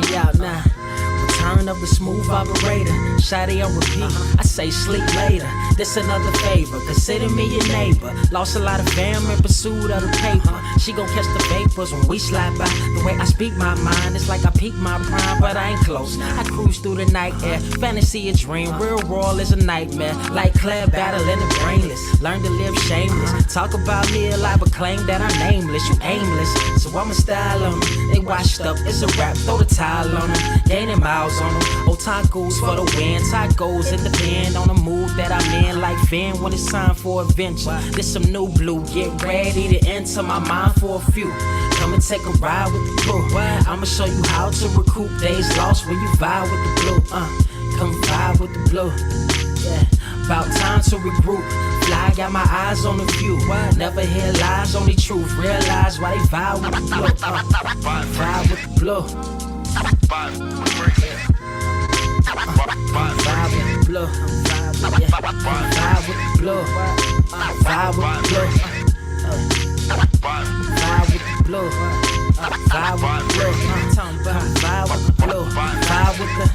me out now. Return of the smooth operator. Shawty on repeat. I say sleep later. This another favor. Consider me your neighbor. Lost a lot of fam in pursuit of the paper. She gon' catch the vapors when we slide by. The way I speak my mind, it's like I peak my prime, but I ain't close. I cruise through the night air. Fantasy a dream. Real world is a nightmare. Like Claire battling the brainless. Learn to live shameless. Talk about me a lot, but claim that I'm nameless. You aimless. So I'ma style on them. They washed up. It's a rap. Throw the towel on them. Gaining miles on them. Otakus for the win. Tacos, it depend on the mood that I'm in. Like Finn when it's time for adventure. This some new blue. Get ready to enter my mind for a few. Come and take a ride with the crew. I'ma show you how to recoup days lost when you vibe with the blue. Come vibe with the blue. Yeah, about time to regroup. Fly, got my eyes on the view. Never hear lies, only truth. Realize why they vibe with the blue. Vibe with the blue. Vibe with the blue. Vibe with the blue. Vibe with the blue. Vibe with the blue. Vibe with the blue. Vibe with the blue. Vibe with the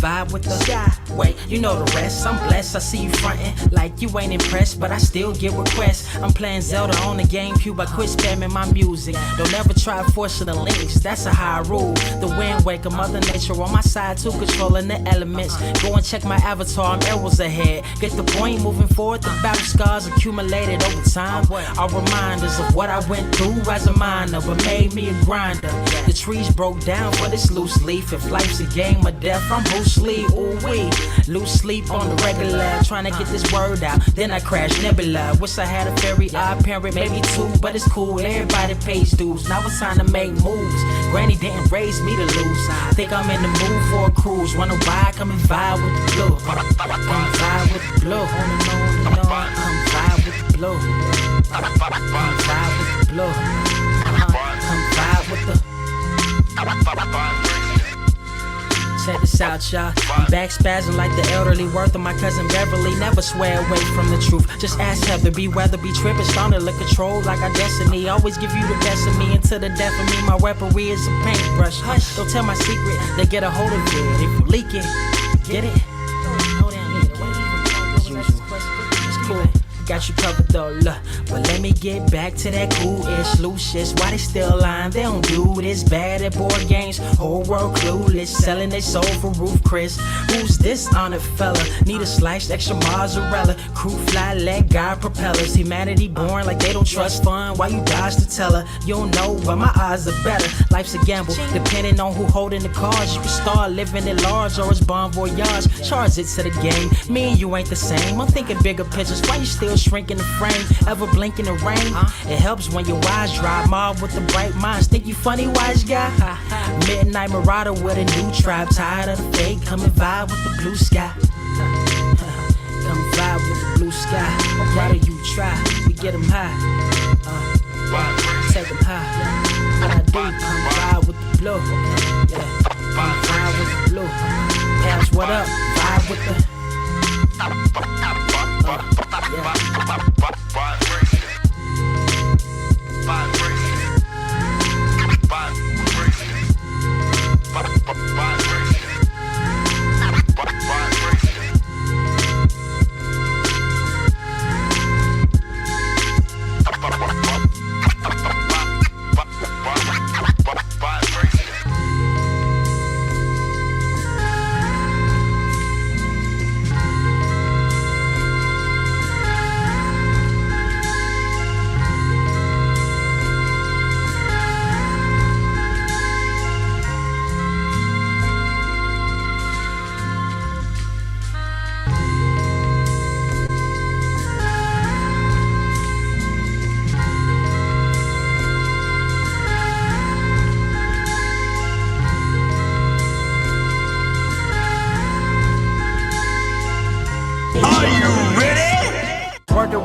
vibe with the sky. Wait, you know the rest. I'm blessed. I see you frontin' like you ain't impressed, but I still get requests. I'm playing Zelda on the GameCube. I quit spamming my music. Don't ever try forcing the links. That's a high rule. The wind waker, Mother Nature on my side too, controlling the elements. Go and check my avatar. I'm arrows ahead. Get the point moving forward. The battle scars accumulated over time are reminders of what I went through as a minor, but made me a grinder. The trees broke down for this loose leaf. If life's a game of death, I'm Bruce Lee. Ooh wee. Lose sleep on the regular, trying to get this word out. Then I crash nebula. Wish I had a very odd parent, maybe two, but it's cool. Everybody pays dues. Now it's time to make moves. Granny didn't raise me to lose. Think I'm in the mood for a cruise. Wanna ride? Come and vibe with the blue. Come vibe with the blue. Come vibe with the blue. Come vibe with the blue. Come vibe with the. Check this out, y'all. I'm back spazzing like the elderly worth of my cousin Beverly. Never swear away from the truth. Just ask Heather, be weather, be tripping, starting to control like our destiny. Always give you the best of me until the death of me. My weaponry is a paintbrush. Hush, don't tell my secret. They get a hold of it. If you leak it, get it. It's cool. Got you covered though, look. But let me get back to that cool-ish, loose-ish. Why they still lying? They don't do this. Bad at board games, whole world clueless. Selling their soul for Roof Chris. Who's this honored fella? Need a slice, extra mozzarella. Crew fly, leg guy propellers. Humanity born like they don't trust fun. Why you dodge to tell her? You don't know, but my odds are better. Life's a gamble, depending on who holding the cards. You can start living at large or it's bon voyage. Charge it to the game. Me and you ain't the same. I'm thinking bigger pictures. Why you still shrinking the frame, ever blink in the rain? It helps when your eyes dry. Mob with the bright minds, think you funny, wise guy? Midnight marauder with a new tribe, tired of the fake. Come and vibe with the blue sky. Come vibe with the blue sky. Why do you try? We get them high. Take them high. What I do, come vibe with the blue. Yeah, come vibe with the blue. Pass what up? Vibe with the.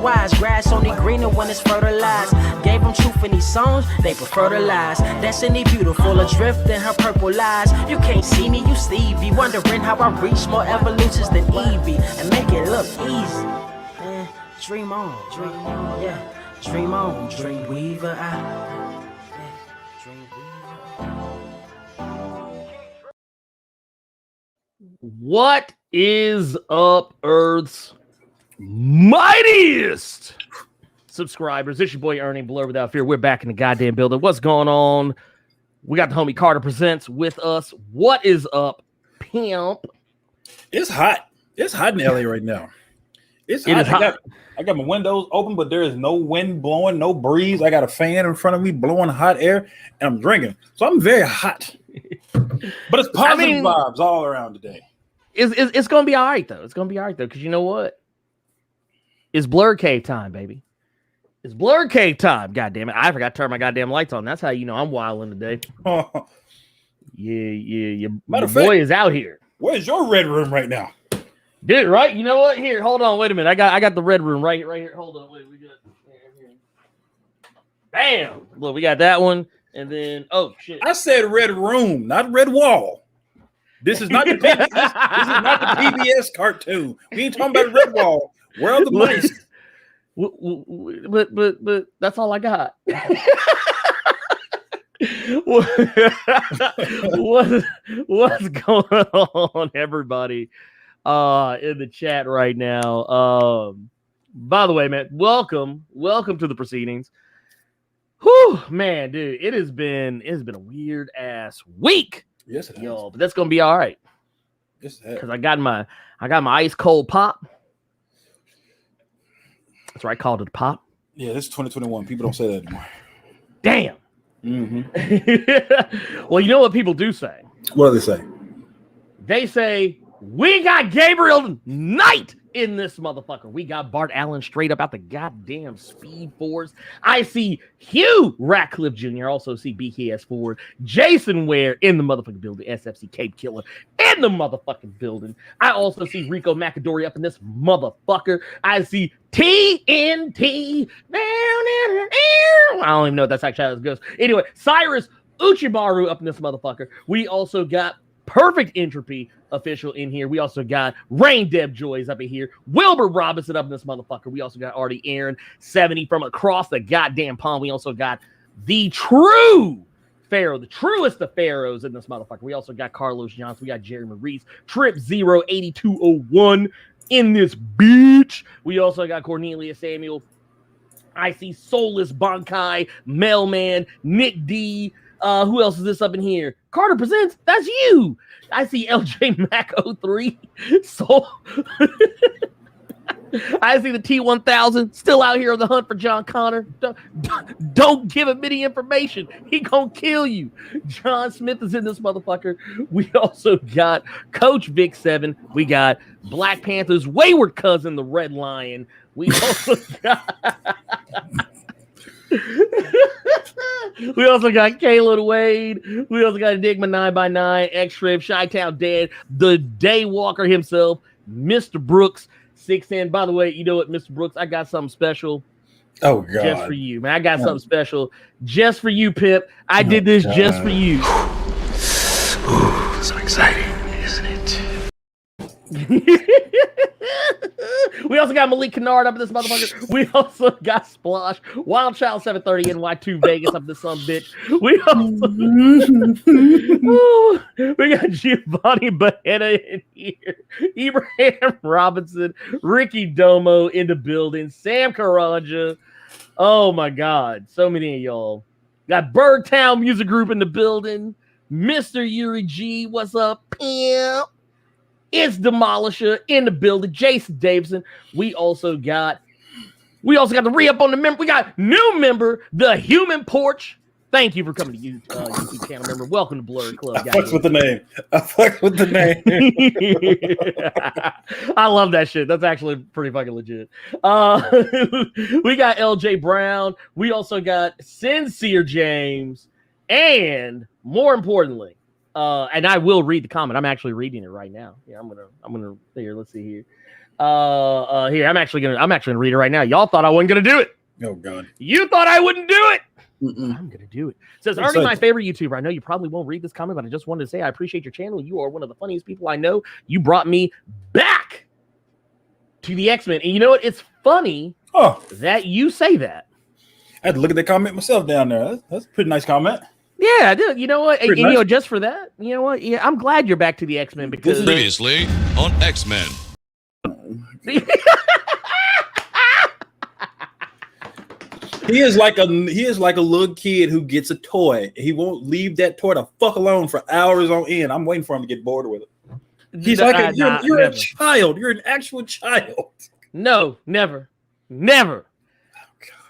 Wise grass only greener when it's fertilized. Gave them truth in these songs, they prefer to lies. Destiny beautiful, adrift in her purple eyes. You can't see me, you Stevie. Wondering how I reach more evolutions than Evie and make it look easy. Dream on, yeah. Dream on, dream weaver. Dream weaver. What is up, Earth's mightiest subscribers? It's your boy Ernie, Blerd Without Fear. We're back in the goddamn building. What's going on? We got the homie Carter Presents with us. What is up, pimp? It's hot. It's hot in LA right now. It's hot. I got my windows open, but there is no wind blowing, no breeze. I got a fan in front of me blowing hot air, and I'm drinking. So I'm very hot. But it's positive vibes all around today. It's going to be all right, though. It's going to be all right, though, because you know what? It's Blerd Cave time, baby. It's Blerd Cave time. God damn it. I forgot to turn my goddamn lights on. That's how you know I'm wilding today. Yeah. My boy is out here. Where's your red room right now? Dude, right? You know what? Here, hold on. Wait a minute. I got the red room right here. Hold on. Wait, we got here. Bam! Look, we got that one. And then, oh, shit. I said red room, not red wall. This is not the PBS, this is not the PBS cartoon. We ain't talking about red wall. Where are the mice? But that's all I got. What's going on, everybody? In the chat right now. By the way, man, welcome to the proceedings. Whew, man, dude, it has been a weird ass week. Yes, it has. Yo, but that's gonna be all right. Yes, it has. Because I got my ice cold pop. That's right, I called it a pop. Yeah, this is 2021. People don't say that anymore. Damn. Mm-hmm. Well, you know what people do say? What do they say? They say, we got Gabriel Knight in this motherfucker. We got Bart Allen straight up out the goddamn Speed Force. I see Hugh Ratcliffe Jr. Also see BKS Ford. Jason Ware in the motherfucking building. SFC Cape Killer in the motherfucking building. I also see Rico Macadori up in this motherfucker. I see TNT. I don't even know if that's actually how it goes. Anyway, Cyrus Uchibaru up in this motherfucker. We also got Perfect Entropy official in here. We also got Rain Deb Joys up in here. Wilbur Robinson up in this motherfucker. We also got Artie Aaron 70 from across the goddamn pond. We also got the true Pharaoh, the truest of pharaohs in this motherfucker. We also got Carlos Johnson. We got Jerry Maurice, Trip 08201 in this bitch. We also got Cornelia Samuel. I see Soulless Bankai, Mailman, Nick D. Who else is this up in here? Carter Presents. That's you. I see LJ Mac 03. So I see the T1000 still out here on the hunt for John Connor. Don't give him any information. He gonna kill you. John Smith is in this motherfucker. We also got Coach Vic 7. We got Black Panther's wayward cousin, the Red Lion. We also got we also got Kayla Wade. We also got Enigma 9x9, X-Trip, Chi-Town Dad, the Daywalker himself, Mr. Brooks 610. By the way, you know what, Mr. Brooks, I got something special. Oh God, just for you, man. I got something special just for you, Pip. I did this just for you. Ooh, so exciting, isn't it? We also got Malik Kennard up in this motherfucker. We also got Splosh, Wild Child 730 NY2 Vegas up in this some bitch. We also we got Giovanni Bahena in here, Ibrahim Robinson, Ricky Domo in the building, Sam Karanja. Oh my God, so many of y'all. Got Birdtown Music Group in the building, Mr. Yuri G. What's up, pimp? It's Demolisher in the building. Jason Davidson. We also got the re-up on the member. We got new member, the Human Porch. Thank you for coming to YouTube channel member. Welcome to Blerd Club. I fucked with the name. I love that shit. That's actually pretty fucking legit. We got LJ Brown. We also got Sincere James. And more importantly, and I will read the comment. I'm actually reading it right now. Yeah, I'm gonna here. Let's see here. Here, I'm actually gonna read it right now. Y'all thought I wasn't gonna do it. Oh God. You thought I wouldn't do it. Mm-mm. I'm gonna do it. Says Ernie, my favorite YouTuber. I know you probably won't read this comment, but I just wanted to say I appreciate your channel. You are one of the funniest people I know. You brought me back to the X-Men, and you know what? It's funny that you say that. I had to look at that comment myself down there. That's a pretty nice comment. Yeah, dude. You know what? And, Pretty nice. you know, just for that, you know what? Yeah, I'm glad you're back to the X-Men because Previously on X-Men. He is like a little kid who gets a toy. He won't leave that toy the fuck alone for hours on end. I'm waiting for him to get bored with it. He's you're a child. You're an actual child. No, never.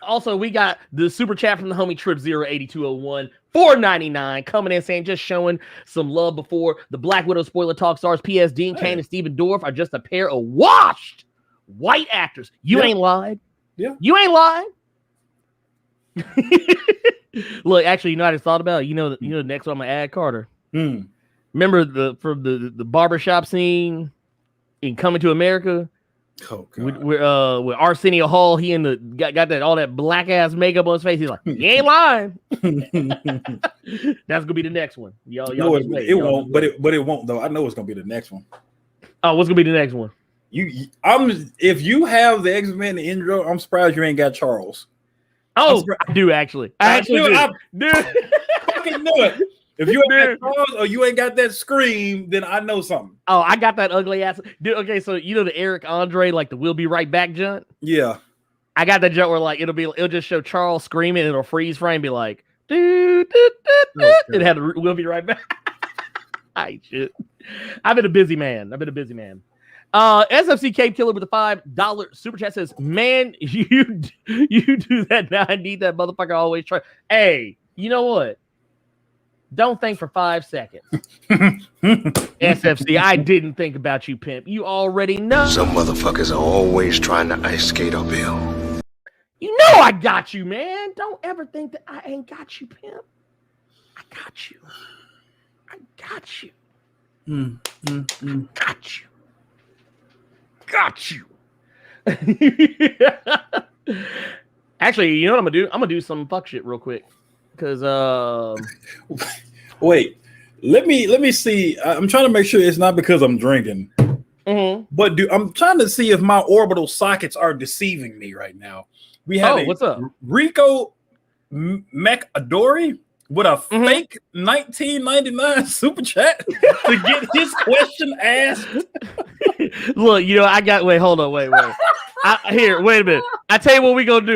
Also, we got the super chat from the homie Trip 08201, $4.99 coming in saying just showing some love before the Black Widow spoiler talk stars. P.S. Dean Cain and Stephen Dorff are just a pair of washed white actors. You ain't lied. Yeah. You ain't lied. Look, actually, you know what I just thought about? You know the next one I'm gonna add Carter. Remember from the barbershop scene in Coming to America? Oh, with Arsenio Hall, he in the got that all that black ass makeup on his face. He's like, you ain't lying. That's gonna be the next one. Y'all no, it won't, but it won't though. I know it's gonna be the next one. Oh, what's gonna be the next one? If you have the X-Men intro, I'm surprised you ain't got Charles. Oh, I do actually. I actually do. Fucking knew it. If you ain't got Charles or you ain't got that scream, then I know something. Oh, I got that ugly ass. Dude, okay, so you know the Eric Andre, like the "We'll Be Right Back" junk? Yeah. I got that junk where like it'll just show Charles screaming and it'll freeze frame, be like, it had a "We'll Be Right Back." Ay, shit. I've been a busy man. SFC Cape Killer with a $5 super chat says, "Man, you do that now. I need that motherfucker always try." Hey, you know what? Don't think for 5 seconds. SFC, I didn't think about you, pimp. You already know. Some motherfuckers are always trying to ice skate uphill. You know I got you, man. Don't ever think that I ain't got you, pimp. I got you. I got you. Got you. Got you. Actually, you know what I'm gonna do? I'm gonna do some fuck shit real quick. Because wait, let me see. I'm trying to make sure it's not because I'm drinking. But I'm trying to see if my orbital sockets are deceiving me right now. We have what's up? Rico McAdory with a fake 1999 super chat to get his question asked. Look, you know, hold on, wait. Here, wait a minute. I tell you what we're gonna do.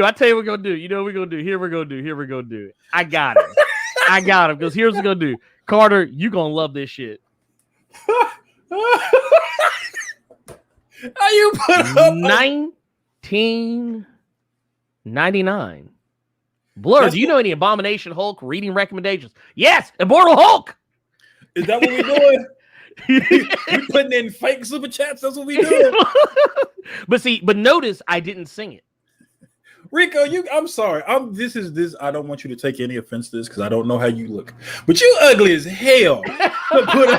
You know what we're gonna do. Here we're gonna do it. I got him. Because here's what we're gonna do. Carter, you gonna love this shit. How you put up 1999. Blerd, do you know any Abomination Hulk reading recommendations? Yes, Immortal Hulk. Is that what we're doing? we putting in fake super chats. That's what we doing. But notice I didn't sing it. Rico, I'm sorry. This. I don't want you to take any offense to this because I don't know how you look, but you ugly as hell to put a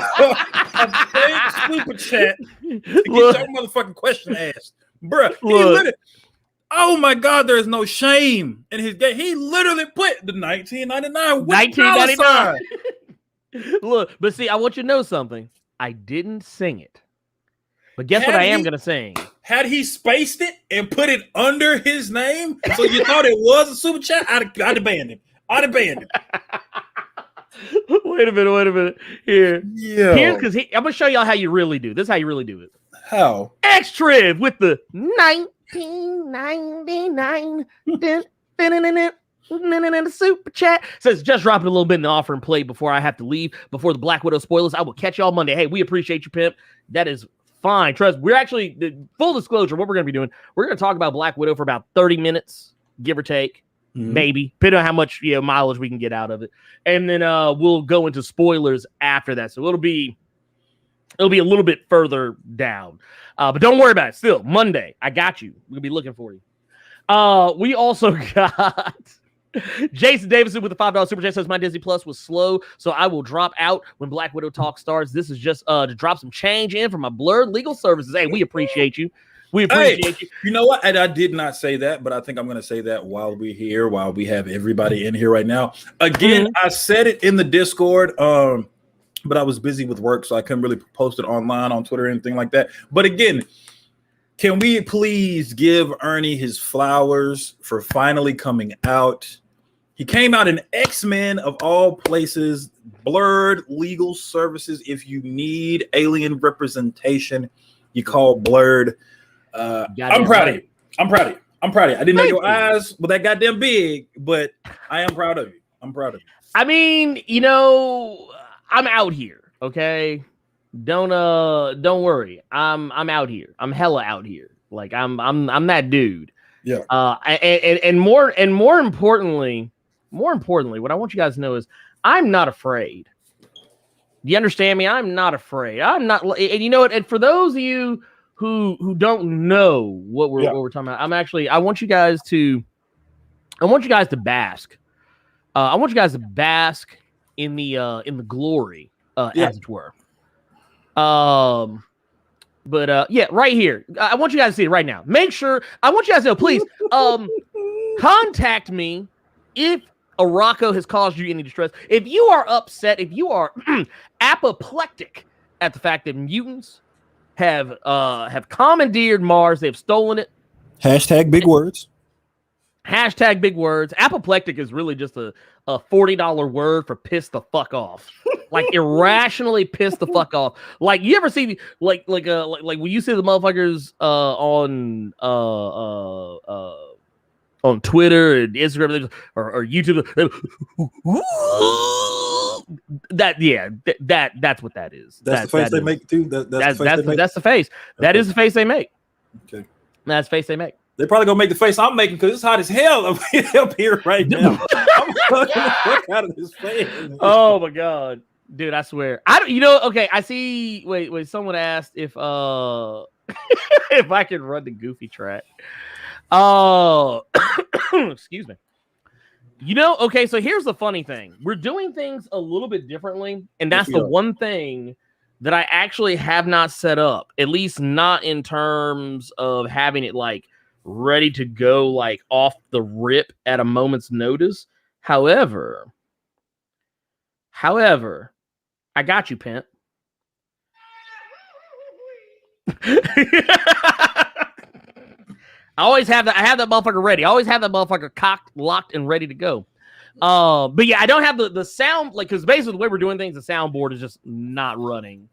fake super chat to get your motherfucking question asked, bruh. He literally. Oh my God, there is no shame in his game. He literally put the 1999. 1999. Look, but see, I want you to know something. I didn't sing it. But guess what I am going to sing? Had he spaced it and put it under his name so you thought it was a super chat, I'd have banned him. Wait a minute. Here. Yeah. Here's because I'm going to show y'all how you really do. This is how you really do it. How? X-Triv with the 1999 super chat says just dropping a little bit in the offer and play before I have to leave before the Black Widow spoilers. I will catch y'all Monday. Hey, we appreciate you, pimp. That is fine. Trust, we're actually, full disclosure, what we're going to be doing, we're going to talk about Black Widow for about 30 minutes, give or take, maybe, depending on how much mileage we can get out of it. And then we'll go into spoilers after that. So it'll be a little bit further down. But don't worry about it. Still, Monday, I got you. We'll be looking for you. We also got Jason Davidson with the $5 super chat says my Disney Plus was slow, so I will drop out when Black Widow talk starts. This is just to drop some change in for my Blerd legal services. Hey, we appreciate you. You. You know what? And I did not say that, but I think I'm going to say that while we have everybody in here right now. Again, I said it in the Discord, but I was busy with work, so I couldn't really post it online on Twitter or anything like that. But again, Can we please give Ernie his flowers for finally coming out? He came out in X-Men of all places, Blerd Legal Services. If you need alien representation, you call Blerd. I'm proud of you. I'm proud of you. I'm proud of you. I didn't know your eyes were that goddamn big, but I am proud of you. I'm proud of you. I mean, you know, I'm out here, okay? Don't worry. I'm out here. I'm hella out here. Like I'm that dude. Yeah. And more importantly, what I want you guys to know is I'm not afraid. Do you understand me? I'm not afraid. I'm not, and you know what? And for those of you who don't know what we're talking about, I want you guys to bask. I want you guys to bask in the glory, as it were. But right here. I want you guys to see it right now. Make sure. I want you guys to know, please, contact me if Araco has caused you any distress. If you are upset, if you are apoplectic at the fact that mutants have commandeered Mars, they've stolen it. Hashtag big words. Hashtag big words. Apoplectic is really just a $40 word for piss the fuck off. Like irrationally piss the fuck off. Like you ever see like when you see the motherfuckers on Twitter and Instagram or YouTube. That's what that is. That's the face they make too. That's the face. That is the face they make. Okay. That's the face they make. They're probably gonna make the face I'm making because it's hot as hell up here right now. I'm fucking the fuck out of this face. Oh my god, dude! I swear, I don't. You know, okay. I see. Wait. Someone asked if if I can run the Goofy track. Oh, excuse me. You know, okay. So here's the funny thing: we're doing things a little bit differently, and that's the one thing that I actually have not set up. At least not in terms of having it like ready to go like off the rip at a moment's notice. However, I got you, Pent. I have that motherfucker ready. I always have that motherfucker cocked, locked, and ready to go. But yeah, I don't have the sound, like, because basically the way we're doing things, the soundboard is just not running.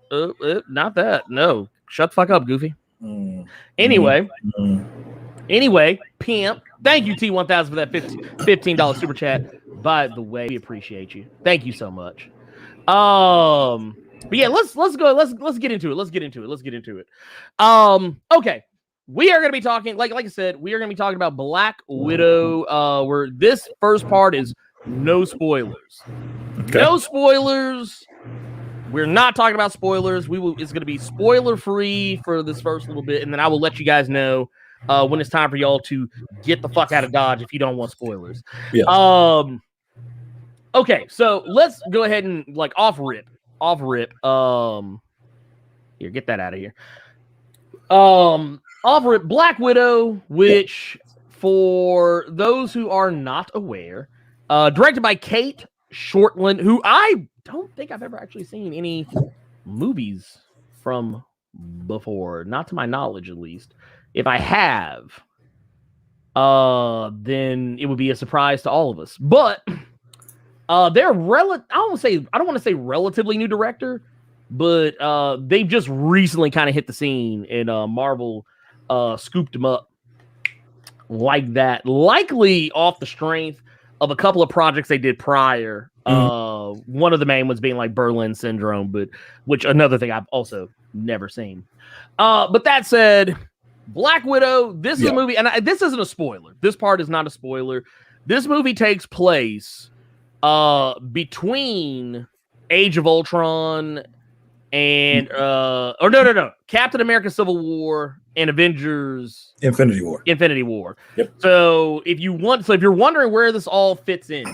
Not that. No. Shut the fuck up, Goofy. Anyway, Pimp. Thank you, T1000, for that $15 super chat. By the way, we appreciate you. Thank you so much. But yeah, let's go. Let's get into it. Okay. We are going to be talking, like I said, we are going to be talking about Black Widow. Where this first part is no spoilers. Okay. No spoilers. We're not talking about spoilers. It's going to be spoiler free for this first little bit, and then I will let you guys know when it's time for y'all to get the fuck out of Dodge if you don't want spoilers. Yeah. Okay, so let's go ahead and like off rip. Here, get that out of here. Off rip, Black Widow, which for those who are not aware, directed by Kate Shortland, who I don't think I've ever actually seen any movies from before, not to my knowledge at least. If I have, then it would be a surprise to all of us. But they're I don't want to say relatively new director, but they've just recently kind of hit the scene, and Marvel scooped them up like that, likely off the strength of a couple of projects they did prior. One of the main ones being like Brolin Syndrome, but which another thing I've also never seen. But that said, Black Widow, this is a movie, and this isn't a spoiler. This part is not a spoiler. This movie takes place between Age of Ultron and no, Captain America Civil War and Avengers Infinity War. Yep. So if you're wondering where this all fits in,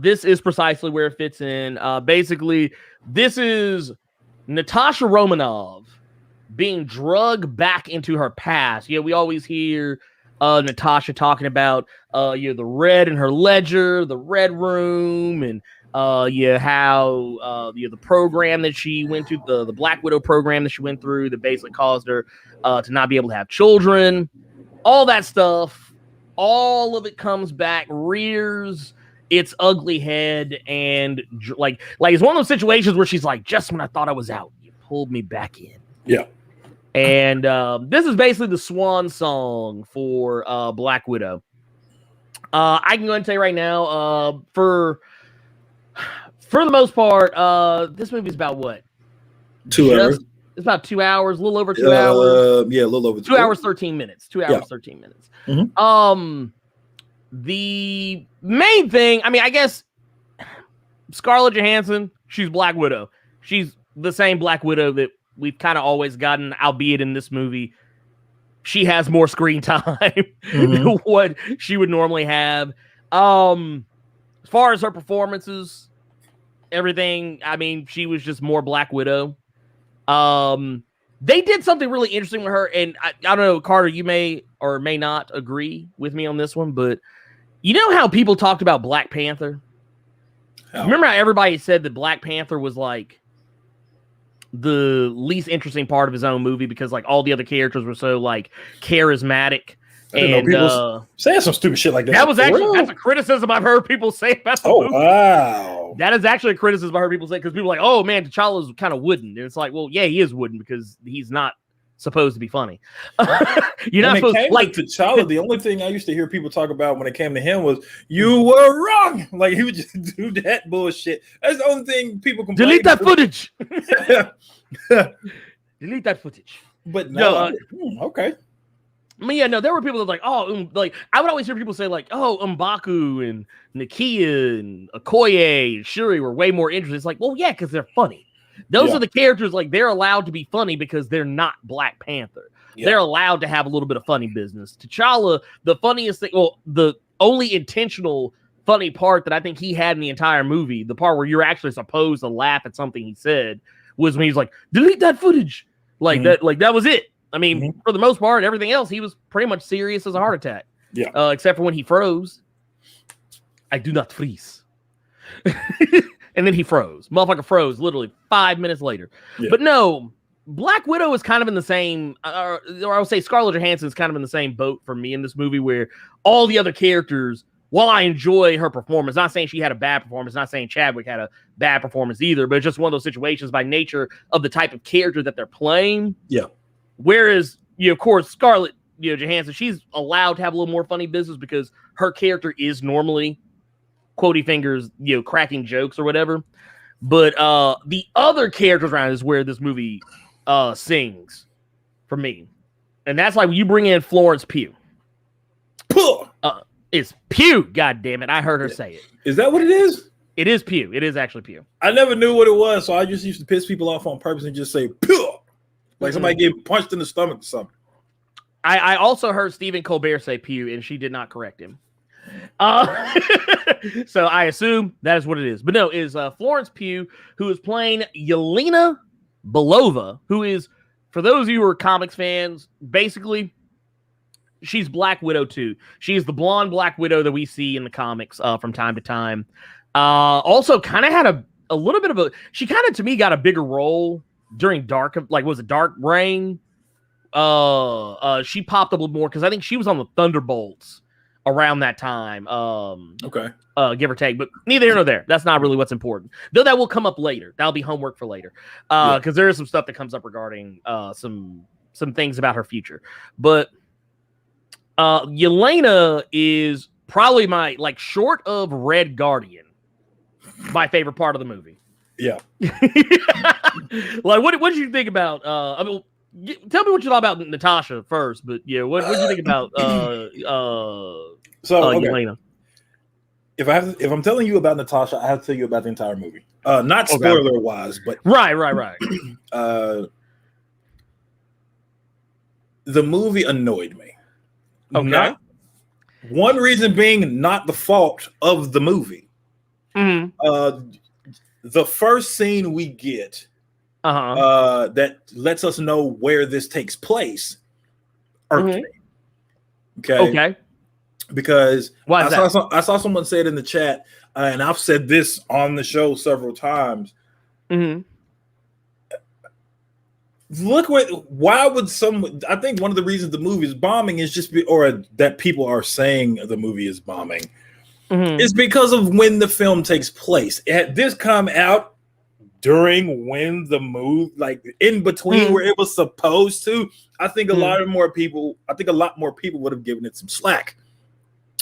this is precisely where it fits in. Basically, this is Natasha Romanoff being drugged back into her past. Yeah, we always hear Natasha talking about the red in her ledger, the red room, and The program that she went to, the Black Widow program that she went through, that basically caused her to not be able to have children. All that stuff, all of it comes back, rears its ugly head, and like it's one of those situations where she's like, just when I thought I was out, you pulled me back in. Yeah. And this is basically the swan song for Black Widow. I can go ahead and tell you right now, for the most part, this movie is about what? 2 hours. It's about 2 hours, a little over 2 hours. Yeah, a little over 2 hours, 13 minutes. 2 hours, 13 minutes. Mm-hmm. The main thing, I mean, I guess Scarlett Johansson, she's Black Widow. She's the same Black Widow that we've kind of always gotten, albeit in this movie, she has more screen time than what she would normally have. As far as her performances, everything, I mean, she was just more Black Widow. They did something really interesting with her, and I don't know, Carter, you may or may not agree with me on this one, but you know how people talked about Black Panther? Remember how everybody said that Black Panther was like the least interesting part of his own movie because like all the other characters were so like charismatic. And people saying some stupid shit like that. That was actually that's a criticism I've heard people say about the movie. Wow. That is actually a criticism I heard people say because people are like, oh man, T'Challa's kind of wooden. And it's like, well, yeah, he is wooden because he's not supposed to be funny. You're not supposed to like T'Challa. The only thing I used to hear people talk about when it came to him was you were wrong. Like he would just do that bullshit. That's the only thing people complain. Delete that footage. Delete that footage. But no, okay. I mean, yeah, no, there were people that were like, oh, like I would always hear people say like, oh, M'Baku and Nakia and Okoye and Shuri were way more interesting. It's like, well, yeah, because they're funny. Those are the characters, like, they're allowed to be funny because they're not Black Panther. Yeah. They're allowed to have a little bit of funny business. T'Challa, the funniest thing, well, the only intentional funny part that I think he had in the entire movie, the part where you're actually supposed to laugh at something he said, was when he's like, delete that footage. Like that was it. I mean, for the most part, everything else, he was pretty much serious as a heart attack. Yeah. Except for when he froze. I do not freeze. And then he froze. Motherfucker froze literally 5 minutes later. Yeah. But no, Black Widow is kind of in the same, or I would say Scarlett Johansson is kind of in the same boat for me in this movie where all the other characters, while I enjoy her performance, not saying she had a bad performance, not saying Chadwick had a bad performance either, but it's just one of those situations by nature of the type of character that they're playing. Yeah. Whereas, of course, Scarlett Johansson, she's allowed to have a little more funny business because her character is normally quotey fingers, cracking jokes or whatever. But the other characters around is where this movie sings for me. And that's like when you bring in Florence Pugh. It's Pugh, God damn it. I heard her say it. Is that what it is? It is Pugh. It is actually Pugh. I never knew what it was, so I just used to piss people off on purpose and just say Pugh. Like somebody getting punched in the stomach or something. I also heard Stephen Colbert say Pugh, and she did not correct him. So I assume that is what it is. But no, it is Florence Pugh, who is playing Yelena Belova, who is, for those of you who are comics fans, basically, she's Black Widow too. She's the blonde Black Widow that we see in the comics from time to time. Also kind of had a little bit of a, she kind of, to me, got a bigger role during Dark Reign. She popped up a little more because I think she was on the Thunderbolts around that time. Give or take, but neither here nor there. That's not really what's important. Though that will come up later. That'll be homework for later. Because there is some stuff that comes up regarding some things about her future. But Yelena is probably my, like, short of Red Guardian, my favorite part of the movie. Yeah. Like, what did you think about? I mean, tell me what you thought about Natasha first, but yeah, what did you think about Yelena? If I'm telling you about Natasha, I have to tell you about the entire movie. Not spoiler wise, but right. The movie annoyed me. Okay. One reason being not the fault of the movie. Mm-hmm. The first scene we get that lets us know where this takes place irked me. Okay. because Why is that? I saw someone say it in the chat, and I've said this on the show several times. Mm-hmm. Why would I think one of the reasons the movie is bombing is or that people are saying the movie is bombing is because of when the film takes place. Had this come out during when the move, like in between where it was supposed to, I think a lot more people would have given it some slack.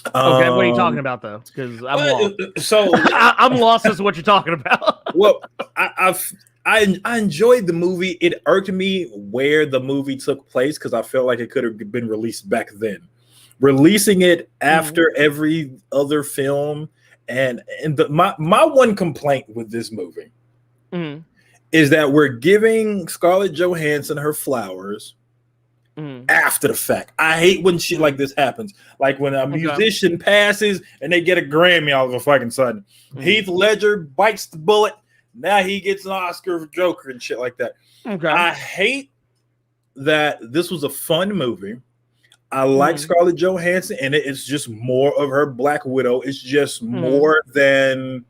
Okay, what are you talking about though? Because I'm lost. So I'm lost as to what you're talking about. Well, I enjoyed the movie. It irked me where the movie took place because I felt like it could have been released back then. Releasing it after every other film, and my one complaint with this movie is that we're giving Scarlett Johansson her flowers after the fact. I hate when shit like this happens. Like when a musician passes and they get a Grammy all of a fucking sudden. Heath Ledger bites the bullet. Now he gets an Oscar for Joker and shit like that. Okay. I hate that this was a fun movie. I like Scarlett Johansson, and it's just more of her Black Widow. It's just more than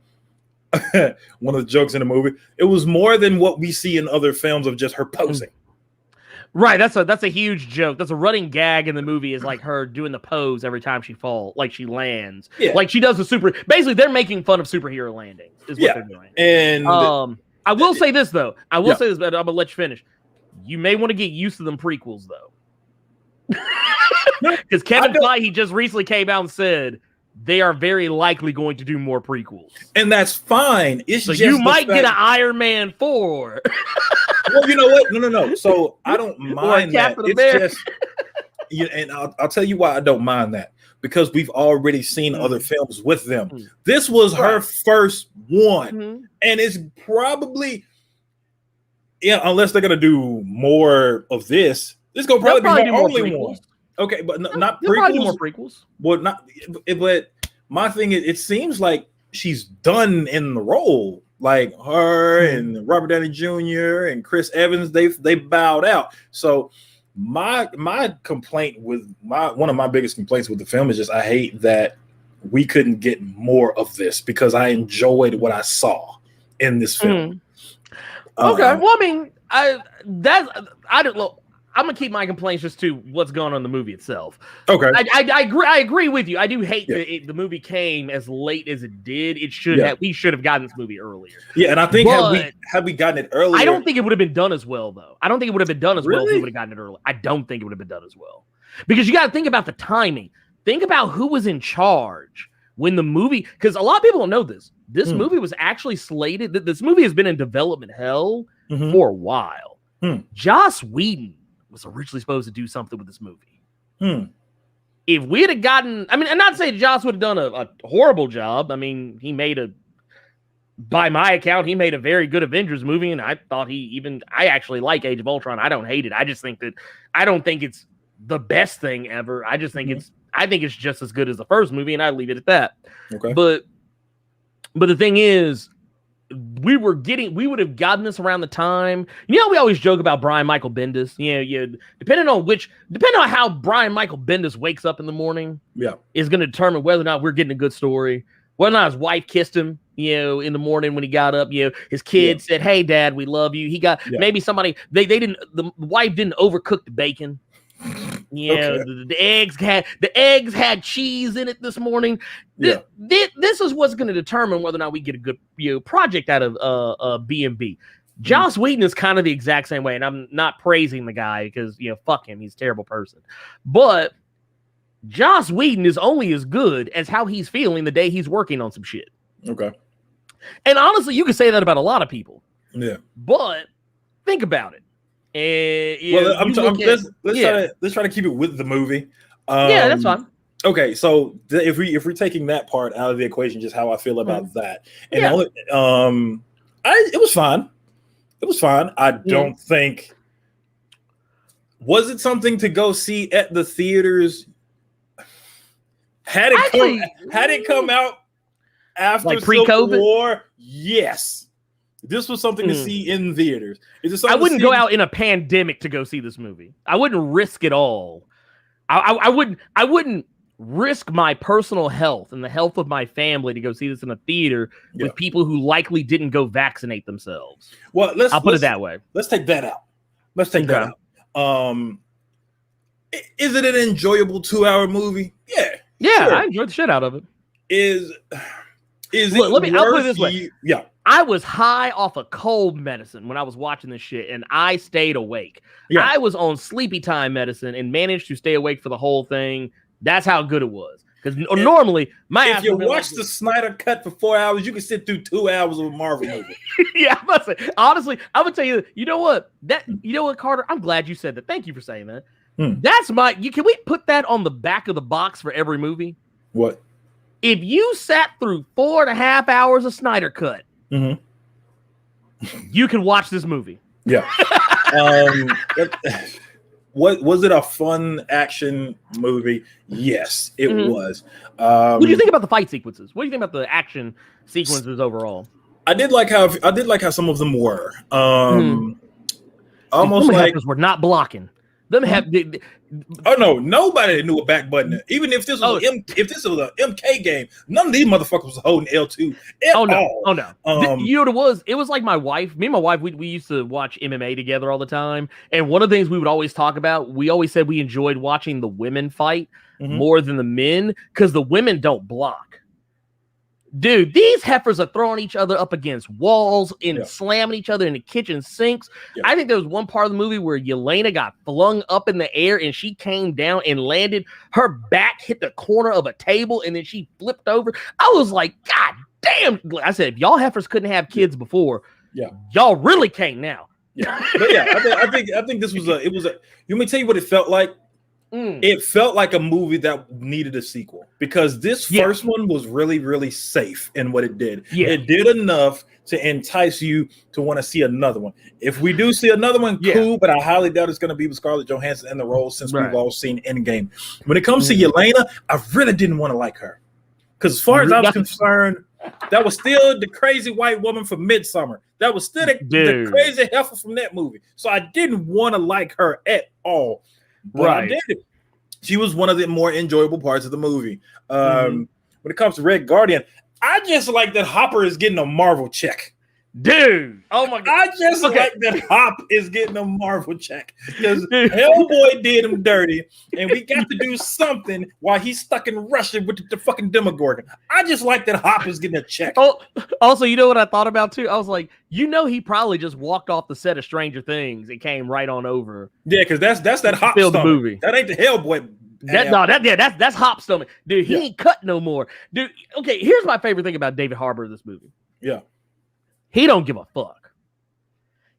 one of the jokes in the movie. It was more than what we see in other films of just her posing. Right, that's a huge joke. That's a running gag in the movie, is like her doing the pose every time she falls, like she lands. Yeah. Like she does the super. Basically, they're making fun of superhero landings. Is what they're doing. And I will say this though. I will say this, but I'm gonna let you finish. You may want to get used to them prequels though, because Kevin Feige just recently came out and said they are very likely going to do more prequels, and that's fine. It's so just you might get an Iron Man 4. Well, you know what? No. So I don't mind that. It's just, and I'll tell you why I don't mind that, because we've already seen other films with them. This was her first one, and it's probably unless they're gonna do more of this. This is gonna probably be the only one. Okay, but not prequels. More prequels. Well, not. But my thing is, it seems like she's done in the role. Like her and Robert Downey Jr. and Chris Evans, they bowed out. So my complaint with one of my biggest complaints with the film is just I hate that we couldn't get more of this, because I enjoyed what I saw in this film. Okay, well, I mean, I don't know. I'm gonna keep my complaints just to what's going on in the movie itself. Okay, I agree with you. I do hate that the movie came as late as it did. It should have. We should have gotten this movie earlier. Yeah, and I think had we gotten it earlier, I don't think it would have been done as well, though. I don't think it would have been done as well if we would have gotten it early. I don't think it would have been done as well, because you got to think about the timing. Think about who was in charge when the movie. Because a lot of people don't know this. This movie was actually slated. This movie has been in development hell for a while. Joss Whedon was originally supposed to do something with this movie. If we'd have gotten, I mean, I'm not saying Joss would have done a horrible job. I mean, by my account, he made a very good Avengers movie, and I thought I actually like Age of Ultron. I don't hate it. I just think that I don't think it's the best thing ever. I just think I think it's just as good as the first movie, and I leave it at that. Okay. But the thing is, we would have gotten this around the time. You know, we always joke about Brian Michael Bendis. Depending on how Brian Michael Bendis wakes up in the morning, is going to determine whether or not we're getting a good story. Whether or not his wife kissed him, in the morning when he got up, his kid said, "Hey, Dad, we love you." He got maybe somebody the wife didn't overcook the bacon. The eggs had cheese in it this morning. This is what's going to determine whether or not we get a good project out of B&B. Joss Whedon is kind of the exact same way, and I'm not praising the guy because fuck him, he's a terrible person. But Joss Whedon is only as good as how he's feeling the day he's working on some shit. Okay. And honestly, you can say that about a lot of people. Yeah. But think about it. Let's try to keep it with the movie. That's fine. Okay, so if we're taking that part out of the equation, just how I feel about that, and it was fine. It was fine. I don't think. Was it something to go see at the theaters? Had it come out after like Civil War? Yes. This was something to see in theaters. I wouldn't go out in a pandemic to go see this movie. I wouldn't risk it all. I wouldn't risk my personal health and the health of my family to go see this in a theater with people who likely didn't go vaccinate themselves. Well, I'll put it that way. Let's take that out. Let's take that out. Is it an enjoyable 2-hour movie? Yeah. Yeah, sure. I enjoyed the shit out of it. Is Look, it I'll put it this way. Yeah. I was high off of cold medicine when I was watching this shit, and I stayed awake. Yeah. I was on sleepy time medicine and managed to stay awake for the whole thing. That's how good it was. Because normally, if you watch the Snyder Cut for 4 hours, you can sit through 2 hours of a Marvel movie. Yeah, I must say. Honestly, I would tell you. You know what, Carter? I'm glad you said that. Thank you for saying that. That's my. Can we put that on the back of the box for every movie? What? If you sat through 4.5 hours of Snyder Cut, you can watch this movie. Yeah. What was it? A fun action movie? Yes, it was. What do you think about the fight sequences? What do you think about the action sequences overall? I did like how some of them were. Almost like we're not blocking. Them have. Oh no! Nobody knew a back button. Even if this was an MK game, none of these motherfuckers was holding L2 at all. Oh no! You know what it was? It was like my wife. Me and my wife, we used to watch MMA together all the time. And one of the things we would always talk about, we always said we enjoyed watching the women fight more than the men because the women don't block. Dude, these heifers are throwing each other up against walls and slamming each other in the kitchen sinks. Yeah. I think there was one part of the movie where Yelena got flung up in the air and she came down and landed. Her back hit the corner of a table and then she flipped over. I was like, God damn. I said, if y'all heifers couldn't have kids before, y'all really can't now. Yeah, but I think this was let me tell you what it felt like. It felt like a movie that needed a sequel because this first one was really, really safe in what it did. Yeah. It did enough to entice you to want to see another one. If we do see another one, cool, but I highly doubt it's going to be with Scarlett Johansson in the role since we've all seen Endgame. When it comes to Yelena, I really didn't want to like her because as far as I was concerned, that was still the crazy white woman from Midsommar. That was still the crazy heifer from that movie. So I didn't want to like her at all. But I did it. She was one of the more enjoyable parts of the movie. When it comes to Red Guardian, I just like that Hopper is getting a Marvel check. Dude, oh my God. I just like that Hop is getting a Marvel check because Hellboy did him dirty and we got to do something while he's stuck in Russia with the fucking Demogorgon. I just like that Hop is getting a check. Oh, also, you know what I thought about too? I was like, he probably just walked off the set of Stranger Things and came right on over. Yeah, because that's that Hop stomach. Movie. That ain't the Hellboy. That's Hop stomach. Dude, he ain't cut no more. Dude, okay, here's my favorite thing about David Harbour in this movie. Yeah. He don't give a fuck.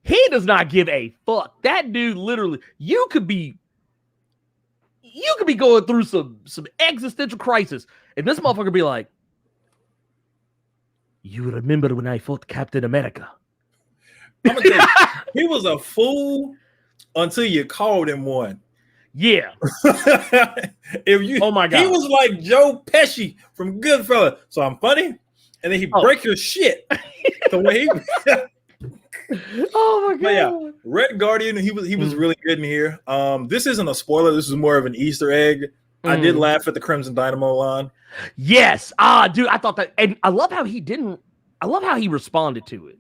He does not give a fuck. That dude literally, you could be going through some existential crisis, and this motherfucker be like, "You remember when I fought Captain America?" I'm gonna tell you, he was a fool until you called him one. Yeah. Oh my God. He was like Joe Pesci from Goodfellas. So I'm funny. And then he break your shit. The way he oh my God. But yeah, Red Guardian, he was really good in here. This isn't a spoiler, this is more of an Easter egg. I did laugh at the Crimson Dynamo line. Yes. Dude, I thought that, and I love how he responded to it.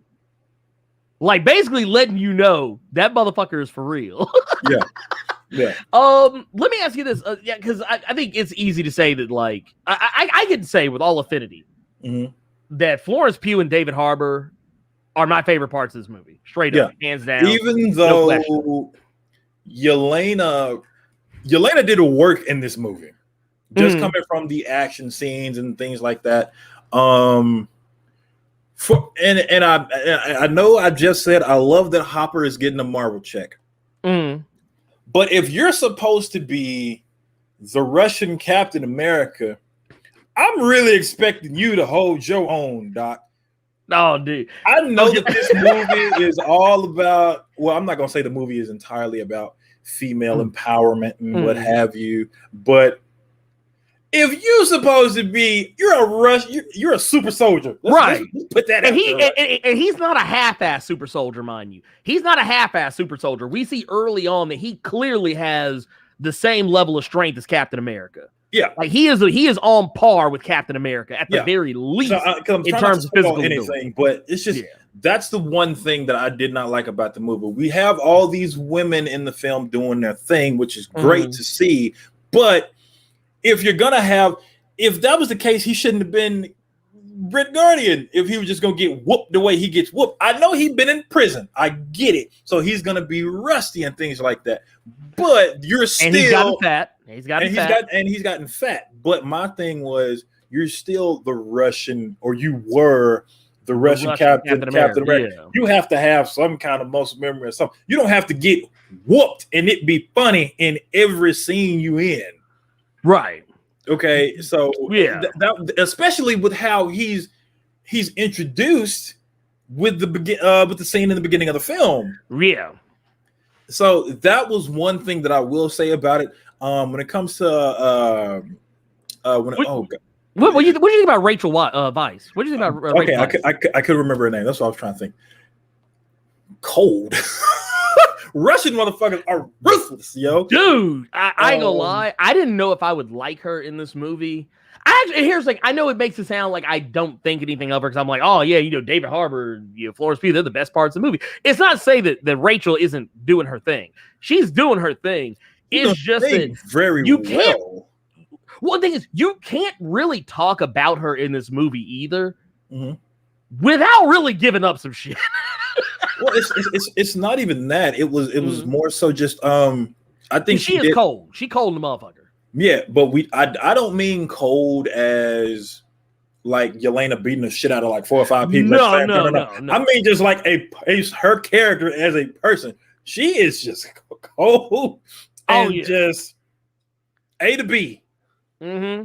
Like basically letting you know that motherfucker is for real. Yeah. Yeah. Let me ask you this. Because I think it's easy to say that, like, I can say with all affinity that Florence Pugh and David Harbour are my favorite parts of this movie. Straight up, hands down. Even though Yelena did work in this movie, just coming from the action scenes and things like that. I know I just said I love that Hopper is getting a Marvel check. But if you're supposed to be the Russian Captain America, I'm really expecting you to hold your own, Doc. Oh, dude. I know that this movie is all about, well, I'm not going to say the movie is entirely about female empowerment and what have you, but if you're supposed to be, you're a super soldier. Let's put that out there. And he's not a half-ass super soldier, mind you. He's not a half-ass super soldier. We see early on that he clearly has the same level of strength as Captain America. Yeah, like he is on par with Captain America at the very least in terms of physical anything. But it's just that's the one thing that I did not like about the movie. We have all these women in the film doing their thing, which is great to see. But if you're gonna have, if that was the case, he shouldn't have been Red Guardian. If he was just gonna get whooped the way he gets whooped, I know he's been in prison. I get it. So he's gonna be rusty and things like that. But you're still, and he's gotten fat. He's gotten fat. But my thing was, you're still the Russian, or you were the Russian Captain America. Yeah. You have to have some kind of muscle memory or something. You don't have to get whooped and it be funny in every scene you in. Right. Okay. So that, especially with how he's introduced with the scene in the beginning of the film. Yeah. So that was one thing that I will say about it. When it comes to what do you think about Rachel Weisz? What do you think about Rachel Weisz? I could remember her name. That's what I was trying to think. Cold. Russian motherfuckers are ruthless, yo. Dude, I ain't gonna lie. I didn't know if I would like her in this movie. Here's like, I know it makes it sound like I don't think anything of her because I'm like, oh yeah, David Harbour, Florence Pugh, they're the best parts of the movie. It's not to say that Rachel isn't doing her thing. She's doing her thing. It's just that very you can't. One thing is, you can't really talk about her in this movie either without really giving up some shit. Well, it's not even that. It was more so just I think she is cold. She cold in the motherfucker. Yeah, but I don't mean cold as like Yelena beating the shit out of like 4 or 5 people. No. I mean just like her character as a person. She is just cold and just A to B.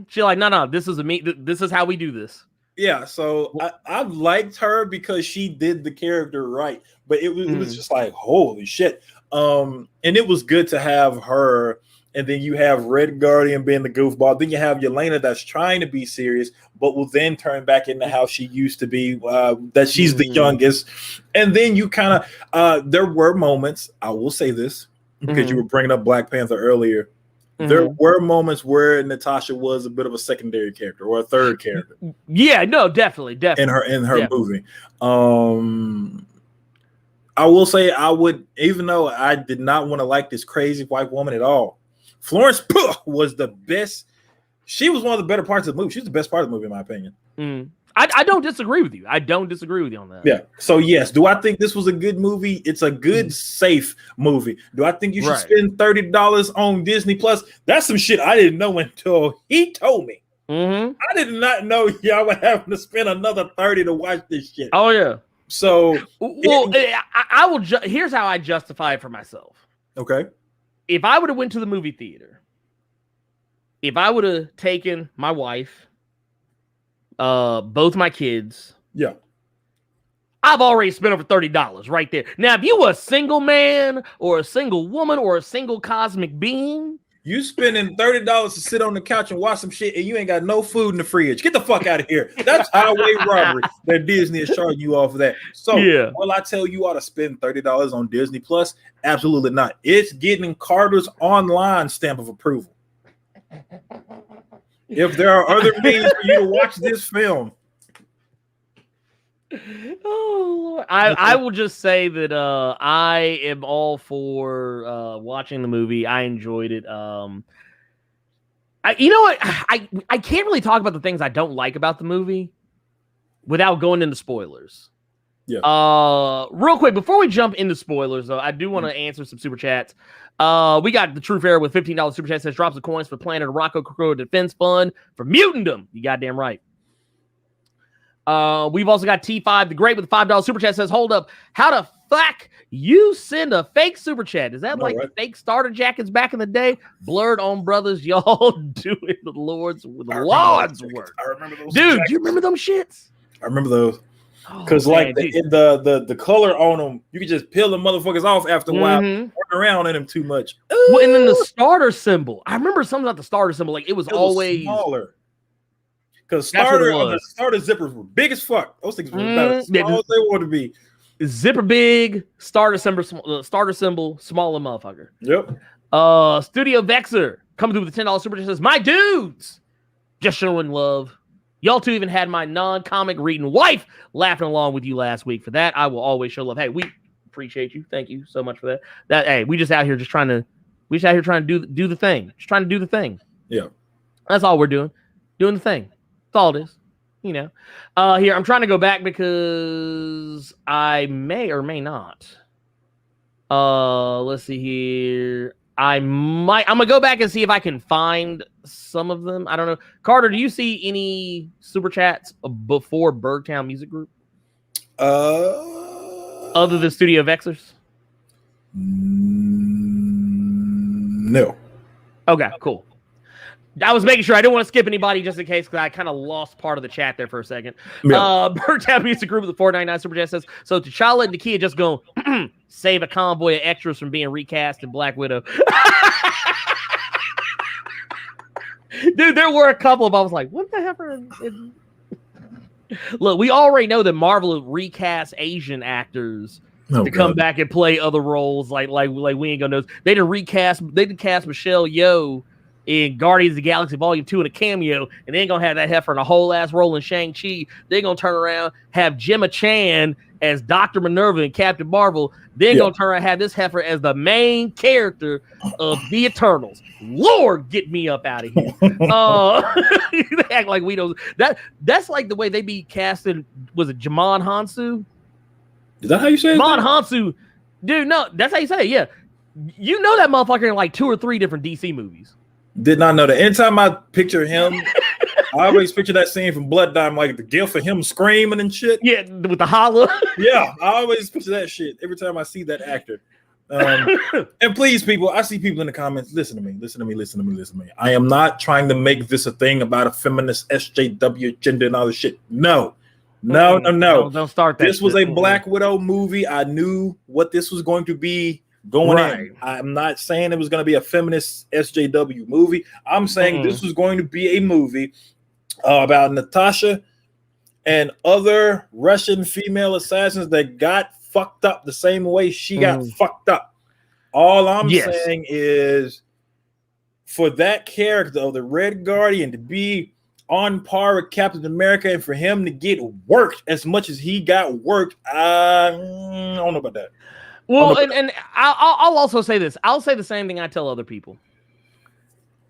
She like, no, this is this is how we do this. Yeah, so I liked her because she did the character right, but it was just like, holy shit. And it was good to have her. And then you have Red Guardian being the goofball. Then you have Yelena that's trying to be serious, but will then turn back into how she used to be, that she's the youngest. And then you kind of, there were moments, I will say this, because you were bringing up Black Panther earlier. There were moments where Natasha was a bit of a secondary character or a third character. Yeah, no, definitely. In her movie. I will say I would, even though I did not want to like this crazy white woman at all, Florence Pugh was the best. She was one of the better parts of the movie. She's the best part of the movie, in my opinion. I don't disagree with you. I don't disagree with you on that. Yeah. So yes, do I think this was a good movie? It's a good, safe movie. Do I think you should spend $30 on Disney Plus? That's some shit I didn't know until he told me. I did not know y'all were having to spend another $30 to watch this shit. Oh yeah. So I will. Here's how I justify it for myself. Okay. If I would have went to the movie theater, if I would have taken my wife, both my kids, I've already spent over $30 right there. Now, if you a single man or a single woman or a single cosmic being, you spending $30 to sit on the couch and watch some shit, and you ain't got no food in the fridge. Get the fuck out of here. That's highway robbery that Disney is charging you off of that. So, will I tell you ought to spend $30 on Disney Plus? Absolutely not. It's getting Carter's online stamp of approval. If there are other means for you to watch this film. Oh, I will just say that I am all for watching the movie. I enjoyed it. You know what? I can't really talk about the things I don't like about the movie without going into spoilers. Yeah. Real quick before we jump into spoilers, though, I do want to answer some super chats. We got the Truth Error with $15 super chat says drops of coins for Planet of Rocco Crow Defense Fund for Mutandom. You goddamn right. We've also got T5 the Great with the $5 super chat says, hold up, how the fuck you send a fake super chat? Is that the fake starter jackets back in the day? Blerd on brothers, y'all doing the Lord's work. I remember those. Dude, do you remember them shits? I remember those. Because the color on them, you can just peel the motherfuckers off after a while, work around in them too much. Well, and then the starter symbol. I remember something about the starter symbol. Like it was always smaller. Because the starter zippers were big as fuck. Those things were about as small as they want to be. Zipper big, starter symbol, smaller motherfucker. Yep. Studio Vexer coming through with the $10 super chat says, my dudes, just showing love. Y'all two even had my non-comic reading wife laughing along with you last week. For that, I will always show love. Hey, we appreciate you. Thank you so much for that. Hey, we just out here trying to do the thing. Just trying to do the thing. Yeah. That's all we're doing. Doing the thing. That's all it is. You know. Here, I'm trying to go back because I may or may not. Let's see here. I'm gonna go back and see if I can find some of them. I don't know. Carter, do you see any super chats before Bergtown Music Group? Other than Studio Vexers? No. Okay, cool. I was making sure I didn't want to skip anybody just in case because I kind of lost part of the chat there for a second. Yeah. Bergtown Music Group with the $4.99 super chat says, so T'Challa and Nakia just go save a convoy of extras from being recast in Black Widow. Dude, there were a couple of I was like, what the hell? Look, we already know that Marvel recast Asian actors to come back and play other roles like we ain't gonna know. They did cast Michelle Yeoh in Guardians of the Galaxy Volume 2 in a cameo, and they ain't gonna have that heifer in a whole ass role in Shang-Chi. They're gonna turn around, have Gemma Chan as Dr. Minerva and Captain Marvel. They're gonna turn around and have this heifer as the main character of the Eternals. Lord, get me up out of here. They act like we don't. That's like the way they be casting. Was it Jamon Hansu? Is that how you say it? Jamon Hansu, dude. No, that's how you say it. Yeah, you know that motherfucker in like 2 or 3 different DC movies. Did not know that. Anytime I picture him, I always picture that scene from Blood Diamond, like the gif of him screaming and shit. Yeah, with the holla. Yeah, I always picture that shit every time I see that actor. And please, people, I see people in the comments. Listen to me. I am not trying to make this a thing about a feminist SJW agenda and all this shit. No. Don't start that. This was a Black Widow movie. I knew what this was going to be. Going in. I'm not saying it was going to be a feminist SJW movie. I'm saying this was going to be a movie about Natasha and other Russian female assassins that got fucked up the same way she got fucked up. All I'm saying is for that character of the Red Guardian to be on par with Captain America and for him to get worked as much as he got worked, I don't know about that. Well, and I'll also say this. I'll say the same thing I tell other people.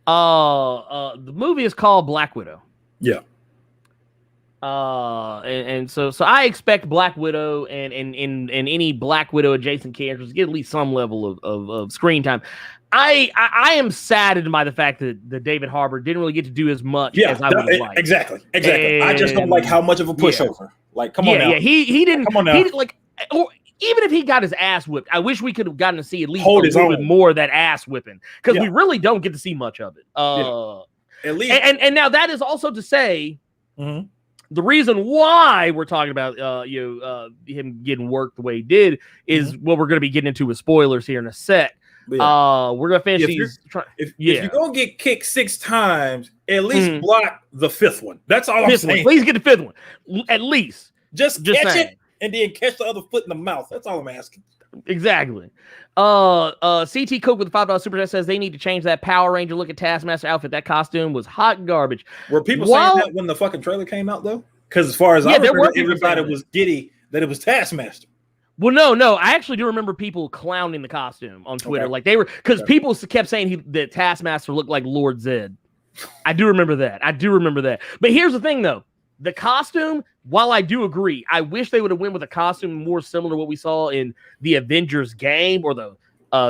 The movie is called Black Widow. Yeah. And so I expect Black Widow and any Black Widow adjacent characters to get at least some level of screen time. I am saddened by the fact that David Harbour didn't really get to do as much as I would like. Exactly. And I just don't like how much of a pushover. Like, come on now. Yeah, he didn't. Come on now. He didn't, like, even if he got his ass whipped, I wish we could have gotten to see at least a little bit more of that ass whipping because we really don't get to see much of it. At least, and now that is also to say, the reason why we're talking about him getting worked the way he did is what we're going to be getting into with spoilers here in a sec. We're gonna finish these. If you're gonna get kicked 6 times, at least block the 5th one. That's all I'm saying. Please get the 5th one, at least. Just catch it and then catch the other foot in the mouth. That's all I'm asking. Exactly. CT Cook with the $5 super chat says they need to change that Power Ranger look at Taskmaster outfit. That costume was hot garbage. Were people saying that when the fucking trailer came out though? Because as far as I remember, everybody was giddy that it was Taskmaster. Well, no. I actually do remember people clowning the costume on Twitter. Like they were, because people kept saying that Taskmaster looked like Lord Zed. I do remember that. But here's the thing, though. The costume, while I do agree, I wish they would have went with a costume more similar to what we saw in the Avengers game or the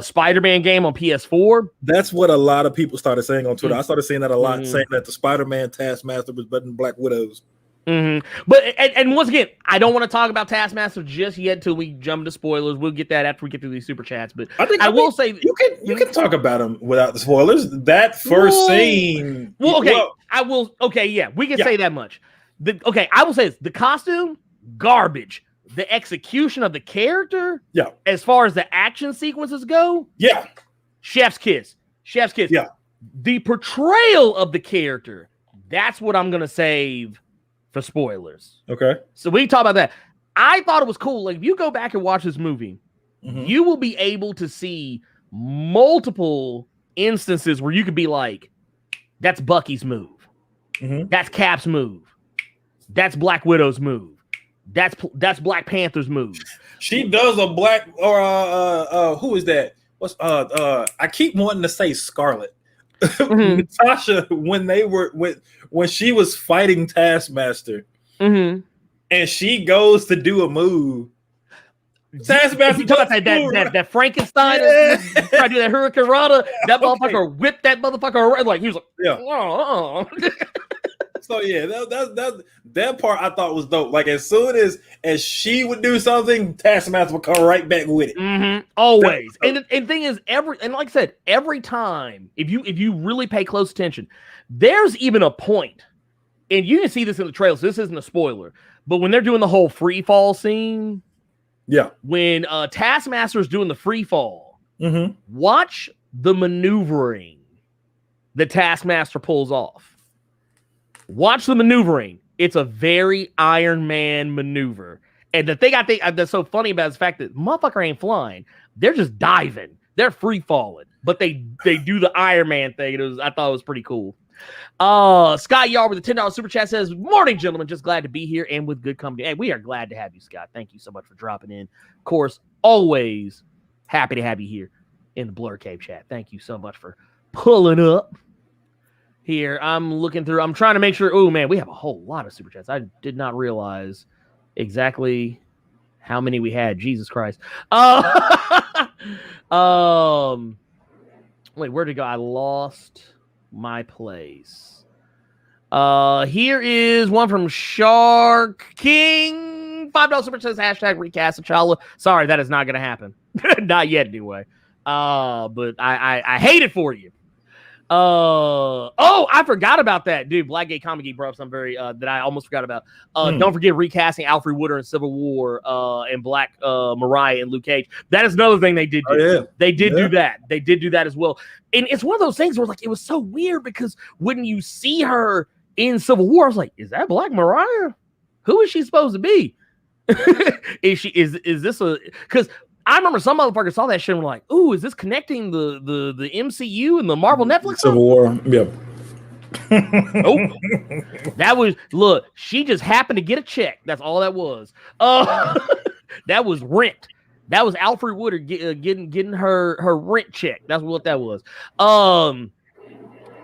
Spider-Man game on PS4. That's what a lot of people started saying on Twitter. I started seeing that a lot, saying that the Spider-Man Taskmaster was better than Black Widow's. But and once again, I don't want to talk about Taskmaster just yet till we jump into spoilers. We'll get that after we get through these super chats. But I will say you can talk about him without the spoilers. That first scene. I will. Okay, yeah, we can say that much. I will say this: the costume, garbage. The execution of the character, as far as the action sequences go, chef's kiss. Yeah. The portrayal of the character, that's what I'm gonna save for spoilers. Okay. So we can talk about that. I thought it was cool. Like, if you go back and watch this movie, you will be able to see multiple instances where you could be like, that's Bucky's move. That's Cap's move. That's Black Widow's move. That's Black Panther's move. She does a black or who is that? What's I keep wanting to say Scarlett. Natasha when she was fighting Taskmaster, and she goes to do a move. Taskmaster you talk about that Frankenstein try to do that Hurricane Rana. That motherfucker whipped that motherfucker around, like he was like, oh. So yeah, that part I thought was dope. Like as soon as she would do something, Taskmaster would come right back with it. Always. And thing is, like I said, every time, if you really pay close attention, there's even a point, and you can see this in the trailer, so this isn't a spoiler, but when they're doing the whole free fall scene, when Taskmaster's doing the free fall, watch the maneuvering the Taskmaster pulls off. Watch the maneuvering. It's a very Iron Man maneuver. And the thing I think that's so funny about is the fact that motherfucker ain't flying. They're just diving. They're free falling. But they do the Iron Man thing. I thought it was pretty cool. Scott Yard with a $10 super chat says, morning, gentlemen. Just glad to be here and with good company. Hey, we are glad to have you, Scott. Thank you so much for dropping in. Of course, always happy to have you here in the Blerd Cave chat. Thank you so much for pulling up. Here, I'm looking through. I'm trying to make sure. Oh, man, we have a whole lot of super chats. I did not realize exactly how many we had. Jesus Christ. Wait, where'd it go? I lost my place. Here is one from Shark King. $5 super chat says hashtag recast T'Challa. Sorry, that is not going to happen. Not yet, anyway. But I hate it for you. I forgot about that, dude. Blackgate Comic Geek brought up something very that I almost forgot about. Don't forget recasting Alfred Woodard in Civil War and Black Mariah and Luke Cage. That is another thing they did do. They did do that. They did do that as well. And it's one of those things where like it was so weird because when you see her in Civil War, I was like, is that Black Mariah? Who is she supposed to be? Is this a because I remember some motherfuckers saw that shit and were like, ooh, is this connecting the MCU and the Marvel Netflix? Civil War, yep. Nope. That was, look, she just happened to get a check. That's all that was. That was rent. That was Alfred Woodard getting her rent check. That's what that was.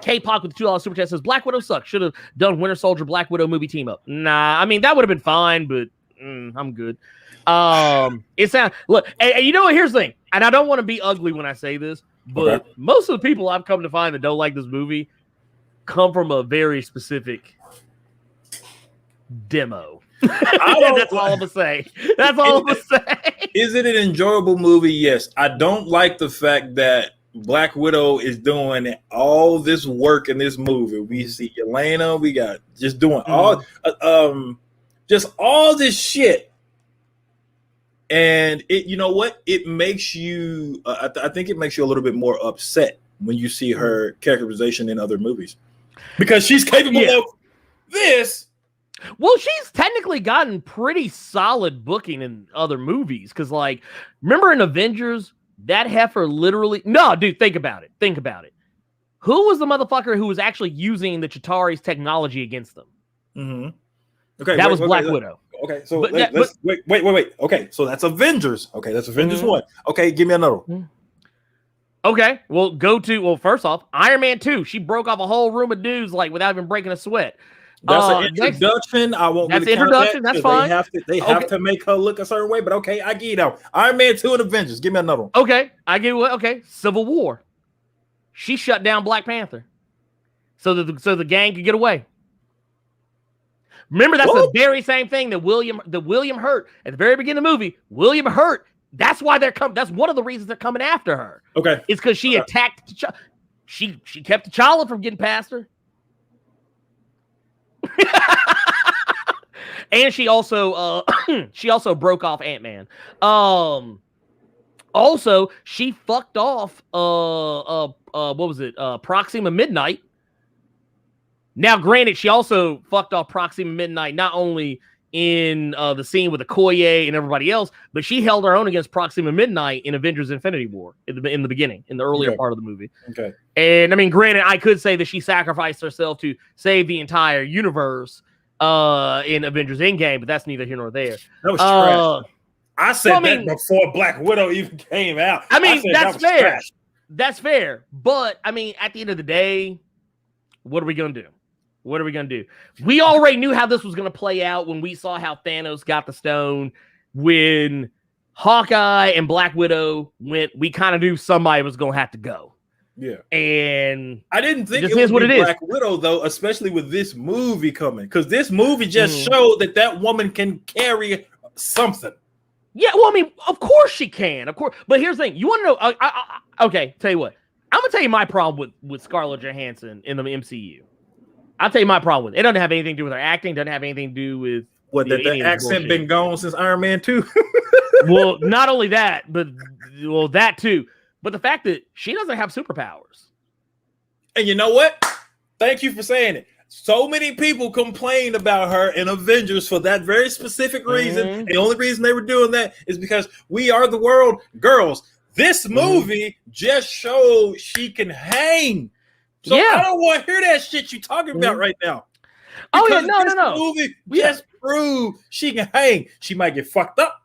K-Pop with the $2 super chat says, Black Widow sucks. Should have done Winter Soldier Black Widow movie team up. Nah, I mean, that would have been fine, but I'm good. It sounds look, and you know what? Here's the thing, and I don't want to be ugly when I say this, but most of the people I've come to find that don't like this movie come from a very specific demo. That's all I'm gonna say. That's all I'm gonna say. Is it an enjoyable movie? Yes. I don't like the fact that Black Widow is doing all this work in this movie. We see Yelena, we got just doing all this shit. And it, you know what? It makes you. I think it makes you a little bit more upset when you see her characterization in other movies, because she's capable of this. Well, she's technically gotten pretty solid booking in other movies. Because, like, remember in Avengers, that heifer literally. No, dude, think about it. Think about it. Who was the motherfucker who was actually using the Chitauri's technology against them? Okay, that was Black Widow. Okay, so let's wait. Okay, so that's Avengers. Okay, that's Avengers 1. Okay, give me another one. Okay, well, first off, Iron Man 2. She broke off a whole room of dudes like without even breaking a sweat. That's an introduction. I won't. That's introduction. That's fine. They have to make her look a certain way. But okay, I get it out. Iron Man 2 and Avengers. Give me another one. Okay, I get what. Okay, Civil War. She shut down Black Panther, so the gang could get away. Remember, that's the very same thing that William Hurt at the very beginning of the movie. William Hurt. That's why they're coming. That's one of the reasons they're coming after her. Okay, it's because she attacked. She kept T'Challa from getting past her. And she also broke off Ant-Man. Also, she fucked off what was it? Proxima Midnight. Now, granted, she also fucked off Proxima Midnight not only in the scene with Okoye and everybody else, but she held her own against Proxima Midnight in Avengers Infinity War in the beginning, in the earlier part of the movie. Okay. And I mean, granted, I could say that she sacrificed herself to save the entire universe in Avengers Endgame, but that's neither here nor there. That was trash. I said that before Black Widow even came out. I mean, that's fair. Trash. That's fair. But I mean, at the end of the day, what are we going to do? What are we going to do? We already knew how this was going to play out when we saw how Thanos got the stone. When Hawkeye and Black Widow went, we kind of knew somebody was going to have to go. Yeah. And I didn't think it would be Black Widow, though, especially with this movie coming. Because this movie just showed that woman can carry something. Yeah, well, I mean, of course she can. Of course. But here's the thing. You want to know? Okay, tell you what. I'm going to tell you my problem with Scarlett Johansson in the MCU. I'll tell you my problem with it. It doesn't have anything to do with her acting. Doesn't have anything to do with the accent been gone since Iron Man 2. Well, not only that, but that too. But the fact that she doesn't have superpowers. And you know what? Thank you for saying it. So many people complained about her in Avengers for that very specific reason. And the only reason they were doing that is because we are the world. Girls, this movie just showed she can hang. So I don't want to hear that shit you talking about right now. Because no. Movie just proved she can hang. She might get fucked up,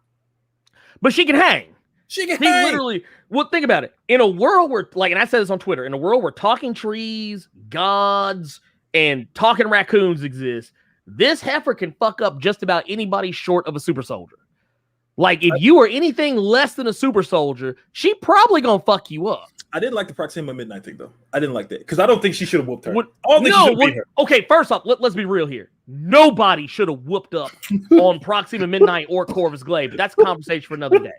but she can hang. She can hang. Literally. Well, think about it. In a world where, like, and I said this on Twitter, in a world where talking trees, gods, and talking raccoons exist, this heifer can fuck up just about anybody short of a super soldier. Like, if you are anything less than a super soldier, she probably gonna fuck you up. I didn't like the Proxima Midnight thing, though. I didn't like that because I don't think she should have whooped her. Okay, first off, let's be real here. Nobody should have whooped up on Proxima Midnight or Corvus Glaive. But that's a conversation for another day.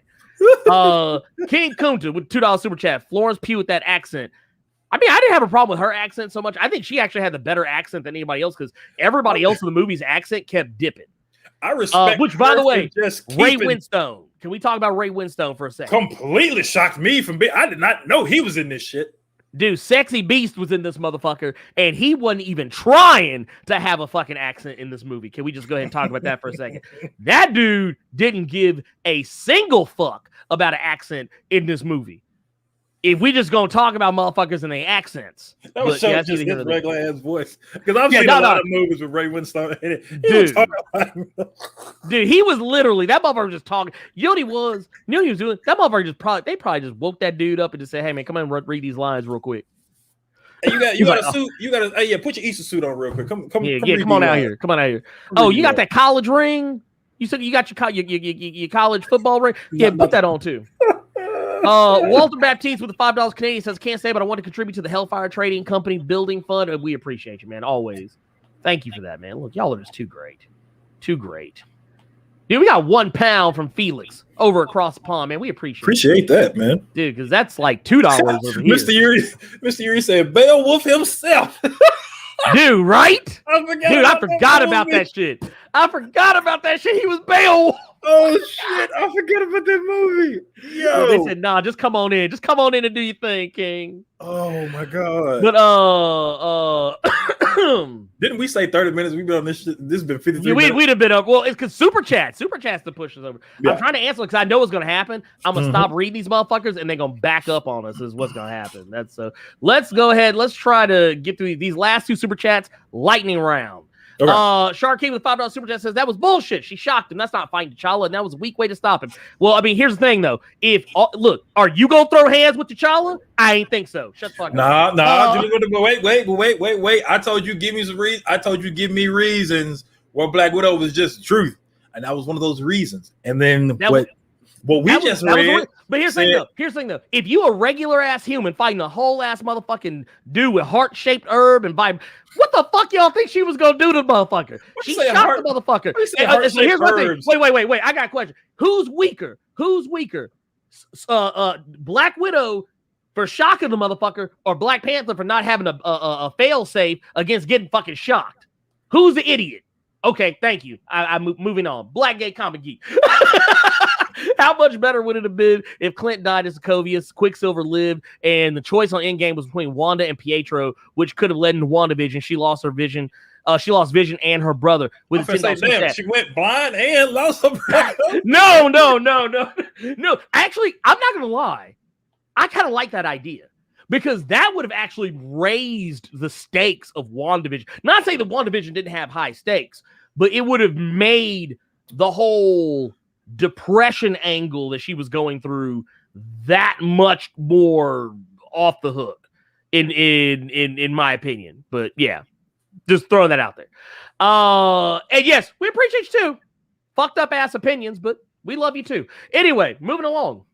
King Kunta with $2 super chat. Florence Pugh with that accent. I mean, I didn't have a problem with her accent so much. I think she actually had the better accent than anybody else because everybody else in the movie's accent kept dipping. I respect. Which, by the way, Ray Winstone. Can we talk about Ray Winstone for a second? Completely shocked me from being. I did not know he was in this shit. Dude, Sexy Beast was in this motherfucker, and he wasn't even trying to have a fucking accent in this movie. Can we just go ahead and talk about that for a second? That dude didn't give a single fuck about an accent in this movie. If we just gonna talk about motherfuckers and their accents, that was just his regular ass voice. Because I've seen a lot of movies with Ray Winstone in it. Dude, he was literally that motherfucker just talking. You know what he was? You know what he was doing? That motherfucker they probably just woke that dude up and just said, "Hey man, come on and read these lines real quick." Hey, you got a suit. You got a put your Easter suit on real quick. Come on out here. Come on out here. Oh, you got that college ring? You said you got your college football ring? Yeah, put that on too. Walter Baptiste with the $5 Canadian says, can't say, but I want to contribute to the Hellfire Trading Company building fund. And we appreciate you, man. Always. Thank you for that, man. Look, y'all are just too great. Too great. Dude, we got £1 from Felix over across the pond, man. We appreciate that, man. Dude, because that's like $2 over here. Mr. Yuri said, Beowulf himself. Dude, right? I forgot about that shit. I forgot about that shit. He was Beowulf. Oh shit! I forgot about that movie. Yo, they said, "Nah, just come on in. Just come on in and do your thing, King." Oh my god! But didn't we say 30 minutes? We've been on this shit. This has been 53 minutes. We'd have been up. Well, it's because Super Chat's to push us over. Yeah. I'm trying to answer because I know what's going to happen. I'm gonna stop reading these motherfuckers and they're gonna back up on us. Is what's gonna happen. That's so. Let's go ahead. Let's try to get through these last two Super Chats. Lightning round. Okay. Shark King with $5 super chat says that was bullshit. She shocked him. That's not fighting T'Challa, and that was a weak way to stop him. Well, I mean, here's the thing though. Look, are you gonna throw hands with T'Challa? I ain't think so. Shut the fuck up. Nah. Wait. I told you give me some reasons. I told you give me reasons where Black Widow was just the truth, and that was one of those reasons. And then But here's the thing though. If you a regular ass human fighting a whole ass motherfucking dude with heart-shaped herb and vibe, what the fuck y'all think she was gonna do to the motherfucker? She shot the motherfucker. So here's my thing. Wait. I got a question. Who's weaker? Black Widow for shocking the motherfucker, or Black Panther for not having a fail safe against getting fucking shocked? Who's the idiot? Okay, thank you. I'm moving on. Black gay comic geek. How much better would it have been if Clint died as Sokovia, Quicksilver lived, and the choice on Endgame was between Wanda and Pietro, which could have led into WandaVision. She lost her vision she lost vision and her brother with a damn, she went blind and lost her brother. No. Actually, I'm not gonna lie. I kind of like that idea because that would have actually raised the stakes of WandaVision. Not saying that WandaVision didn't have high stakes, but it would have made the whole depression angle that she was going through that much more off the hook, in my opinion. But yeah, just throwing that out there. And yes, we appreciate you too. Fucked up ass opinions, but we love you too. Anyway, moving along.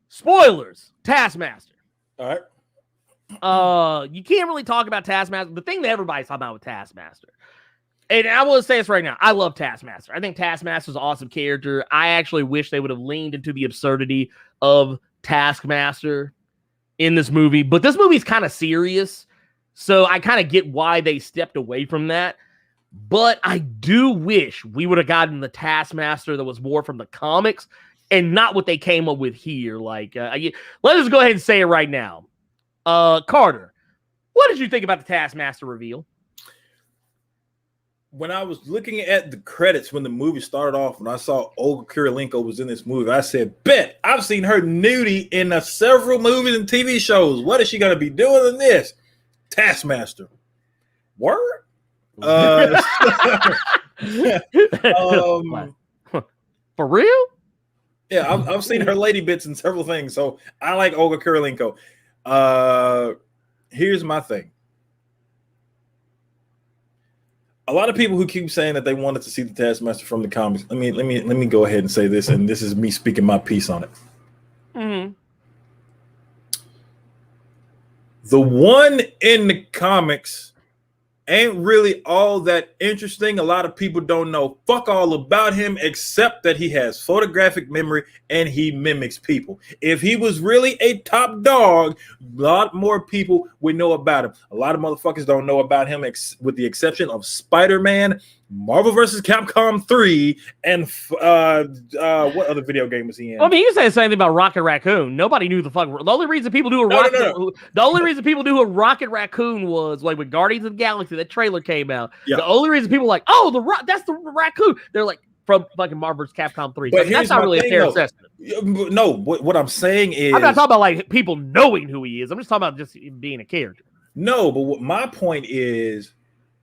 Spoilers. Taskmaster. All right. You can't really talk about Taskmaster. The thing that everybody's talking about with Taskmaster, and I will say this right now, I love Taskmaster. I think Taskmaster's an awesome character. I actually wish they would have leaned into the absurdity of Taskmaster in this movie, but this movie's kind of serious, so I kind of get why they stepped away from that. But I do wish we would have gotten the Taskmaster that was more from the comics and not what they came up with here. Like, let's just go ahead and say it right now. Carter, what did you think about the Taskmaster reveal? When I was looking at the credits when the movie started off, when I saw Olga Kurylenko was in this movie, I said, bet, I've seen her nudie in several movies and TV shows. What is she going to be doing in this? Taskmaster. Word? For real? Yeah, I've seen her lady bits in several things, so I like Olga Kurylenko. Here's my thing. A lot of people who keep saying that they wanted to see the Taskmaster from the comics. Let me go ahead and say this, and this is me speaking my piece on it. Mm-hmm. The one in the comics ain't really all that interesting. A lot of people don't know fuck all about him except that he has photographic memory and he mimics people. If he was really a top dog, a lot more people would know about him. A lot of motherfuckers don't know about him with the exception of Spider-Man, Marvel vs. Capcom 3, and what other video game was he in? I mean, you said the same thing about Rocket Raccoon. Nobody knew the fuck. The only reason people knew the only reason people knew who Rocket Raccoon was, like when Guardians of the Galaxy, that trailer came out. Yeah. The only reson people were like, oh, that's the raccoon. They're like, from fucking Marvel vs. Capcom 3. So that's not really a fair assessment. No, what I'm saying is, I'm not talking about like people knowing who he is. I'm just talking about just being a character. No, but what my point is,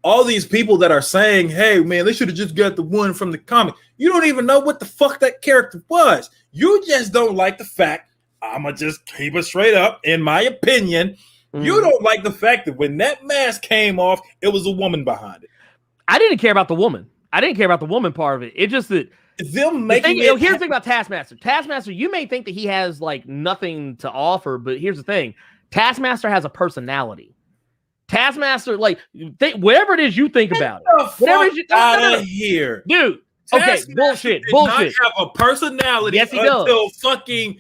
all these people that are saying, hey, man, they should have just got the one from the comic. You don't even know what the fuck that character was. You just don't like the fact, I'm going to just keep it straight up, in my opinion, you don't like the fact that when that mask came off, it was a woman behind it. I didn't care about the woman. I didn't care about the woman part of it. It just that them making it. Here's the thing about Taskmaster. Taskmaster, you may think that he has like nothing to offer, but here's the thing. Taskmaster has a personality. Taskmaster, like, whatever it is you think about it. Whatever it is out of here. Dude. Okay, bullshit. Not have a personality yes, he until does. Fucking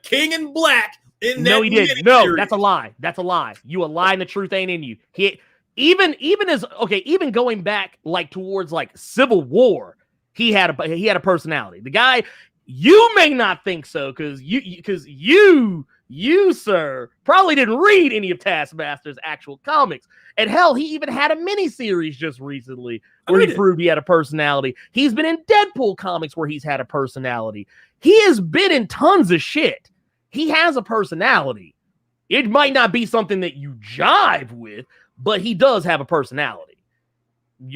King in Black in that. No, he didn't. No, that's a lie. That's a lie. You a lie and the truth ain't in you. Even going back like towards like Civil War, he had a personality. The guy, you may not think so because you, sir, probably didn't read any of Taskmaster's actual comics. And hell, he even had a miniseries just recently where he proved he had a personality. He's been in Deadpool comics where he's had a personality. He has been in tons of shit. He has a personality. It might not be something that you jive with, but he does have a personality.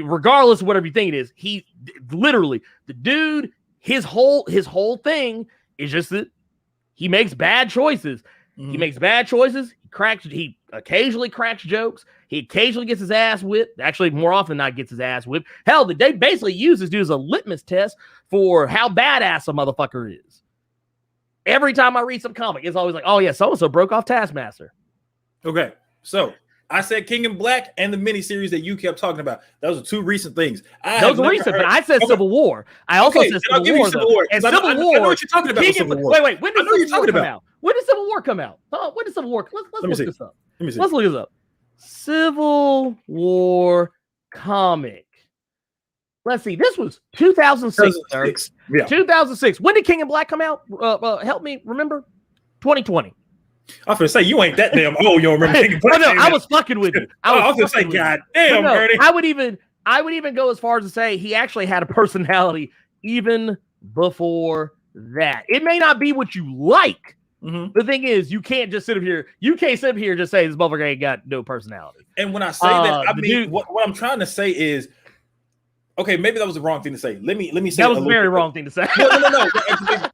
Regardless of whatever you think it is, he literally, the dude, his whole thing is just that he makes bad choices. He makes bad choices. He occasionally cracks jokes. He occasionally gets his ass whipped. Actually, more often than not gets his ass whipped. Hell, they basically use this dude as a litmus test for how badass a motherfucker is. Every time I read some comic, it's always like, oh yeah, so-and-so broke off Taskmaster. Okay, so I said King in Black and the miniseries that you kept talking about. Those are two recent things. Those are recent, but I said Civil War. I also said Civil War. And Civil War. I know what you're talking about. Civil War. Wait. When did Civil War come out? When did Civil War come out? When did Civil War? Let's look this up. Let's look this up. Civil War comic. Let's see. This was 2006. Yeah. 2006. When did King in Black come out? Help me remember. 2020. I was gonna say you ain't that damn old. You don't remember King of Oh, no, I was fucking with you. I was gonna say, God damn, Bernie. I would even go as far as to say he actually had a personality even before that. It may not be what you like. Mm-hmm. The thing is, you can't just sit up here. You can't sit up here and just say this motherfucker ain't got no personality. And when I say that, I mean what I'm trying to say is, okay, maybe that was the wrong thing to say. Let me say that was a very wrong thing to say. No.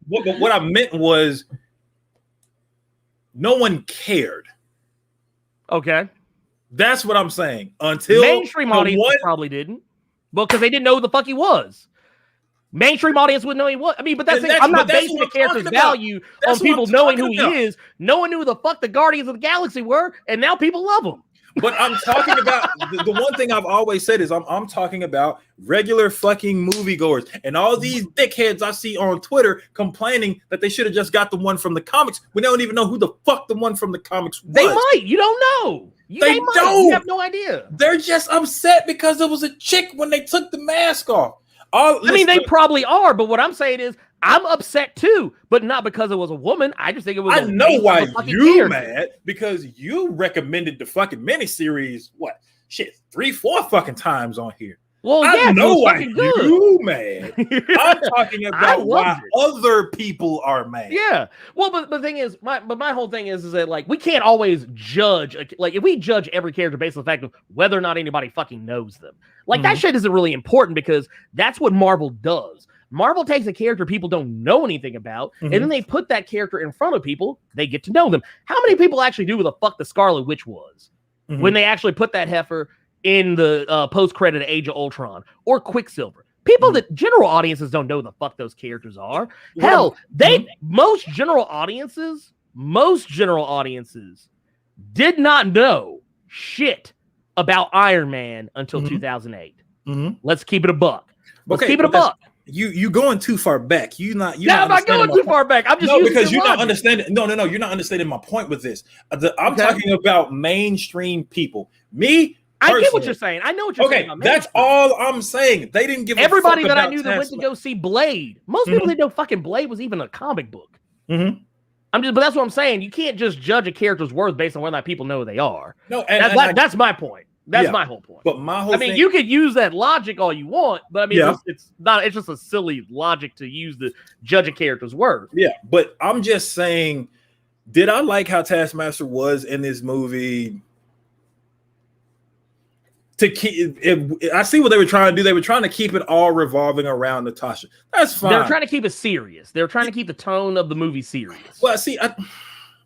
What I meant was, no one cared. Okay, that's what I'm saying. Until mainstream audience probably didn't, well, because they didn't know who the fuck he was. Mainstream audience wouldn't know he was. I mean, but I'm not basing the character's value on people knowing who he is. No one knew who the fuck the Guardians of the Galaxy were, and now people love him. But I'm talking about the one thing I've always said is I'm talking about regular fucking moviegoers and all these dickheads I see on Twitter complaining that they should have just got the one from the comics. We don't even know who the fuck the one from the comics was. They might. You don't know. They don't. You have no idea. They're just upset because it was a chick when they took the mask off. I mean, they probably are, but what I'm saying is I'm upset too, but not because it was a woman. I just think it was. I know why you mad, because you recommended the fucking miniseries. What shit? 3-4 fucking times on here. Well, I know why you mad. I'm talking about why other people are mad. Yeah. Well, but the thing is, my whole thing is that like we can't always judge. Like if we judge every character based on the fact of whether or not anybody fucking knows them, like that shit isn't really important because that's what Marvel does. Marvel takes a character people don't know anything about, and then they put that character in front of people. They get to know them. How many people actually do who the fuck the Scarlet Witch was when they actually put that heifer in the post-credit Age of Ultron or Quicksilver? People that general audiences don't know the fuck those characters are. Hell, most general audiences did not know shit about Iron Man until 2008. Let's keep it a buck. Keep it a buck. You going too far back. I'm not going too far back. I'm just because you're not understanding. No. You're not understanding my point with this. I'm talking about mainstream people. I get what you're saying. I know what you're saying. That's all I'm saying. They didn't give everybody that I knew that went to go see Blade. Most people didn't know fucking Blade was even a comic book. But that's what I'm saying. You can't just judge a character's worth based on whether or not people know who they are. No, that's my point. That's my whole point. But my whole you could use that logic all you want, but I mean, it's just a silly logic to use to judge a character's worth. Yeah, but I'm just saying, did I like how Taskmaster was in this movie? I see what they were trying to do. They were trying to keep it all revolving around Natasha. That's fine. They're trying to keep it serious. They're trying to keep the tone of the movie serious. Well, see,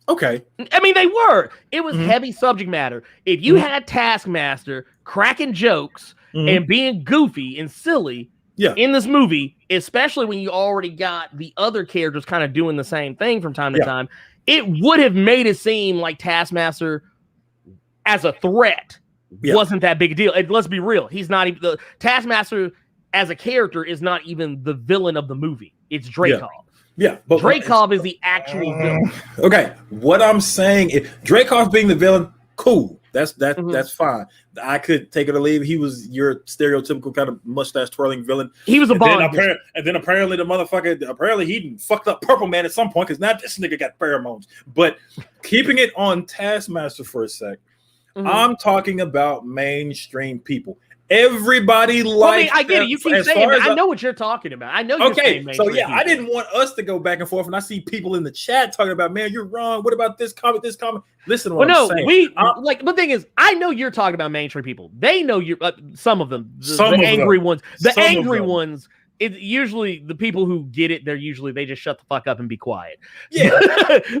okay. I mean, they were. It was heavy subject matter. If you had Taskmaster cracking jokes and being goofy and silly in this movie, especially when you already got the other characters kind of doing the same thing from time to time, it would have made it seem like Taskmaster as a threat wasn't that big a deal. And let's be real. He's not even the Taskmaster as a character is not even the villain of the movie. It's Dreykov. But Dreykov is the actual villain. Okay, what I'm saying is Dreykov being the villain, cool. That's fine. I could take it or leave. He was your stereotypical kind of mustache twirling villain. He was a Bond. And then apparently the motherfucker, he fucked up Purple Man at some point because now this nigga got pheromones. But keeping it on Taskmaster for a sec, I'm talking about mainstream people. Everybody likes. I get it. You keep saying it. I know what you're talking about. I know. You're saying mainstream people. I didn't want us to go back and forth, and I see people in the chat talking about, man, you're wrong. What about this comment? This comment? Listen, to what I'm saying. The thing is, I know you're talking about mainstream people. They know you. Some of them, the angry ones. The angry ones. It's usually the people who get it. They just shut the fuck up and be quiet. Yeah.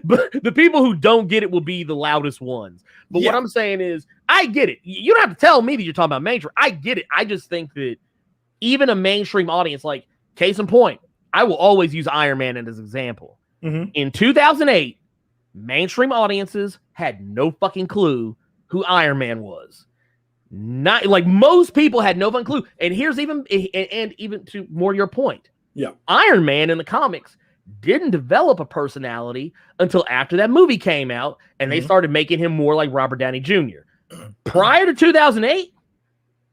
But the people who don't get it will be the loudest ones. But what I'm saying is, I get it. You don't have to tell me that you're talking about mainstream. I get it. I just think that even a mainstream audience, like case in point, I will always use Iron Man as an example. In 2008, mainstream audiences had no fucking clue who Iron Man was. Not like most people had no fucking clue. And here's even to more your point. Yeah. Iron Man in the comics didn't develop a personality until after that movie came out and they started making him more like Robert Downey Jr. Prior to 2008,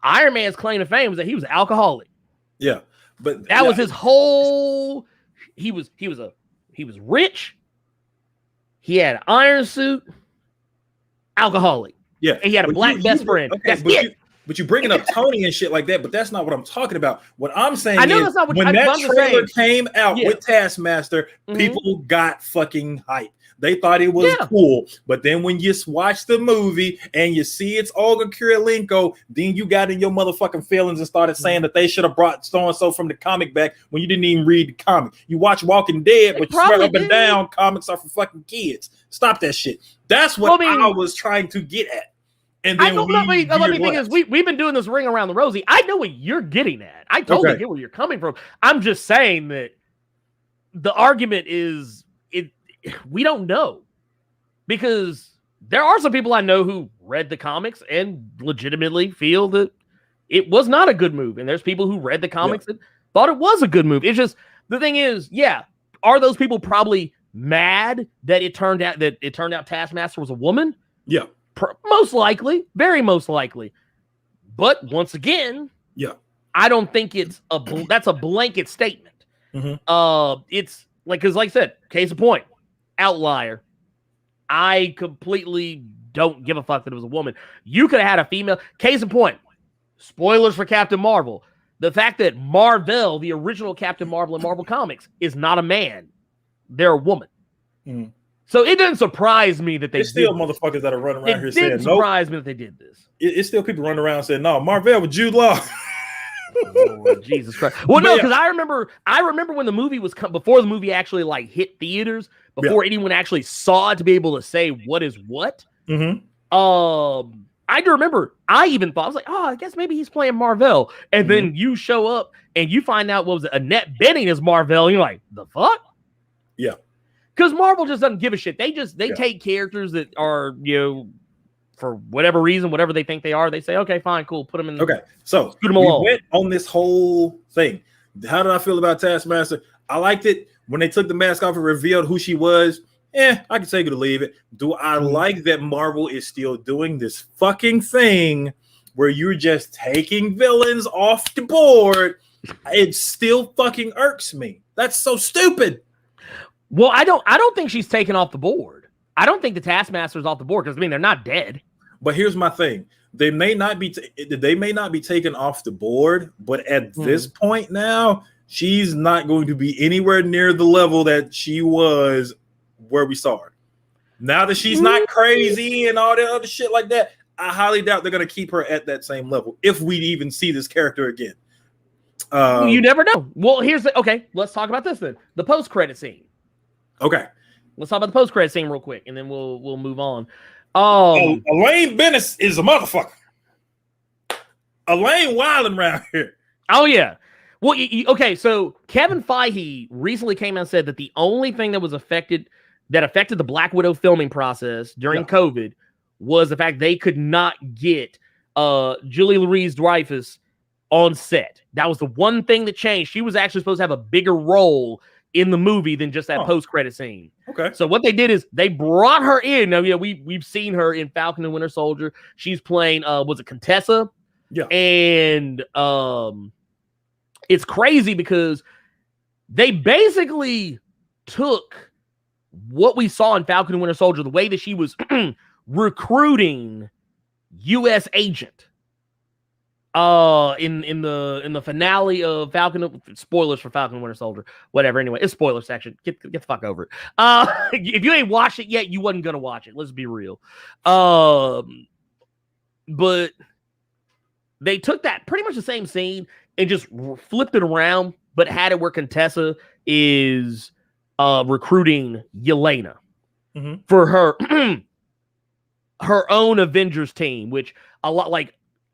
Iron Man's claim to fame was that he was alcoholic. Yeah. But that was his whole he was rich. He had an iron suit, alcoholic. Yeah. And he had a black best friend. Okay, that's it. But you bringing up Tony and shit like that, but that's not what I'm talking about. What I'm saying is that's not what when that trailer came out with Taskmaster, people got fucking hype. They thought it was cool. But then when you watch the movie and you see it's Olga Kurylenko, then you got in your motherfucking feelings and started saying that they should have brought so-and-so from the comic back when you didn't even read the comic. You watch Walking Dead, but you swear up and down comics are for fucking kids. Stop that shit. That's what I was trying to get at. And then let me think is we've been doing this ring around the rosy. I know what you're getting at. I totally get where you're coming from. I'm just saying that the argument is we don't know, because there are some people I know who read the comics and legitimately feel that it was not a good move, and there's people who read the comics and thought it was a good move. It's just the thing is, are those people probably mad that it turned out Taskmaster was a woman? Yeah. Most likely, very most likely. But once again, I don't think that's a blanket statement. It's because like I said, case in point, outlier. I completely don't give a fuck that it was a woman. You could have had a female. Case in point, spoilers for Captain Marvel. The fact that Marvel, the original Captain Marvel in Marvel Comics, is not a man. They're a woman. So it doesn't surprise me that there's still motherfuckers that are running around here saying, "It didn't surprise me that they did this." It's still people running around saying, "No, Marvel with Jude Law." Lord Jesus Christ! Well, no, because I remember when the movie was before the movie actually like hit theaters, before anyone actually saw it to be able to say what is what. I do remember. I even thought I was like, "Oh, I guess maybe he's playing Marvel," and then you show up and you find out what was it, Annette Bening is Marvel. And you're like, "The fuck?" Yeah. Because Marvel just doesn't give a shit. They take characters that are, for whatever reason, whatever they think they are, they say, okay, fine, cool, put them in. Okay, so we went on this whole thing. How did I feel about Taskmaster? I liked it when they took the mask off and revealed who she was. I can take it or leave it. Do I like that Marvel is still doing this fucking thing where you're just taking villains off the board? It still fucking irks me. That's so stupid. Well, I don't think she's taken off the board. I don't think the Taskmaster's off the board because they're not dead. But here's my thing: they may not be taken off the board, but at this point now, she's not going to be anywhere near the level that she was where we saw her. Now that she's not crazy and all that other shit like that, I highly doubt they're going to keep her at that same level if we even see this character again. You never know. Well, let's talk about this then. The post-credit scene. Okay. Let's talk about the post-credit scene real quick, and then we'll move on. Elaine Bennett is a motherfucker. Elaine wilding around here. Oh, yeah. Well, okay, so Kevin Feige recently came out and said that the only thing that affected the Black Widow filming process during COVID was the fact they could not get Julie Louis-Dreyfus on set. That was the one thing that changed. She was actually supposed to have a bigger role in the movie than just that post-credit scene. Okay. So what they did is they brought her in. Now, we've seen her in Falcon and Winter Soldier. She's playing, was it Contessa? Yeah. And it's crazy because they basically took what we saw in Falcon and Winter Soldier, the way that she was recruiting U.S. agent. In the finale of Falcon, spoilers for Falcon and Winter Soldier, whatever. Anyway, it's spoiler section. Get the fuck over it. If you ain't watched it yet, you wasn't gonna watch it. Let's be real. But they took that pretty much the same scene and just flipped it around, but had it where Contessa is recruiting Yelena for her her own Avengers team, which a lot like.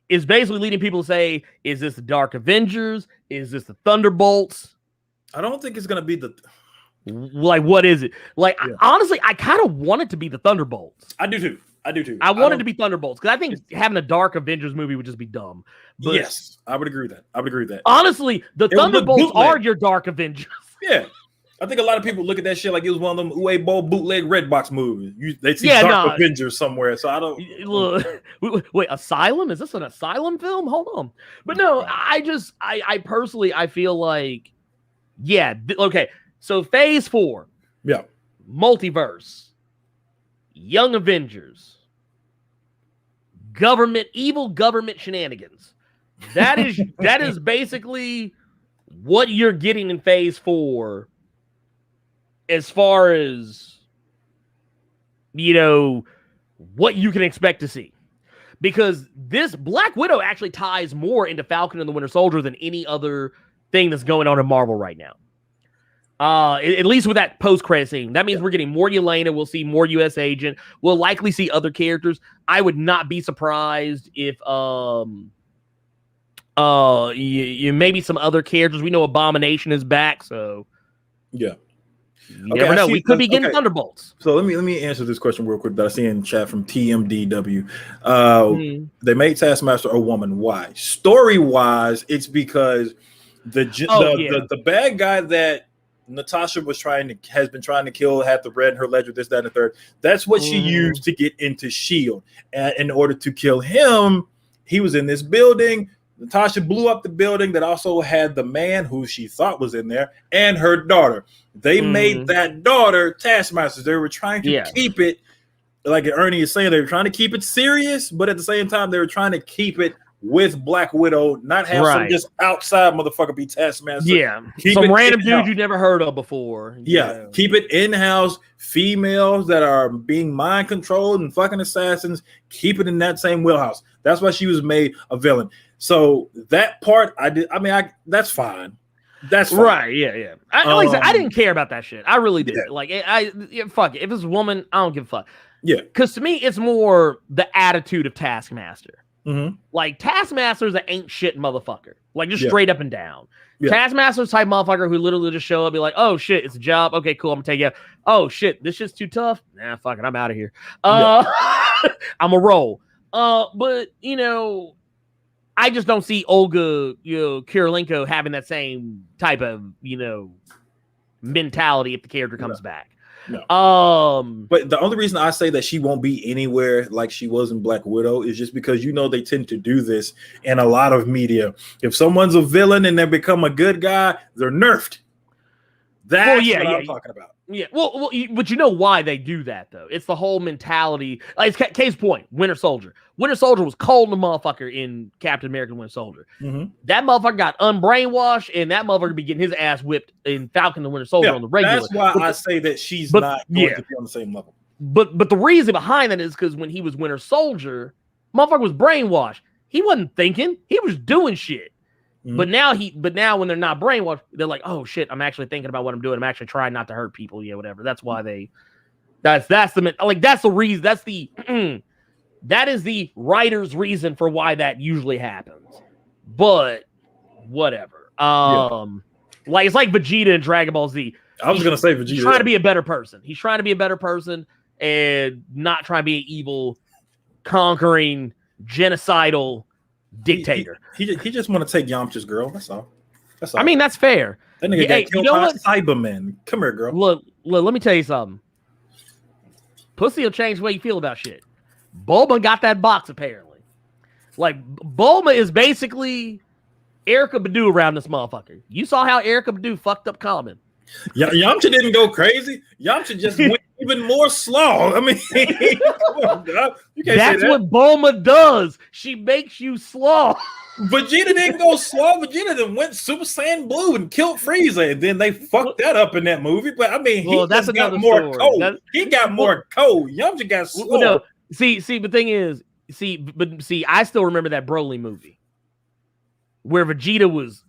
Is basically leading people to say, is this the Dark Avengers? Is this the Thunderbolts? I don't think it's going to be the... Like, what is it? Like, honestly, I kind of want it to be the Thunderbolts. I do too. I want it to be Thunderbolts because I think having a Dark Avengers movie would just be dumb. But yes, I would agree with that. Honestly, the Thunderbolts are your Dark Avengers. Yeah. I think a lot of people look at that shit like it was one of them Uwe bootleg Redbox movies. They see Dark Avengers somewhere, so I don't. Wait, Asylum? Is this an Asylum film? Hold on. But no, I personally, I feel like, okay. So Phase 4, multiverse. Young Avengers, evil government shenanigans. That is basically what you're getting in Phase 4 as far as, what you can expect to see. Because this Black Widow actually ties more into Falcon and the Winter Soldier than any other thing that's going on in Marvel right now. At least with that post-credit scene. That means we're getting more Yelena. We'll see more U.S. Agent. We'll likely see other characters. I would not be surprised if maybe some other characters. We know Abomination is back, so yeah. You never know. We could be getting Thunderbolts. So let me answer this question real quick that I see in chat from TMDW. They made Taskmaster a woman. Why? Story-wise, it's because the bad guy that Natasha has been trying to kill, had the red in her ledger, this, that, and the third. That's what she used to get into S.H.I.E.L.D. And in order to kill him, he was in this building. Natasha blew up the building that also had the man who she thought was in there and her daughter. They made that daughter Taskmaster. They were trying to keep it, like Ernie is saying, they were trying to keep it serious, but at the same time, they were trying to keep it with Black Widow, not have some just outside motherfucker be Taskmaster. Yeah, some random dude you never heard of before. Yeah, keep it in-house. Females that are being mind controlled and fucking assassins, keep it in that same wheelhouse. That's why she was made a villain. So that part, that's fine. That's fine. Right. Yeah. Like I said, I didn't care about that shit. I really did. Yeah. Fuck it. If it's a woman, I don't give a fuck. Yeah. Because to me, it's more the attitude of Taskmaster. Like Taskmaster's an ain't shit motherfucker. Like just straight up and down. Yeah. Taskmaster's type motherfucker who literally just show up and be like, oh shit, it's a job. Okay, cool. I'm gonna take you out. Oh shit, this shit's too tough. Nah, fuck it. I'm out of here. I'm a roll. But I just don't see Olga, Kurylenko having that same type of, mentality if the character comes back. No. But the only reason I say that she won't be anywhere like she was in Black Widow is just because they tend to do this in a lot of media. If someone's a villain and they become a good guy, they're nerfed. That's what I'm talking about. Yeah, well, but you know why they do that though? It's the whole mentality. Like case point, Winter Soldier. Winter Soldier was cold in the motherfucker in Captain America: Winter Soldier. That motherfucker got unbrainwashed, and that motherfucker be getting his ass whipped in Falcon: The Winter Soldier on the regular. That's why I say that she's not going to be on the same level. But the reason behind that is because when he was Winter Soldier, motherfucker was brainwashed. He wasn't thinking; he was doing shit. But now when they're not brainwashed, they're like, oh shit, I'm actually thinking about what I'm doing. I'm actually trying not to hurt people. Yeah, whatever. That's why that's the reason. That is the writer's reason for why that usually happens. But whatever. Like it's like Vegeta in Dragon Ball Z. I was gonna say Vegeta. He's trying to be a better person. He's trying to be a better person and not trying to be an evil, conquering, genocidal dictator. He just want to take Yamcha's girl. That's all. I mean, that's fair. That nigga got killed by Cyberman. Come here, girl. Look, let me tell you something. Pussy will change the way you feel about shit. Bulma got that box, apparently. Like, Bulma is basically Erykah Badu around this motherfucker. You saw how Erykah Badu fucked up Common. Yamcha didn't go crazy. Yamcha just went even more slow. I mean, that's what Bulma does. She makes you slow. Vegeta didn't go slow. Vegeta then went Super Saiyan Blue and killed Frieza, and then they fucked that up in that movie. But I mean, he got more code. He got more code. Yamcha got slow. No. See, the thing is, I still remember that Brolin movie where Vegeta was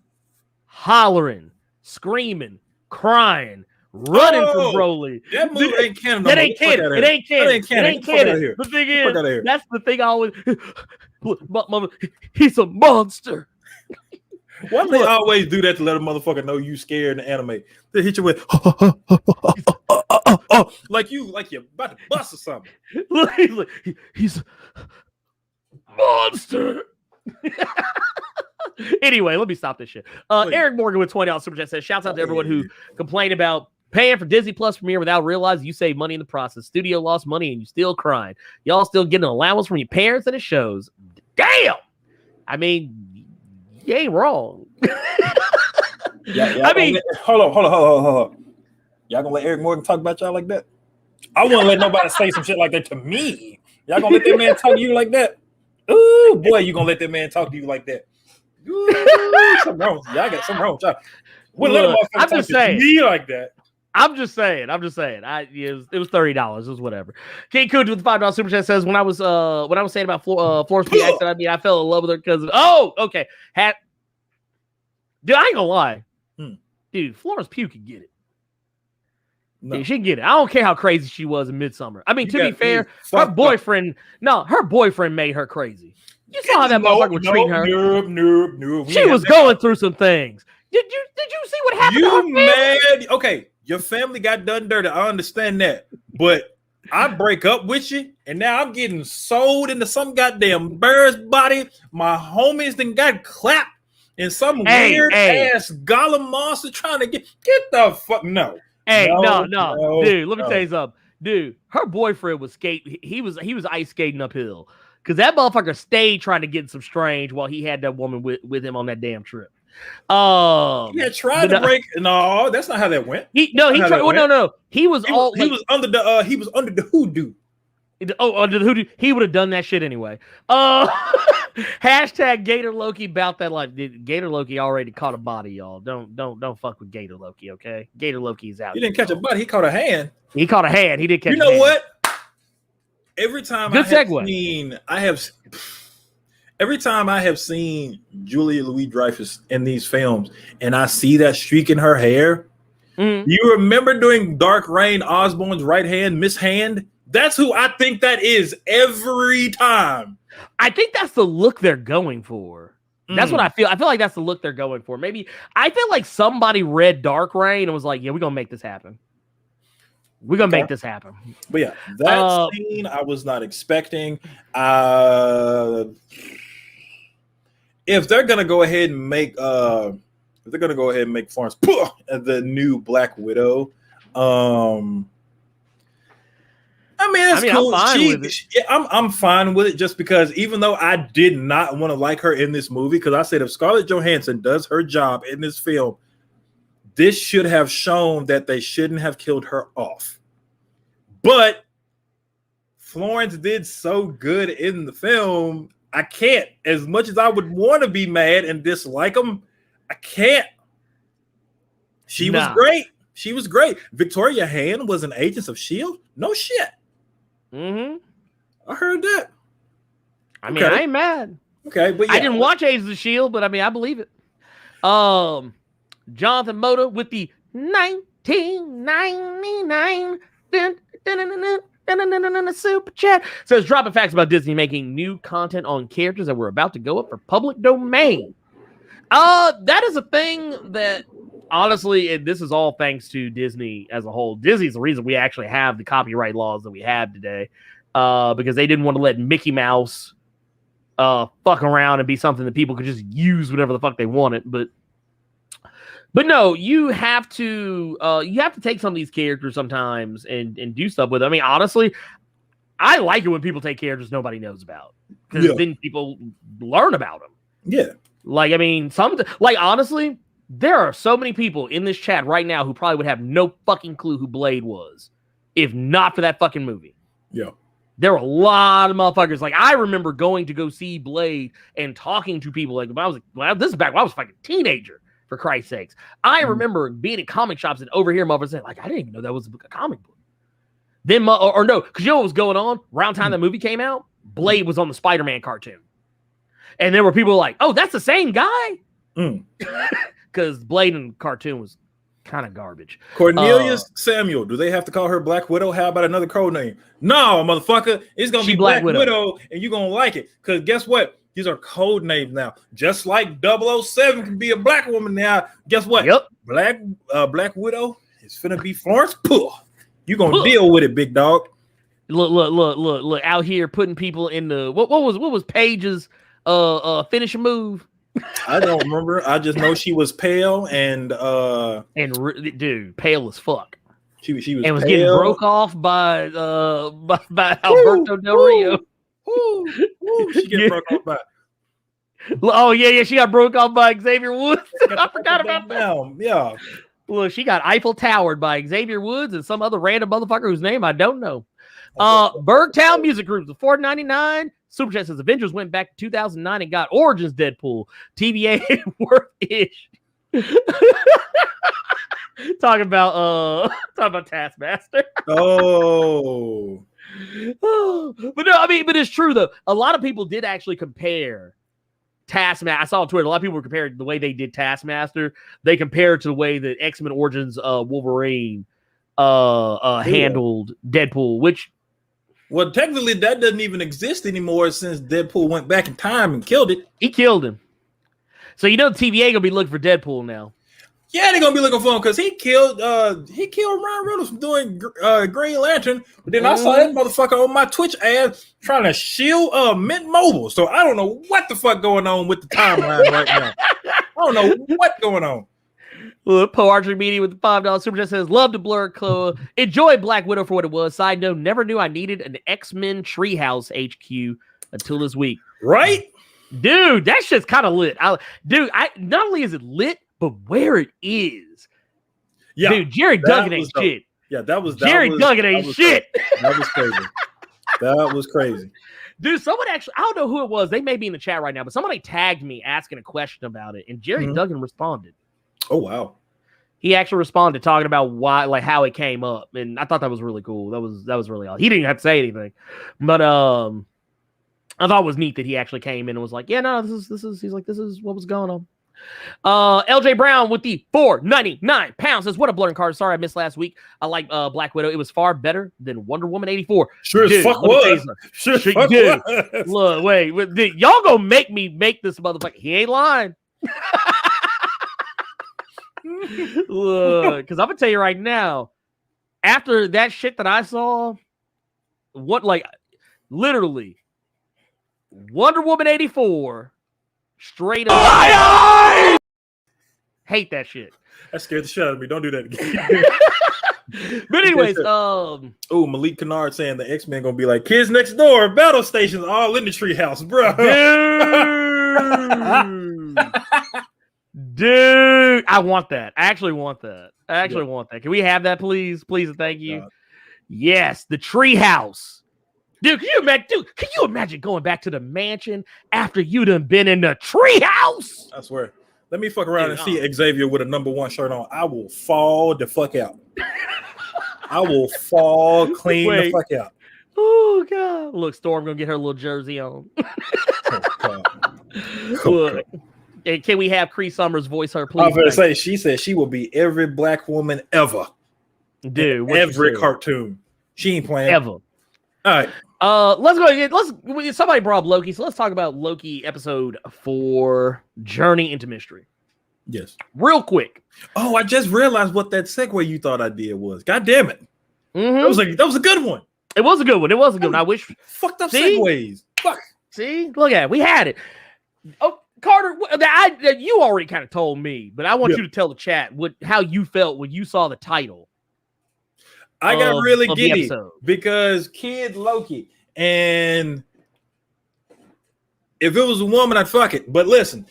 hollering, screaming, crying, running from Broly. That movie ain't canon. That ain't canon. It ain't canon. The thing is, that's the thing I always. Mama, he's a monster. Why do they always do that to let a motherfucker know you scared in the anime? They hit you with like you're about to bust or something. He's a monster. Anyway, let me stop this shit. Eric Morgan with $20 super chat says, shouts out to everyone who complained about paying for Disney Plus premiere without realizing you save money in the process. Studio lost money and you still crying. Y'all still getting an allowance from your parents and it shows. Damn. I mean, you ain't wrong. I mean, hold on. Y'all gonna let Eric Morgan talk about y'all like that? I wouldn't let nobody say some shit like that to me. Y'all gonna let that man talk to you like that? Ooh, boy, you gonna let that man talk to you like that? Ooh, something wrong with y'all. Got something wrong with y'all. Wouldn't let a motherfucker talk to me like that. I'm just saying. It was $30. It was whatever. King Coons with the $5 super chat says, when I was saying about Florence Pugh accent, I mean, I fell in love with her because okay. Dude, I ain't gonna lie. Dude, Florence Pugh could get it. No. Dude, she can get it. I don't care how crazy she was in Midsommar. I mean, to be fair, her boyfriend made her crazy. You saw how that motherfucker was treating her. No. She was going through some things. Did you see what happened to her family? Mad? Okay, your family got done dirty. I understand that. But I break up with you, and now I'm getting sold into some goddamn bird's body. My homies then got clapped in some weird ass golem monster trying to get the fuck no. Hey, no, dude. Let me tell you something, dude. Her boyfriend was skating. He was ice skating uphill because that motherfucker stayed trying to get some strange while he had that woman with him on that damn trip. Tried to break. No, that's not how that went. He tried. Well, no. He was under the hoodoo. Under the hoodoo. He would have done that shit anyway. Hashtag Gator Loki about that life. Gator Loki already caught a body, y'all. Don't fuck with Gator Loki, okay? Gator Loki is out. He didn't catch a body. He caught a hand. He caught a hand. He did catch. You know what? Every time Every time I have seen Julia Louis-Dreyfus in these films, and I see that streak in her hair, you remember doing Dark Reign, Osborn's right hand, Miss Hand? That's who I think that is every time. I think that's the look they're going for. That's what I feel. I feel like that's the look they're going for. Maybe I feel like somebody read Dark Reign and was like, yeah, we're going to make this happen. We're going to make this happen. But yeah, that scene I was not expecting. If they're going to go ahead and make Florence the new Black Widow, that's cool. I'm fine with it just because even though I did not want to like her in this movie, because I said if Scarlett Johansson does her job in this film, this should have shown that they shouldn't have killed her off. But Florence did so good in the film, I can't. As much as I would want to be mad and dislike them, I can't. She was great. She was great. Victoria Hand was an Agents of S.H.I.E.L.D.? No shit. I heard that. I mean, I ain't mad. Okay, but yeah. I didn't watch Agents of S.H.I.E.L.D., but I mean, I believe it. Jonathan Moda with the 1999 super chat says, dropping facts about Disney making new content on characters that were about to go up for public domain. That is a thing that honestly, and this is all thanks to Disney as a whole. Disney's the reason we actually have the copyright laws that we have today, because they didn't want to let Mickey Mouse fuck around and be something that people could just use whatever the fuck they wanted. But no, you have to take some of these characters sometimes and do stuff with them. I mean, honestly, I like it when people take characters nobody knows about, because then people learn about them. Yeah. Like, I mean, honestly, there are so many people in this chat right now who probably would have no fucking clue who Blade was if not for that fucking movie. Yeah. There were a lot of motherfuckers. Like, I remember going to go see Blade and talking to people like this is back when I was a fucking teenager, for Christ's sakes. I remember being in comic shops and overhearing motherfuckers saying, like, I didn't even know that was a comic book. Then, or no, because you know what was going on? Around the time that movie came out, Blade was on the Spider-Man cartoon. And there were people like, oh, that's the same guy? Because Blade in the cartoon was kind of garbage. Cornelius Samuel, do they have to call her Black Widow? How about another code name? No, motherfucker. It's going to be Black Widow, and you're going to like it. Because guess what? These are code names now. Just like 007 can be a black woman now. Guess what? Yep. Black Widow is finna be Florence Pugh. You're going to deal with it, big dog. Look, out here putting people in the what was Paige's finishing move? I don't remember. I just know she was pale and dude, pale as fuck. She was and was pale. Getting broke off by Alberto Del Rio. She get broke off by. Oh yeah, she got broke off by Xavier Woods. I forgot about that. Yeah. Look, she got Eiffel Towered by Xavier Woods and some other random motherfucker whose name I don't know. Bergtown Music Group, the $4.99. Super Chat says Avengers went back to 2009 and got Origins Deadpool. TVA worth-ish. Talking about Taskmaster. Oh. But no, I mean, but it's true though. A lot of people did actually compare Taskmaster. I saw on Twitter a lot of people were comparing the way they did Taskmaster. They compared to the way that X-Men Origins Wolverine handled Deadpool, which well, technically that doesn't even exist anymore since Deadpool went back in time and killed it. He killed him. So you know TVA gonna be looking for Deadpool now. Yeah, they're gonna be looking for him because he killed Ryan Reynolds from doing Green Lantern. But then I saw that motherfucker on my Twitch ad trying to shield Mint Mobile. So I don't know what the fuck going on with the timeline right now. I don't know what's going on. Poe Archery Media with the $5 super chat says, love to Blerd. Enjoy Black Widow for what it was. Side note, never knew I needed an X-Men Treehouse HQ until this week. Right? Dude, that shit's kind of lit. Not only is it lit, but where it is. Yeah. Dude, Jerry Duggan ain't shit. Yeah, Jerry Duggan ain't shit. That was crazy. That was crazy. Dude, someone actually, I don't know who it was. They may be in the chat right now, but somebody tagged me asking a question about it, and Jerry Duggan responded. Oh, wow. He actually responded talking about why, like how it came up. And I thought that was really cool. That was really awesome. He didn't even have to say anything. But I thought it was neat that he actually came in and was like, yeah, no, this is what was going on. LJ Brown with the £4.99 says, what a blurring card. Sorry I missed last week. I like Black Widow. It was far better than Wonder Woman 84. Sure as fuck was. Sure as fuck was. Look, wait, y'all gonna make me make this motherfucker. He ain't lying. Look, because I'm gonna tell you right now, after that shit that I saw, literally Wonder Woman 84 straight up hate that shit. That scared the shit out of me. Don't do that again. But anyways, Malik Kennard saying the X-Men gonna be like kids next door, battle stations all in the treehouse, bro. Dude, I want that. I actually want that. Can we have that, please? Please and thank you. Yes, the treehouse. Dude, can you imagine going back to the mansion after you done been in the treehouse? I swear. Let me fuck around and see Xavier with a #1 shirt on. I will fall the fuck out. I will fall clean the fuck out. Oh, God. Look, Storm gonna get her little jersey on. Look. And can we have Cree Summers voice her, please? I was going to say, she said she will be every black woman ever. Dude, every cartoon. She ain't playing. Ever. All right. Let's go. Somebody brought up Loki, so let's talk about Loki episode 4, Journey into Mystery. Yes. Real quick. Oh, I just realized what that segue you thought I did was. God damn it. That was a good one. It was a good one. I wish. Fucked up segues. Fuck. See? Look at it. We had it. Oh, Carter, you already kind of told me, but I want you to tell the chat how you felt when you saw the title. I got really giddy because Kid Loki, and if it was a woman, I'd fuck it. But listen,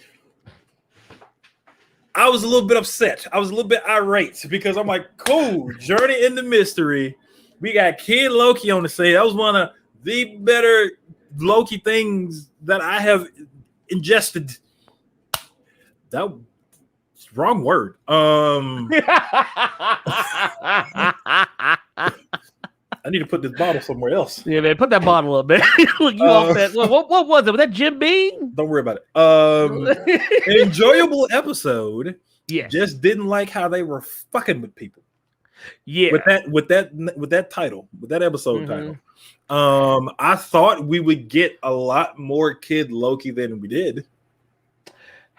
I was a little bit upset. I was a little bit irate because I'm like, cool, Journey into Mystery. We got Kid Loki on the set. That was one of the better Loki things that I have ingested. That wrong word. I need to put this bottle somewhere else. Yeah, man, put that bottle up, man. Look, you off that. What was it? Was that Jim Beam? Don't worry about it. Enjoyable episode. Yeah. Just didn't like how they were fucking with people. Yeah. With that title, with that episode title. I thought we would get a lot more Kid Loki than we did.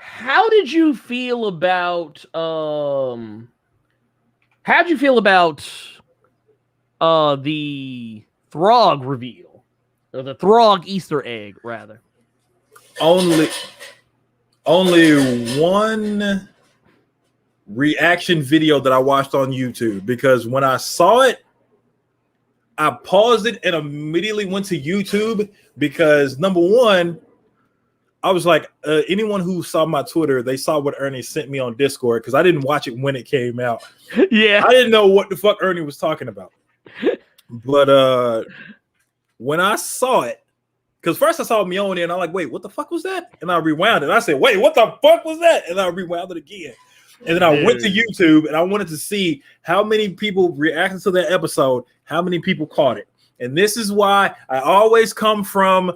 How did you feel about the Throg reveal, or the Throg Easter egg, rather? Only one reaction video that I watched on YouTube, because when I saw it, I paused it and immediately went to YouTube because, number one, I was like, anyone who saw my Twitter, they saw what Ernie sent me on Discord because I didn't watch it when it came out. Yeah, I didn't know what the fuck Ernie was talking about. But when I saw it, because first I saw Mjolnir and I'm like, wait, what the fuck was that? And I rewound it. I said, wait, what the fuck was that? And I rewound it again. And then I went to YouTube and I wanted to see how many people reacted to that episode, how many people caught it. And this is why I always come from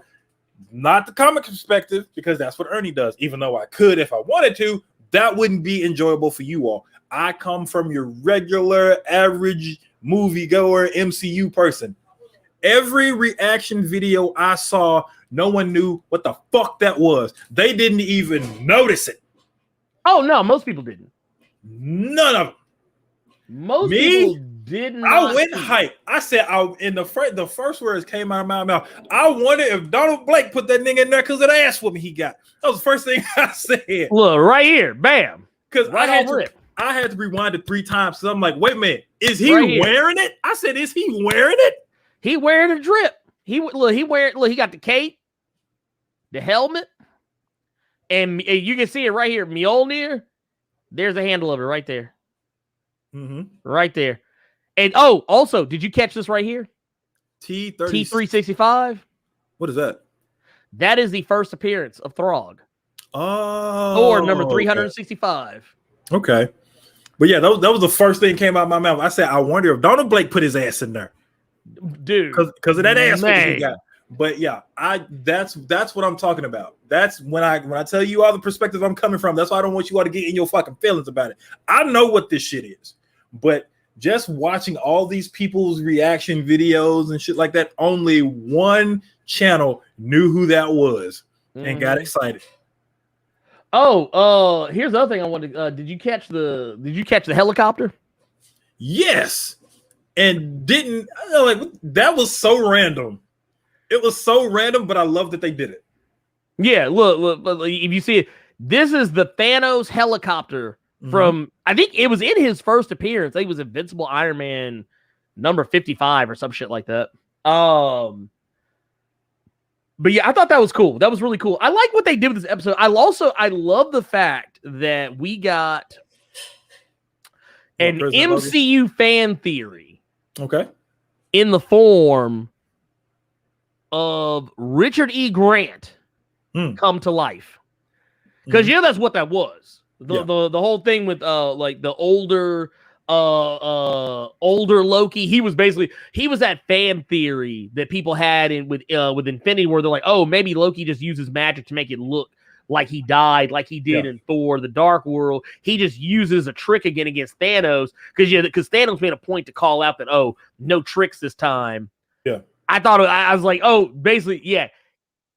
not the comic perspective, because that's what Ernie does. Even though I could if I wanted to, that wouldn't be enjoyable for you all. I come from your regular, average moviegoer MCU person. Every reaction video I saw, no one knew what the fuck that was. They didn't even notice it. Oh no, most people didn't. None of them. Most people didn't. I went hype. I said, in the first words came out of my mouth. I wonder if Donald Blake put that nigga in there because of the ass whooping he got. That was the first thing I said. Look right here, bam. Because right I had to rewind it 3 times. So I'm like, wait a minute, is he wearing it? I said, is he wearing it? He wearing a drip. He got the cape, the helmet, and you can see it right here. Mjolnir. There's a handle of it right there. Mm-hmm. Right there. And also, did you catch this right here? T365. What is that? That is the first appearance of Throg. Oh, Thor number 365. Okay. But yeah, that was the first thing that came out of my mouth. I said, I wonder if Donald Blake put his ass in there. Dude. Because of that ass he got. But yeah, that's what I'm talking about. That's when I tell you all the perspective I'm coming from. That's why I don't want you all to get in your fucking feelings about it. I know what this shit is, but just watching all these people's reaction videos and shit like that, only one channel knew who that was and got excited. Oh, here's the other thing I wanted. Did you catch the helicopter? Yes, and didn't like that was so random. It was so random, but I love that they did it. Yeah, look, if you see it, this is the Thanos helicopter from, I think it was in his first appearance. I think it was Invincible Iron Man number 55 or some shit like that. But yeah, I thought that was cool. That was really cool. I like what they did with this episode. I love the fact that we got an MCU fan theory. Okay. In the form of Richard E. Grant come to life. Because that's what that was. The whole thing with like the older Loki, he was that fan theory that people had with Infinity, where they're like, oh, maybe Loki just uses magic to make it look like he died, like he did in Thor: The Dark World. He just uses a trick again against Thanos because Thanos made a point to call out that, oh, no tricks this time. Yeah. I was like, oh, basically, yeah,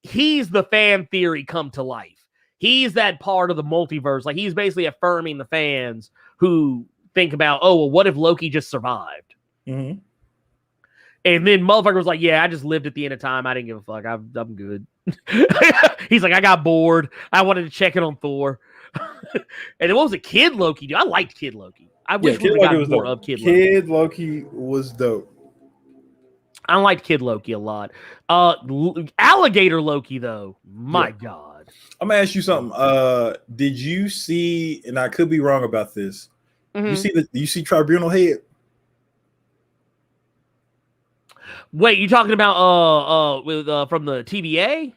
he's the fan theory come to life. He's that part of the multiverse. Like, he's basically affirming the fans who think about, oh, well, what if Loki just survived? Mm-hmm. And then motherfucker was like, yeah, I just lived at the end of time. I didn't give a fuck. I'm good. He's like, I got bored. I wanted to check in on Thor. And it was a Kid Loki, dude. I liked Kid Loki. I wish we got more of Kid Loki. Kid Loki was dope. I liked Kid Loki a lot. Alligator Loki, though, my God. I'm gonna ask you something. Did you see? And I could be wrong about this. You see Tribunal Head? Wait, you talking about from the TVA?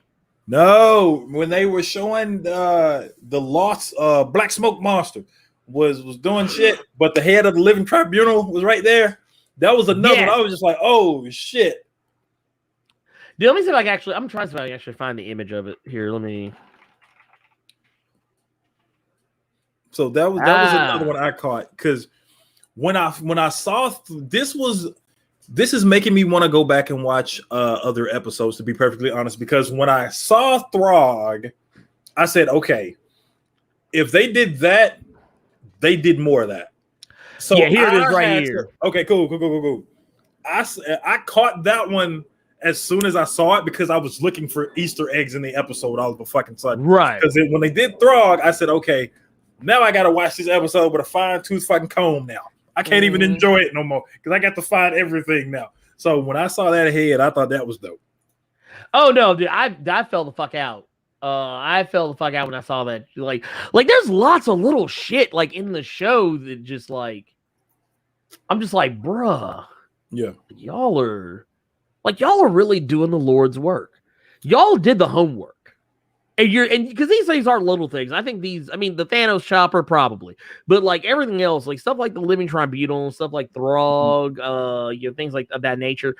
No, when they were showing the lost Black Smoke Monster was doing shit, but the head of the Living Tribunal was right there. That was another one. I was just like, oh shit. Dude, let me see if I can I'm trying to see if I can actually find the image of it here. Let me. So that was another one I caught, because when I saw this is making me want to go back and watch other episodes, to be perfectly honest, because when I saw Throg, I said, okay, if they did that, they did more of that. So yeah, here it is right here. Okay, cool. I caught that one as soon as I saw it, because I was looking for Easter eggs in the episode all of a fucking sudden. Right. Because when they did Throg, I said, okay, now I got to watch this episode with a fine-tooth fucking comb now. I can't even enjoy it no more because I got to find everything now. So when I saw that head, I thought that was dope. Oh, no, dude. I fell the fuck out I fell the fuck out when I saw that. Like there's lots of little shit like in the show that just like, I'm just like, bruh. Yeah. Y'all are really doing the Lord's work. Y'all did the homework. And because these things aren't little things. I think the Thanos chopper probably, but like everything else, like stuff like the Living Tribunal, stuff like Throg, things like of that nature.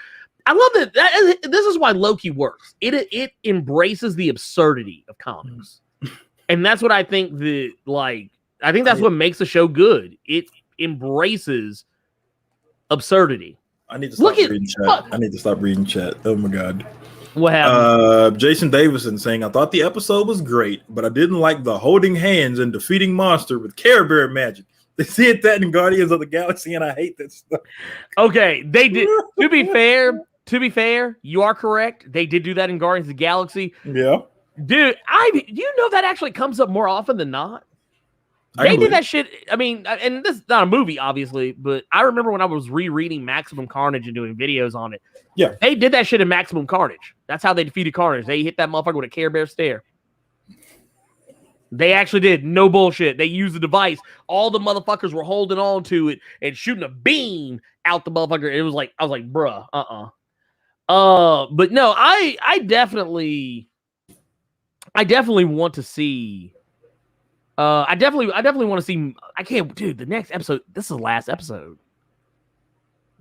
I love that. This is why Loki works. It embraces the absurdity of comics, and that's what I think I think that's what makes the show good. It embraces absurdity. I need to stop reading chat. I need to stop reading chat. Oh my god. What happened? Jason Davison saying, I thought the episode was great, but I didn't like the holding hands and defeating monster with Care Bear magic. They did that in Guardians of the Galaxy, and I hate that stuff. Okay, they did. To be fair, you are correct. They did do that in Guardians of the Galaxy. Yeah. Dude, that actually comes up more often than not. They did that shit. I mean, and this is not a movie, obviously, but I remember when I was rereading Maximum Carnage and doing videos on it. Yeah. They did that shit in Maximum Carnage. That's how they defeated Carnage. They hit that motherfucker with a Care Bear stare. They actually did. No bullshit. They used the device. All the motherfuckers were holding on to it and shooting a beam out the motherfucker. It was like, I was like, bruh, but no, I definitely want to see. I definitely want to see. I can't, dude. The next episode. This is the last episode.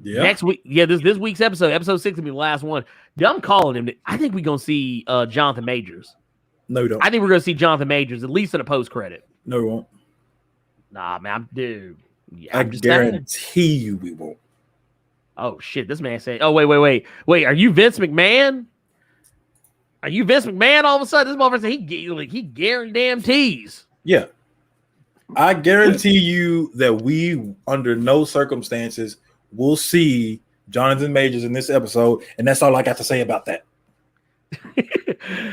Yeah. Next week. Yeah. This week's episode 6 will be the last one. Dude, I'm calling him. I think we're gonna see Jonathan Majors. No, we don't. I think we're gonna see Jonathan Majors at least in a post credit. No, we won't. Nah, man, dude. Yeah, I guarantee you we won't. Oh shit! This man said, "Oh wait! Are you Vince McMahon? Are you Vince McMahon?" All of a sudden, this motherfucker said he guarantees. Yeah, I guarantee you that we, under no circumstances, will see Jonathan Majors in this episode, and that's all I got to say about that.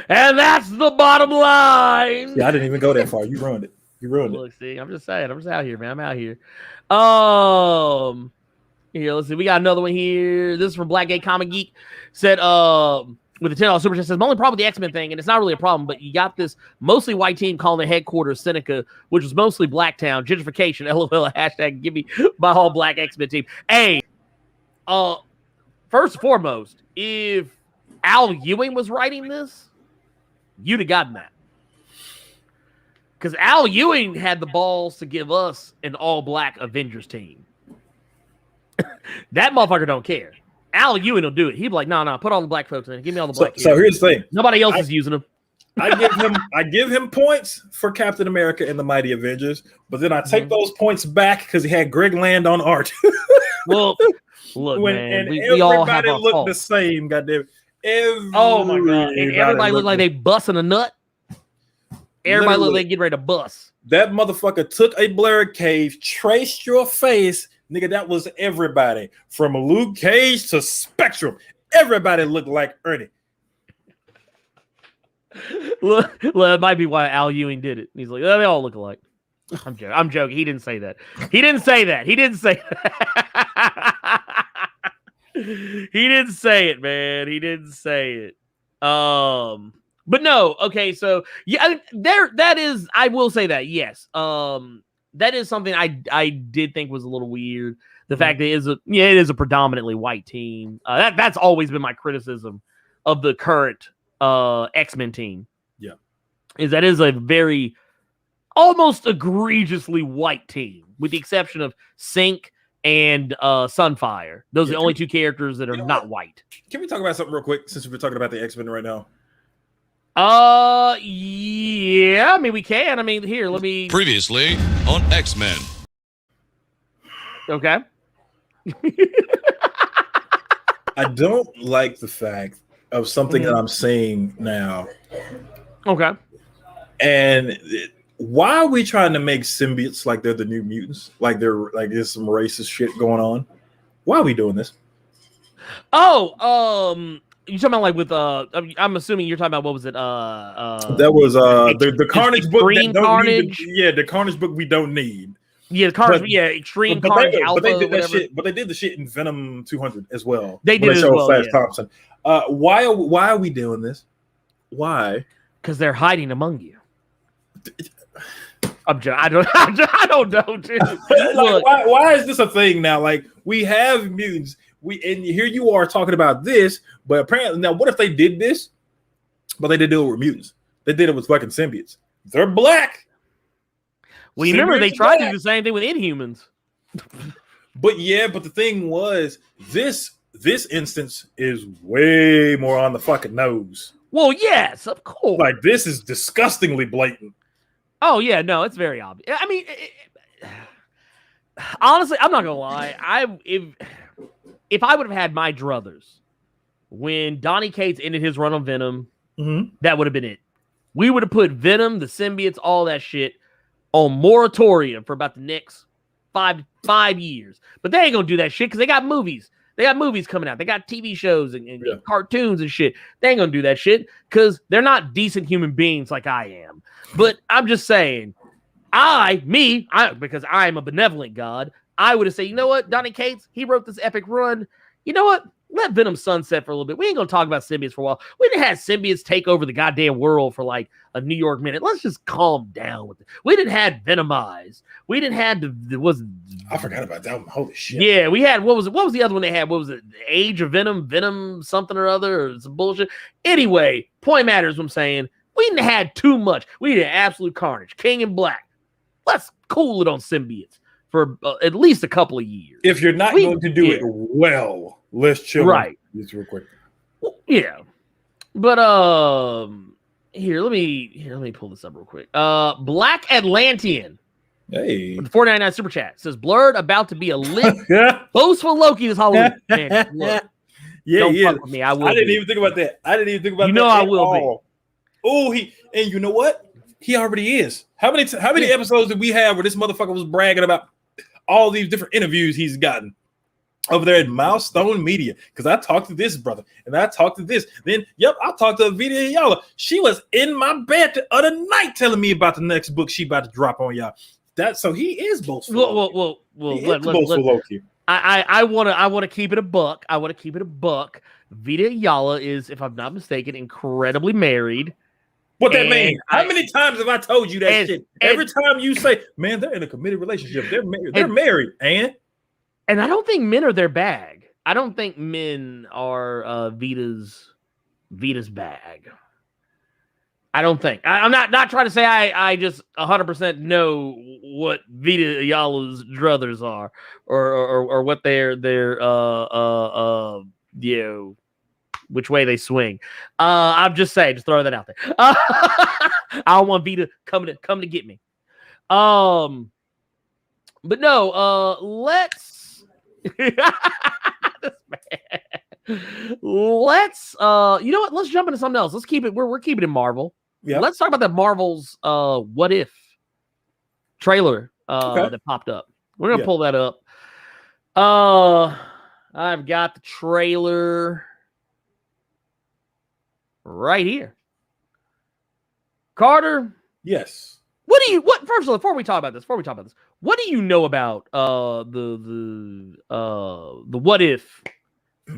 And that's the bottom line. Yeah, I didn't even go that far. You ruined it. Look, see, I'm just saying. I'm just out here, man. I'm out here. Here, let's see. We got another one here. This is from Black Gay Comic Geek. Said, with the $10 super chat, says, my only problem with the X-Men thing, and it's not really a problem, but you got this mostly white team calling their headquarters Seneca, which was mostly Black Town, gentrification, LOL, hashtag give me my whole Black X-Men team. Hey, first and foremost, if Al Ewing was writing this, you'd have gotten that. Because Al Ewing had the balls to give us an all-black Avengers team. That motherfucker don't care. Al Ewing will do it. He'd be like, no, put all the black folks in. Give me all the black. So here's the thing. Nobody else is using them. I give him points for Captain America and the Mighty Avengers, but then I take those points back because he had Greg Land on art. Well, look, man, we all have our looked fault. the same. Goddamn. Oh my god! And everybody looked like they busting a nut. Everybody looked like they getting ready to bust. That motherfucker took a Blerd cave, traced your face. Nigga, that was everybody. From Luke Cage to Spectrum. Everybody looked like Ernie. Well, it might be why Al Ewing did it. He's like, oh, they all look alike. I'm joking. He didn't say that. He didn't say that. He didn't say it, man. He didn't say it. But no, okay, so yeah, that is, I will say that, yes. That is something I did think was a little weird. The fact that it is a predominantly white team. That's always been my criticism of the current X-Men team. Yeah. Is that is a very almost egregiously white team, with the exception of Sync and Sunfire. Those are the only two characters that are not white. Can we talk about something real quick since we're talking about the X-Men right now? Yeah, I mean, we can. I mean, here, let me... Previously on X-Men. Okay. I don't like the fact of something that I'm seeing now. Okay. And why are we trying to make symbiotes like they're the new mutants? Like there's some racist shit going on? Why are we doing this? You talking about like with I'm assuming you're talking about, what was it? That was the Carnage book. The Carnage book we don't need. Yeah, the Carnage. Extreme Carnage Alpha. But they did that shit. But they did the shit in Venom 200 as well. They did as well. Flash Thompson. Why are we doing this? Why Because they're hiding among you. I don't know, dude. Like, why is this a thing now? Like, we have mutants. And here you are talking about this, but apparently now, what if they did this? But they didn't do it with mutants. They did it with fucking symbiotes. They're black. Well, you remember they tried to do the same thing with Inhumans. But the thing was, this instance is way more on the fucking nose. Well, yes, of course. Like, this is disgustingly blatant. Oh yeah, no, it's very obvious. I mean, honestly, I'm not gonna lie. If I would have had my druthers when Donny Cates ended his run on Venom, that would have been it. We would have put Venom, the symbiotes, all that shit on moratorium for about the next 5 years. But they ain't gonna do that shit because they got movies. They got movies coming out. They got TV shows and cartoons and shit. They ain't gonna do that shit because they're not decent human beings like I am. But I'm just saying, because I am a benevolent god, I would have said, you know what, Donny Cates, he wrote this epic run. You know what? Let Venom sunset for a little bit. We ain't gonna talk about symbiotes for a while. We didn't have symbiotes take over the goddamn world for like a New York minute. Let's just calm down with it. We didn't have Venomize. We didn't have I forgot about that one. Holy shit. Yeah, we had what was the other one they had? What was it? Age of Venom something or other, or some bullshit. Anyway, point matters. What I'm saying, we didn't have too much. We did absolute carnage. King and Black. Let's cool it on symbiotes for at least a couple of years. If you're not going to do it well, let's chill. Right. Just real quick. Yeah. But here, let me pull this up real quick. Black Atlantean. Hey. With the 499 super chat says Blerd about to be a lit boastful Loki this Halloween. Man, look, don't fuck with me. I didn't even think about that. You know I will be. Oh, and you know what? He already is. How many episodes did we have where this motherfucker was bragging about all these different interviews he's gotten over there at Milestone Media? Because I talked to this brother and I talked to this. Then, I talked to Vida Yala. She was in my bed the other night telling me about the next book she about to drop on y'all. So he is boastful. Well, Loki. I want to keep it a buck. Vida Yala is, if I'm not mistaken, incredibly married. What that mean? How many times have I told you that shit? Every time you say, man, they're in a committed relationship. They're married. They're married, and I don't think men are their bag. I don't think men are Vita's bag. I don't think. I'm not trying to say I just 100% know what Vida Yala's druthers are or what their which way they swing. I'm just saying, just throw that out there. I don't want Vita come to get me. But no, let's let's you know what? Let's jump into something else. Let's keep it. We're keeping it Marvel. Yeah. Let's talk about that Marvel's What If trailer that popped up. We're gonna pull that up. I've got the trailer right here. Carter. Yes. First of all, before we talk about this, what do you know about the What If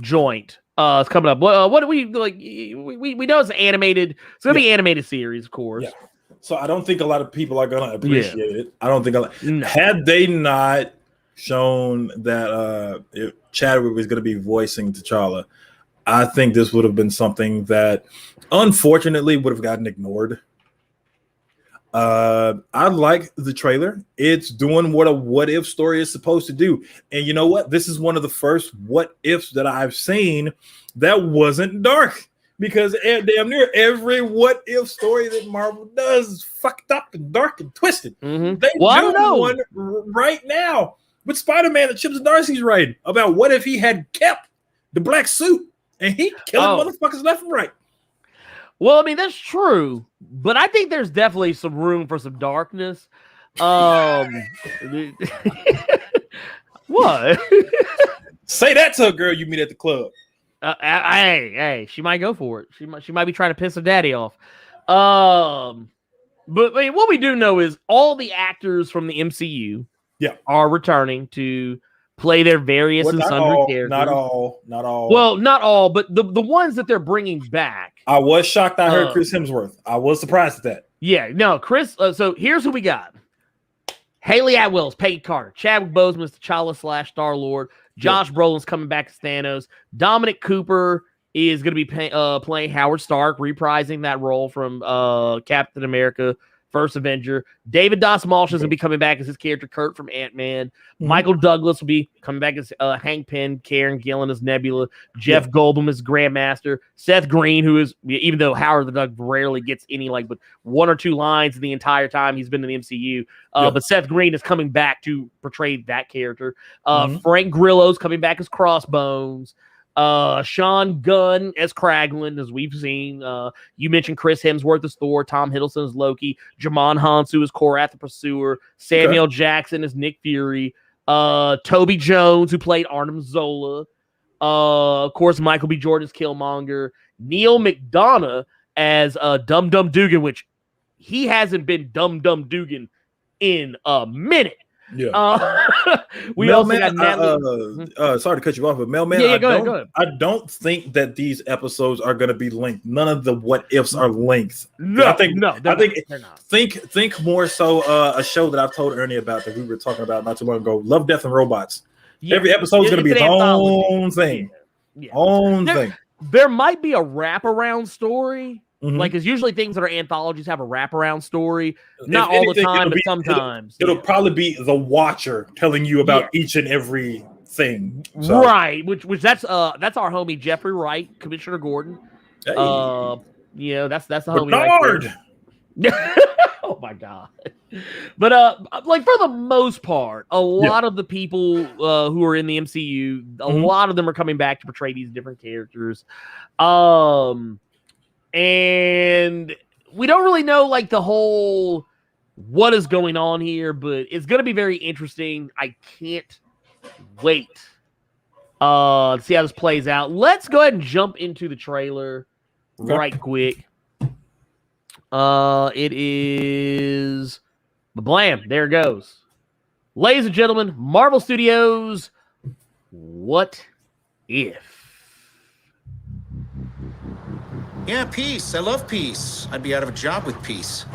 joint? It's coming up. What do we like? We know it's animated. It's gonna be an animated series, of course. Yeah. So I don't think a lot of people are gonna appreciate it. I don't think had they not shown that Chadwick was gonna be voicing T'Challa, I think this would have been something that unfortunately would have gotten ignored. I like the trailer. It's doing what a what if story is supposed to do. And you know what? This is one of the first what ifs that I've seen that wasn't dark, because damn near every what if story that Marvel does is fucked up and dark and twisted. Mm-hmm. They do one right now with Spider-Man that Chips Darcy's writing about what if he had kept the black suit and he killing motherfuckers left and right. Well, I mean, that's true, but I think there's definitely some room for some darkness. What? Say that to a girl you meet at the club. Hey, she might go for it. She might be trying to piss her daddy off. But I mean, what we do know is all the actors from the MCU are returning to play their various and sundry characters. Not all. Well, not all, but the ones that they're bringing back. I was shocked I heard Chris Hemsworth. I was surprised at that. Yeah, no, Chris. So here's who we got: Haley Atwell's Peggy Carter, Chadwick Boseman's T'Challa / Star-Lord, Josh Brolin's coming back as Thanos, Dominic Cooper is going to be playing Howard Stark, reprising that role from Captain America: First Avenger. David Dastmalchian is going to be coming back as his character Kurt from Ant-Man. Michael Douglas will be coming back as Hank Pym. Karen Gillan as Nebula. Jeff Goldblum as Grandmaster. Seth Green, who is, even though Howard the Duck rarely gets any, but 1 or 2 lines the entire time he's been in the MCU. But Seth Green is coming back to portray that character. Frank Grillo's coming back as Crossbones. Sean Gunn as Kraglin, as we've seen. You mentioned Chris Hemsworth as Thor, Tom Hiddleston as Loki, Jamon Hansu as Korath the Pursuer, Samuel Jackson as Nick Fury, Toby Jones, who played Arnim Zola, of course, Michael B. Jordan as Killmonger, Neil McDonough as Dum Dum Dugan, which he hasn't been Dum Dum Dugan in a minute. Yeah. We also got Natalie. Sorry to cut you off, but Mailman, go ahead. I don't think that these episodes are going to be linked. None of the what ifs are linked. No, I think they're not. Think more so a show that I've told Ernie about that we were talking about not too long ago. Love, Death, and Robots. Yeah. Every episode is going to be its own thing. Thing. There might be a wraparound story. Because usually things that are anthologies have a wraparound story. Not all the time, but sometimes. It'll probably be the Watcher telling you about each and every thing. So. Right. Which that's our homie Jeffrey Wright, Commissioner Gordon. Hey. That's the homie. Bernard! Oh my God. But for the most part, a lot of the people who are in the MCU, a lot of them are coming back to portray these different characters. And we don't really know the whole what is going on here, but it's going to be very interesting. I can't wait to see how this plays out. Let's go ahead and jump into the trailer right quick. It is blam. There it goes. Ladies and gentlemen, Marvel Studios, What If? Yeah, peace. I love peace. I'd be out of a job with peace.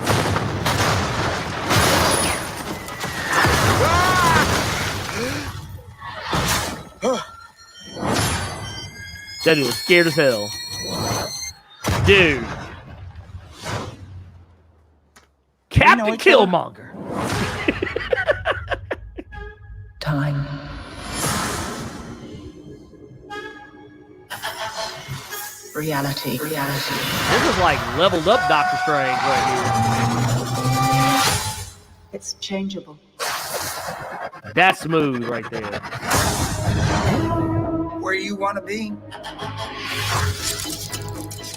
That dude was scared as hell. Dude. Captain Killmonger. Time. Reality. This is like leveled up Doctor Strange right here. It's changeable. That's smooth right there. Where you want to be?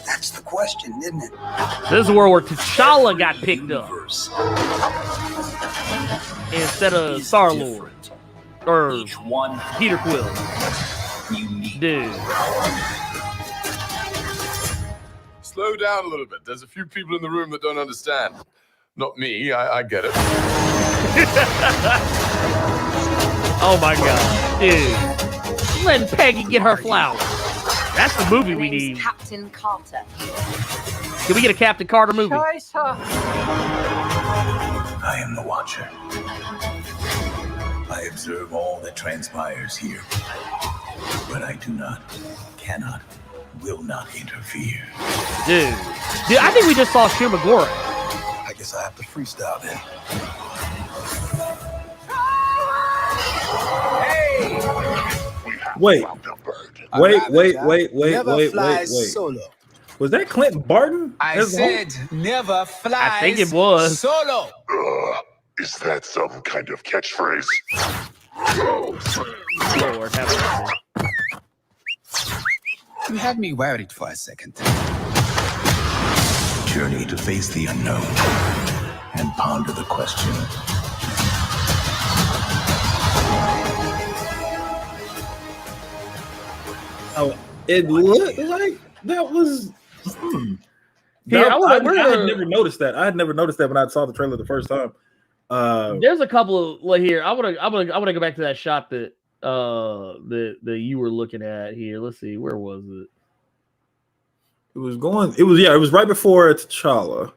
That's the question, isn't it? This is where T'Challa got picked up instead of Star-Lord or Peter Quill. Dude. Slow down a little bit. There's a few people in the room that don't understand. Not me. I get it. Oh my God, dude! Letting Peggy get her flowers. That's the movie we need. Captain Carter. Can we get a Captain Carter movie? I am the Watcher. I observe all that transpires here, but I do not, cannot, will not interfere. Dude, I think we just saw Shumagora. I guess I have to freestyle then. Wait. Solo. Was that Clint Barton? I said never fly. I think it was. Solo. Is that some kind of catchphrase? Lord, have mercy. You had me worried for a second. Journey to face the unknown and ponder the question. Oh, it looked like that was. Here, I had never noticed that. I had never noticed that when I saw the trailer the first time. There's a couple of here. I want to go back to that shot that that you were looking at here. Let's see, where was it? It was right before T'Challa.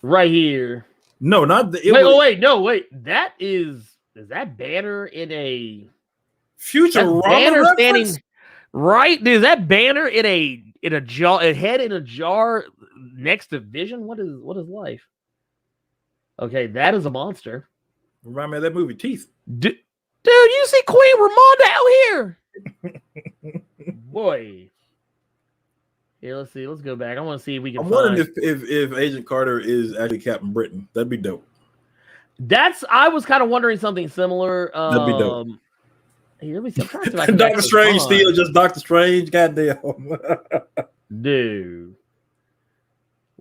Right here. No, not the wait. Is that Banner in a future Banner standing right? Is that Banner in a jar, a head in a jar next to Vision? What is life? Okay, that is a monster. Remind me of that movie Teeth. Dude, you see Queen Ramonda out here? Boy. Here, let's see. Let's go back. I want to see if we can. I'm wondering if Agent Carter is actually Captain Britain. That'd be dope. I was kind of wondering something similar. That'd be dope. Here, let me see. Doctor Strange still just Doctor Strange. Goddamn. Dude.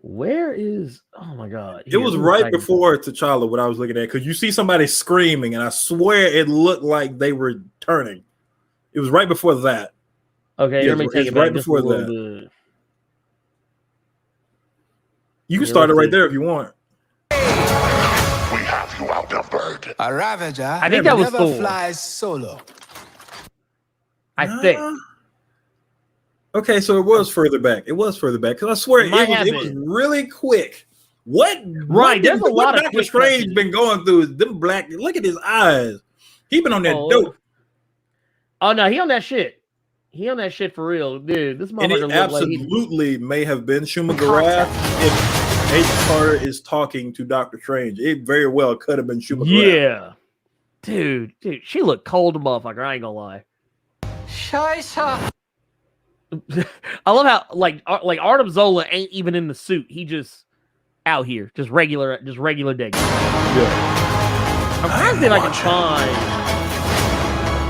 Where is? Oh my God! It was right before T'Challa. What I was looking at, because you see somebody screaming, and I swear it looked like they were turning. It was right before that. Okay, let me take it right before that. Bit. You can start it right there if you want. We have you outnumbered. A Ravager. I think that was never Thor. Flies solo. I think. Okay, so it was further back. It was further back because I swear it was really quick. There's a lot of Doctor Strange been going through is them black. Look at his eyes. He been on that dope. Oh no, he on that shit. He on that shit for real, dude. This motherfucker. And it absolutely may have been Shuma Gorath if Agent Carter is talking to Doctor Strange. It very well could have been Shuma Gorath. Yeah, dude, she looked cold, motherfucker. I ain't gonna lie. Scheisse. I love how like Artem Zola ain't even in the suit. He just out here, just regular day. Yeah. I'm trying to see if I can find.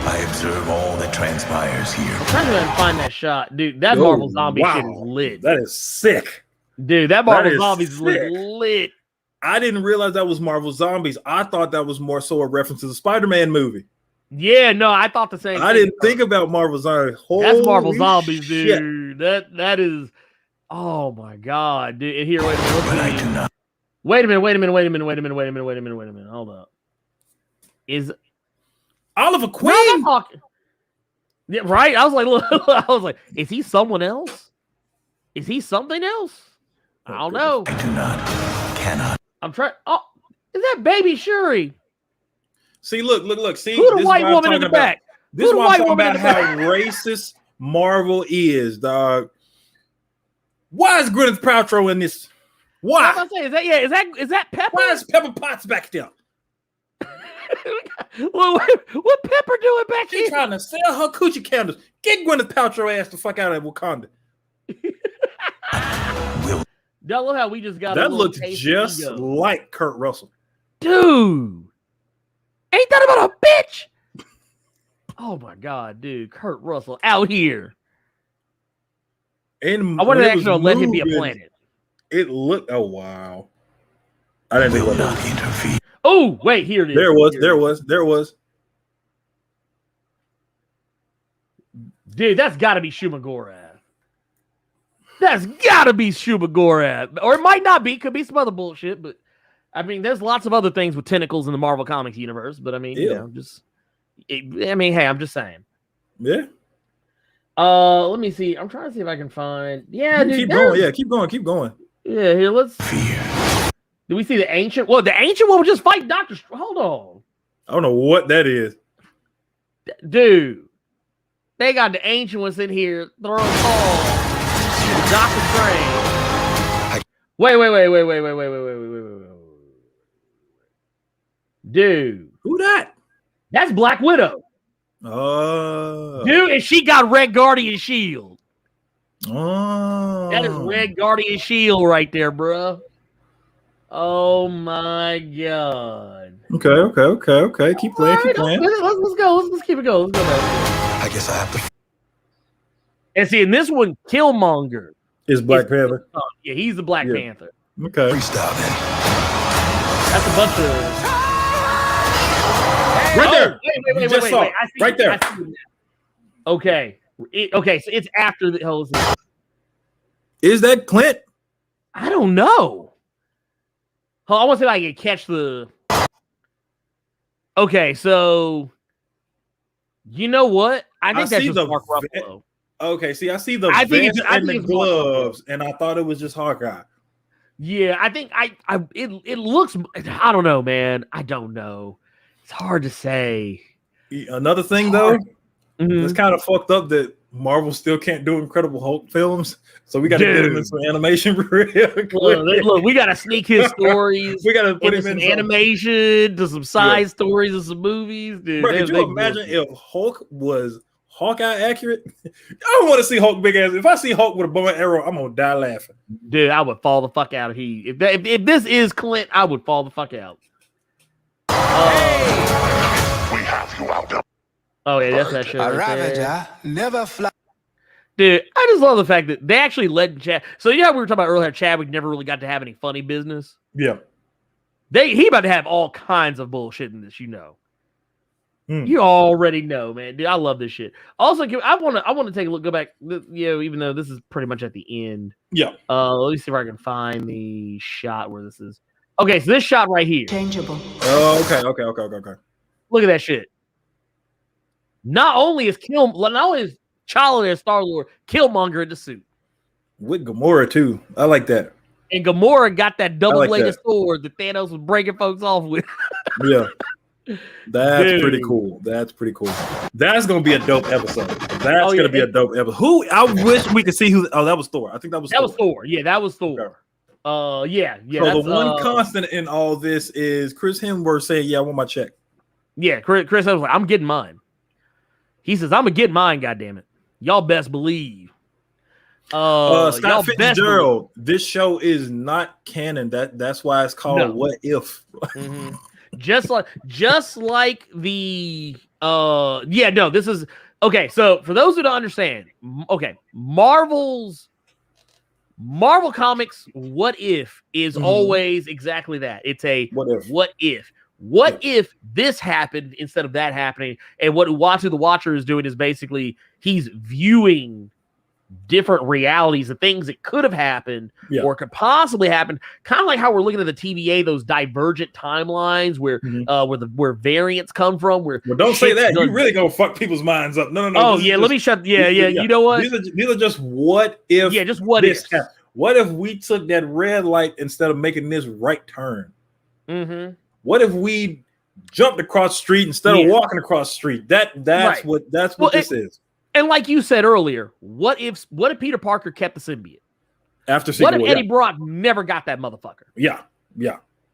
I observe all that transpires here. I'm trying to find that shot, dude. That Marvel Zombie shit is lit. That is sick, dude. That Marvel Zombies lit. I didn't realize that was Marvel Zombies. I thought that was more so a reference to the Spider-Man movie. Yeah, no, I thought the same thing. I didn't think about Marvel Zombies. That's Marvel Zombies, shit. dude. That is. Oh my God, dude. And here, wait a minute. But I do not. Wait a minute. Hold up. Is Oliver Queen? No, yeah, right. I was like, look, is he someone else? Is he something else? I don't know. I do not. Cannot. I'm trying. Oh, is that Baby Shuri? See, look. See, who the white woman in the back? This is why I'm talking about how racist Marvel is, dog. Why is Gwyneth Paltrow in this? Why? I was say, is that Pepper? Why is Pepper Potts back there? what Pepper doing back here? She's trying to sell her coochie candles. Get Gwyneth Paltrow ass the fuck out of Wakanda. I love how we just got that looks just like Kurt Russell, dude. Ain't that about a bitch? Oh my God, dude. Kurt Russell out here. And I wanted to actually let him be a planet. It looked. Oh wow! I didn't think about that. Oh wait, here it is. There was. Dude, that's got to be Shuma Gorath. That's got to be Shuma Gorath, or it might not be. Could be some other bullshit, but. I mean, there's lots of other things with tentacles in the Marvel Comics universe, but I mean, you know, hey, I'm just saying. Yeah. Let me see. I'm trying to see if I can find. Yeah, dude. Keep going. Yeah, keep going. Yeah, here. Let's. Do we see the ancient? Well, the ancient one will just fight Doctor. Hold on. I don't know what that is, dude. They got the ancient ones in here throwing balls. Doctor Strange. Wait. Dude. Who that? That's Black Widow. Dude, and she got Red Guardian Shield. That is Red Guardian Shield right there, bro. Oh my God. Okay. Keep playing. Let's go. Let's keep it going. Let's go back. I guess I have to. And see, in this one, Killmonger is Black Panther. Yeah, he's the Black Panther. Okay. Freestyle then. That's a bunch of. Right there. Wait. Right there. Okay. Okay, so it's after the hell. Is that Clint? I don't know. I want to see if I can catch the. Okay, so You know what? I think that's see just the Mark Ruffalo. Okay, see, I see the I think vest I and the think it's Mark Ruffalo. gloves, and I thought it was just Hawkeye. Yeah, I think it looks. I don't know, man. I don't know. It's hard to say. Another thing, though, it's kind of fucked up that Marvel still can't do Incredible Hulk films, so we got to get him in some animation real quick. Look, we got to sneak his stories. We got to put him some in animation, to some side stories of some movies. Dude, Bro, could you imagine if Hulk was Hawkeye accurate? I don't want to see Hulk big ass. If I see Hulk with a bow and arrow, I'm gonna die laughing. Dude, I would fall the fuck out. If this is Clint, I would fall the fuck out. We have you outnumbered. Oh yeah, that's that shit. A Right ravager there. never fly. Dude, I just love the fact that they actually let Chad. So yeah, we were talking about earlier. Chadwick never really got to have any funny business. Yeah, he about to have all kinds of bullshit in this. You know. You already know, man. Dude, I love this shit. Also, I want to take a look. Go back. Even though this is pretty much at the end. Yeah. Let me see if I can find the shot where this is. Okay, so this shot right here. Changeable. Oh, okay. Look at that shit. Not only is T'Challa and Star-Lord Killmonger in the suit. With Gamora too. I like that. And Gamora got that double-bladed that. sword that Thanos was breaking folks off with. Yeah. That's pretty cool. That's pretty cool. That's gonna be a dope episode. That's gonna be a dope episode. I wish we could see who. Oh, that was Thor. I think that was Thor. Yeah, that was Thor. Okay. Yeah. So the one constant in all this is Chris Hemsworth saying, "Yeah, I want my check." Yeah, Chris Hemsworth like, "I'm getting mine." He says, "I'm gonna get mine. Goddamn it, y'all best believe." Scott Fitzgerald. This show is not canon. That's why it's called What If. Just like the this is okay. So for those who don't understand, okay, Marvel Comics What If is always exactly that. It's a what if. What if this happened instead of that happening? And what Uatu the Watcher is doing is basically he's viewing different realities, the things that could have happened or could possibly happen, kind of like how we're looking at the TVA, those divergent timelines where variants come from. Well, don't say that. You really gonna fuck people's minds up. No. Oh yeah, let me shut. Yeah. You know what? These are just what if. Yeah, just what if. What if we took that red light instead of making this right turn? What if we jumped across the street instead of walking across the street? That's what this is. And like you said earlier, what if Peter Parker kept the symbiote? After what if Eddie Brock never got that motherfucker? Yeah.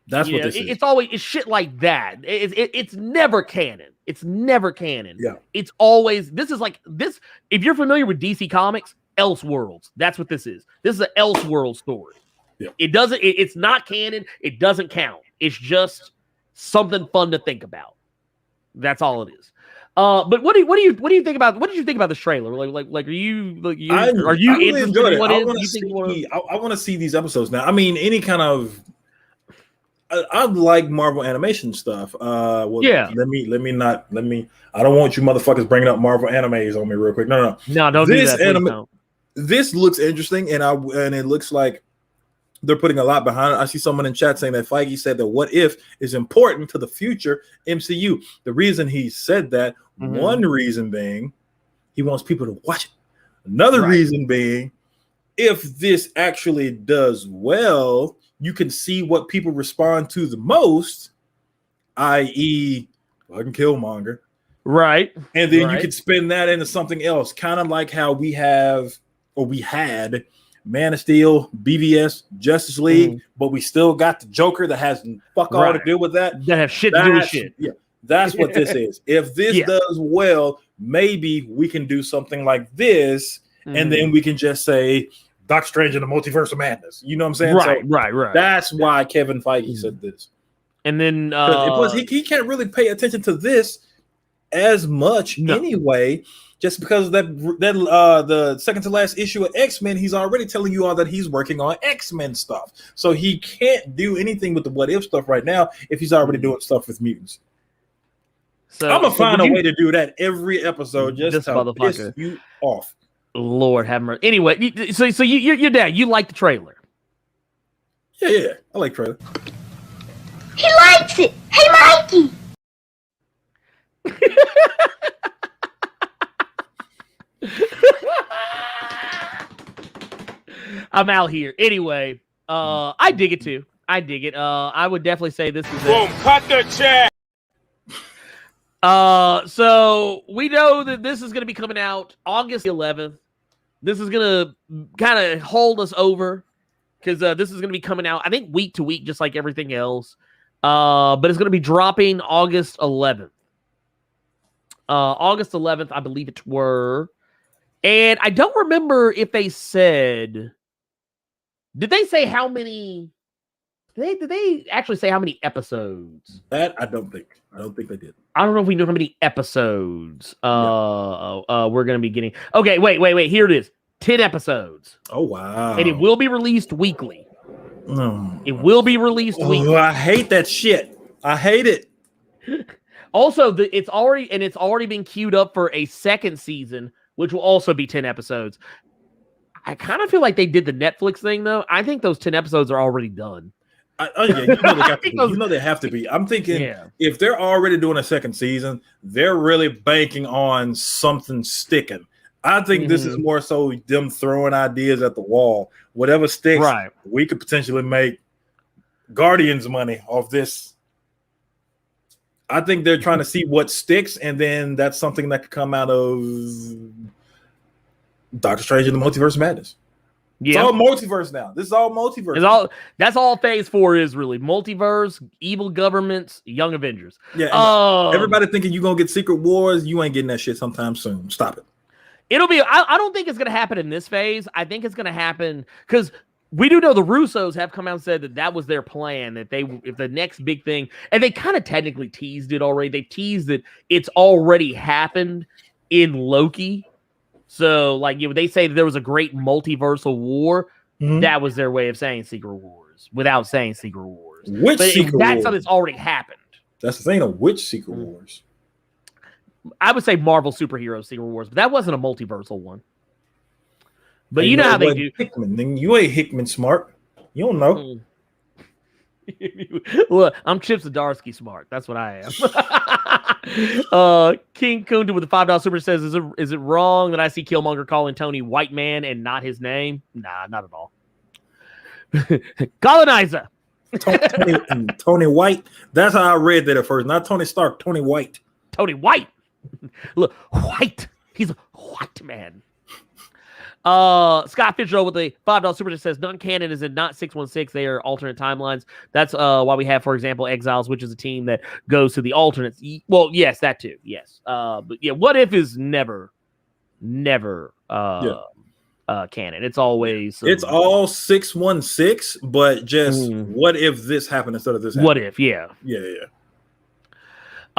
That's what this is. It's always shit like that. It's never canon. It's never canon. Yeah. It's always this is like this. If you're familiar with DC Comics, Elseworlds. That's what this is. This is an Elseworld story. Yeah. It's not canon. It doesn't count. It's just something fun to think about. That's all it is. But what do you think about? What did you think about this trailer? Like are you really interested in what I is? want to see these episodes now. I mean, any kind of. I like Marvel animation stuff. Let me. I don't want you motherfuckers bringing up Marvel animes on me real quick. No, don't do that. This looks interesting, and it looks like they're putting a lot behind it. I see someone in chat saying that Feige said that What If is important to the future MCU. The reason he said that, one reason being, he wants people to watch it. Another reason being, if this actually does well, you can see what people respond to the most, i.e., fucking Killmonger. Right. And then you could spin that into something else, kind of like how we had Man of Steel, BVS, Justice League, but we still got the Joker that has fuck all to do with that. That have shit to do with shit. Yeah, that's what this is. If this does well, maybe we can do something like this, and then we can just say Doctor Strange in the Multiverse of Madness. You know what I'm saying? Right. That's why Kevin Feige said this. And then he can't really pay attention to this as much anyway. Just because the second to last issue of X-Men, he's already telling you all that he's working on X-Men stuff. So he can't do anything with the What If stuff right now if he's already doing stuff with mutants. So I'm gonna find a way to do that every episode just to piss you off. Lord have mercy. Anyway, so you're down. You like the trailer? Yeah, I like trailer. He likes it. Hey, Mikey. I'm out here. Anyway, I dig it too. I dig it. I would definitely say this is Boom, cut the check. So we know that this is going to be coming out August 11th. This is going to kind of hold us over because this is going to be coming out, I think, week to week, just like everything else. But it's going to be dropping August 11th. August 11th, I believe it were. And I don't remember if they said, did they say how many? Did they actually say how many episodes? That I don't think they did. I don't know if we know how many episodes we're going to be getting. Okay, wait. Here it is. 10 episodes. Oh, wow. And it will be released weekly. No. It will be released weekly. I hate that shit. I hate it. Also, it's already been queued up for a second season, which will also be 10 episodes. I kind of feel like they did the Netflix thing, though. I think those 10 episodes are already done. You know they have to be. I'm thinking if they're already doing a second season, they're really banking on something sticking. I think this is more so them throwing ideas at the wall. Whatever sticks, we could potentially make Guardians money off this. I think they're trying to see what sticks, and then that's something that could come out of Doctor Strange and the Multiverse of Madness. Yeah. It's all multiverse now. This is all multiverse. That's all phase 4 is really. Multiverse, evil governments, Young Avengers. Yeah. Everybody thinking you're going to get Secret Wars. You ain't getting that shit sometime soon. Stop it. It'll be, I don't think it's going to happen in this phase. I think it's going to happen because we do know the Russos have come out and said that was their plan, that if the next big thing, and they kind of technically teased it already. They teased that it's already happened in Loki. So, like, they say that there was a great multiversal war. That was their way of saying Secret Wars without saying Secret Wars. That's something that's already happened. That's the thing of which Secret Wars? I would say Marvel superhero Secret Wars, but that wasn't a multiversal one. But you know how they do. Hickman. Then you ain't Hickman smart. You don't know. Look, I'm Chip Zdarsky smart. That's what I am. King Kunta with the $5 super says, is it wrong that I see Killmonger calling Tony white man and not his name? Nah, not at all. Colonizer. Tony White. That's how I read that at first. Not Tony Stark, Tony White. Tony White. Look, white. He's a white man. Scott Fitzgerald with the $5 super chat says non-canon is in not 616. They are alternate timelines. That's why we have, for example, Exiles, which is a team that goes to the alternates. Well, yes, that too. Yes. But yeah, What If is never canon. It's always it's all 616, but just what if this happened instead of this happened? What if, yeah.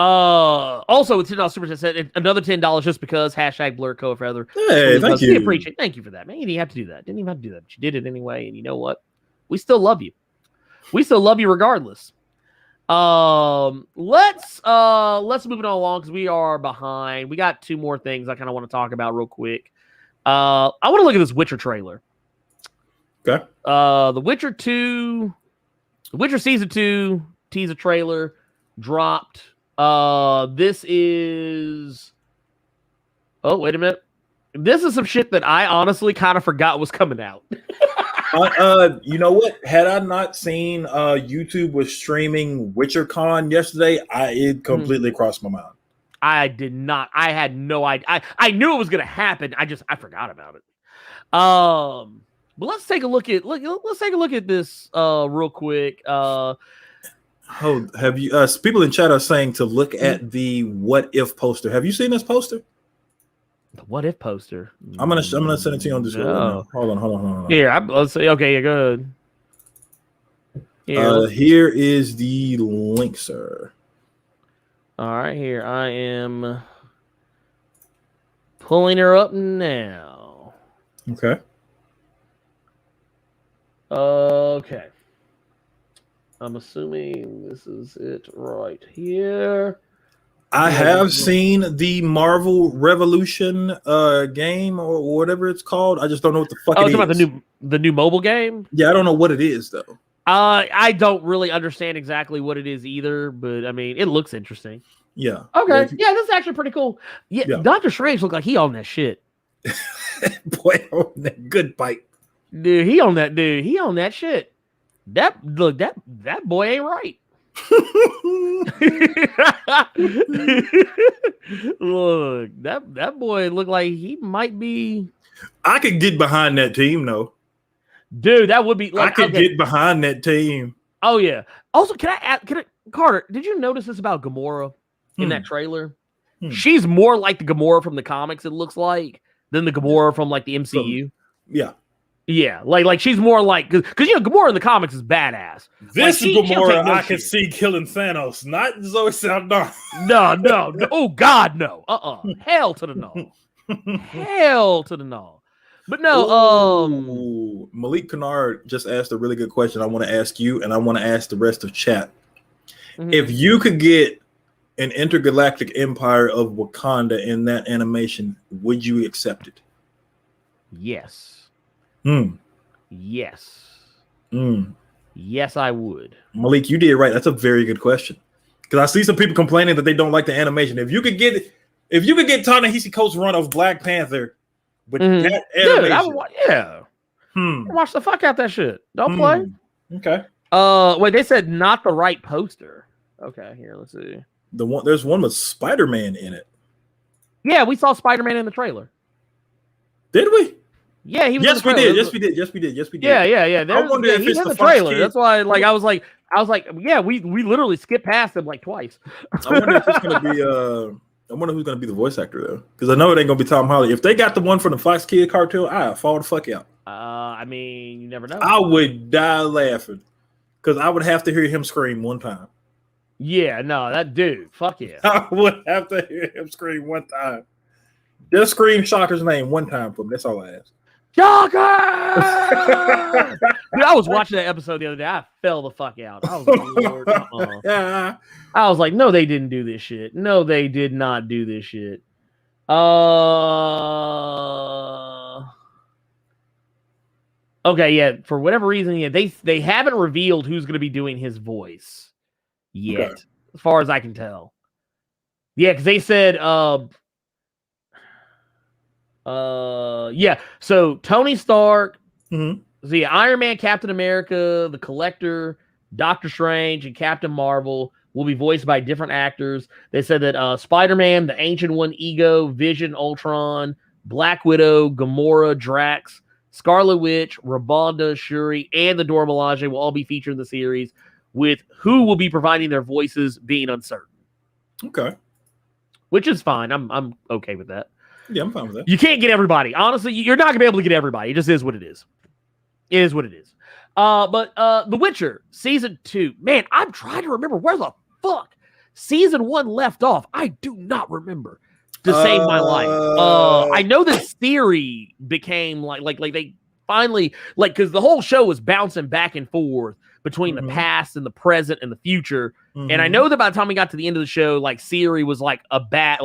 Also with $10 super chat said another $10 just because #BlerdCo forever. Hey, thank you. We appreciate it. Thank you for that, man. You didn't have to do that. Didn't even have to do that. But you did it anyway, and you know what? We still love you. We still love you regardless. Let's move it on along because we are behind. We got 2 more things I kind of want to talk about real quick. I want to look at this Witcher trailer. Okay. The Witcher Season 2 teaser trailer dropped. This is... Oh, wait a minute. This is some shit that I honestly kind of forgot was coming out. You know what? Had I not seen YouTube was streaming WitcherCon yesterday, it completely crossed my mind. I did not. I had no idea. I knew it was going to happen. I forgot about it. But let's take a look at this real quick. Have you? People in chat are saying to look at the What If poster. Have you seen this poster? The What If poster. I'm gonna send it to you on Discord. No. Hold on. Here, let's see. Okay, yeah, go ahead. Here is the link, sir. All right, here I am pulling her up now. Okay. Okay. I'm assuming this is it right here. I have seen the Marvel Revolution game or whatever it's called. I just don't know what the fuck it is. Oh, talking about the new mobile game? Yeah, I don't know what it is though. I don't really understand exactly what it is either, but I mean, it looks interesting. Yeah. Okay. Yeah, this is actually pretty cool. Yeah. Doctor Strange looked like he on that shit. Boy, on that good bite. Dude, he on that dude. He on that shit. That boy ain't right. Look, that boy look like he might be. I could get behind that team though. Dude, that would be like I could get behind that team. Oh yeah. Also, can I Carter, did you notice this about Gamora in that trailer? She's more like the Gamora from the comics, it looks like, than the Gamora from like the MCU. Yeah. Yeah, like she's more like because you know Gamora in the comics is badass. This like, is Gamora I can see killing Thanos, not Zoe Saldana. No. Oh God, no. Hell to the no. Hell to the no. But no. Malik Kennard just asked a really good question. I want to ask you, and I want to ask the rest of chat. If you could get an intergalactic empire of Wakanda in that animation, would you accept it? Yes. Yes. Yes, I would. Malik, you did right. That's a very good question. Because I see some people complaining that they don't like the animation. If you could get Ta-Nehisi Coates' run of Black Panther with that animation, watch the fuck out that shit. Don't play. Okay. Wait, they said not the right poster. Okay, here, let's see. There's one with Spider-Man in it. Yeah, we saw Spider-Man in the trailer. Did we? Yeah, he was. Yes, we did. Yes, we did. Yeah. I wonder if it's in the Fox trailer. Kids. That's why, like, I was like, yeah, we literally skipped past him like twice. I wonder if it's gonna be. I wonder who's gonna be the voice actor though, because I know it ain't gonna be Tom Holland. If they got the one from the Fox Kid cartoon, I'd fall the fuck out. I mean, you never know. I would die laughing because I would have to hear him scream one time. Yeah, no, that dude, fuck yeah. I would have to hear him scream one time. Just scream Shocker's name one time for me. That's all I ask. Shocker! Dude, I was watching that episode the other day. I fell the fuck out. I was like, Lord, I was like, no, they didn't do this shit. No, they did not do this shit. Okay, yeah. For whatever reason, yeah, they haven't revealed who's going to be doing his voice yet, as far as I can tell. Yeah, because they said, yeah. So Tony Stark, the Iron Man, Captain America, the Collector, Doctor Strange, and Captain Marvel will be voiced by different actors. They said that Spider-Man, the Ancient One, Ego, Vision, Ultron, Black Widow, Gamora, Drax, Scarlet Witch, Rabonda, Shuri, and the Dora Milaje will all be featured in the series, with who will be providing their voices being uncertain. Okay. Which is fine. I'm okay with that. Yeah, I'm fine with that. You can't get everybody. Honestly, you're not gonna be able to get everybody. It just is what it is. It is what it is. But The Witcher season 2. Man, I'm trying to remember where the fuck season 1 left off. I do not remember to save my life. I know this theory became like they finally because the whole show was bouncing back and forth between the past and the present and the future. And I know that by the time we got to the end of the show, like Siri was like a bad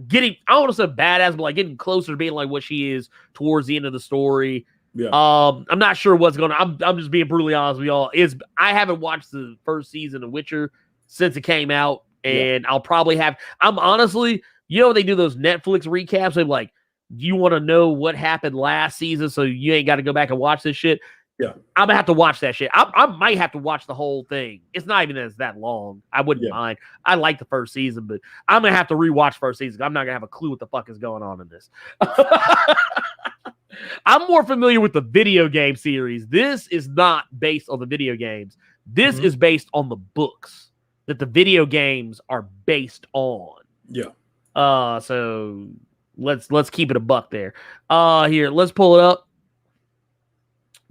getting, I don't want to say badass, but like getting closer to being like what she is towards the end of the story. Yeah. I'm not sure what's going on. I'm just being brutally honest with y'all. I haven't watched the first season of Witcher since it came out, and I'll probably have. I'm honestly, they do those Netflix recaps. They're like, do you want to know what happened last season so you ain't got to go back and watch this shit? Yeah, I'm gonna have to watch that shit. I might have to watch the whole thing. It's not even that long. I wouldn't mind. I like the first season, but I'm gonna have to rewatch first season. I'm not gonna have a clue what the fuck is going on in this. I'm more familiar with the video game series. This is not based on the video games. This is based on the books that the video games are based on. Yeah. So let's keep it a buck there. Here, let's pull it up.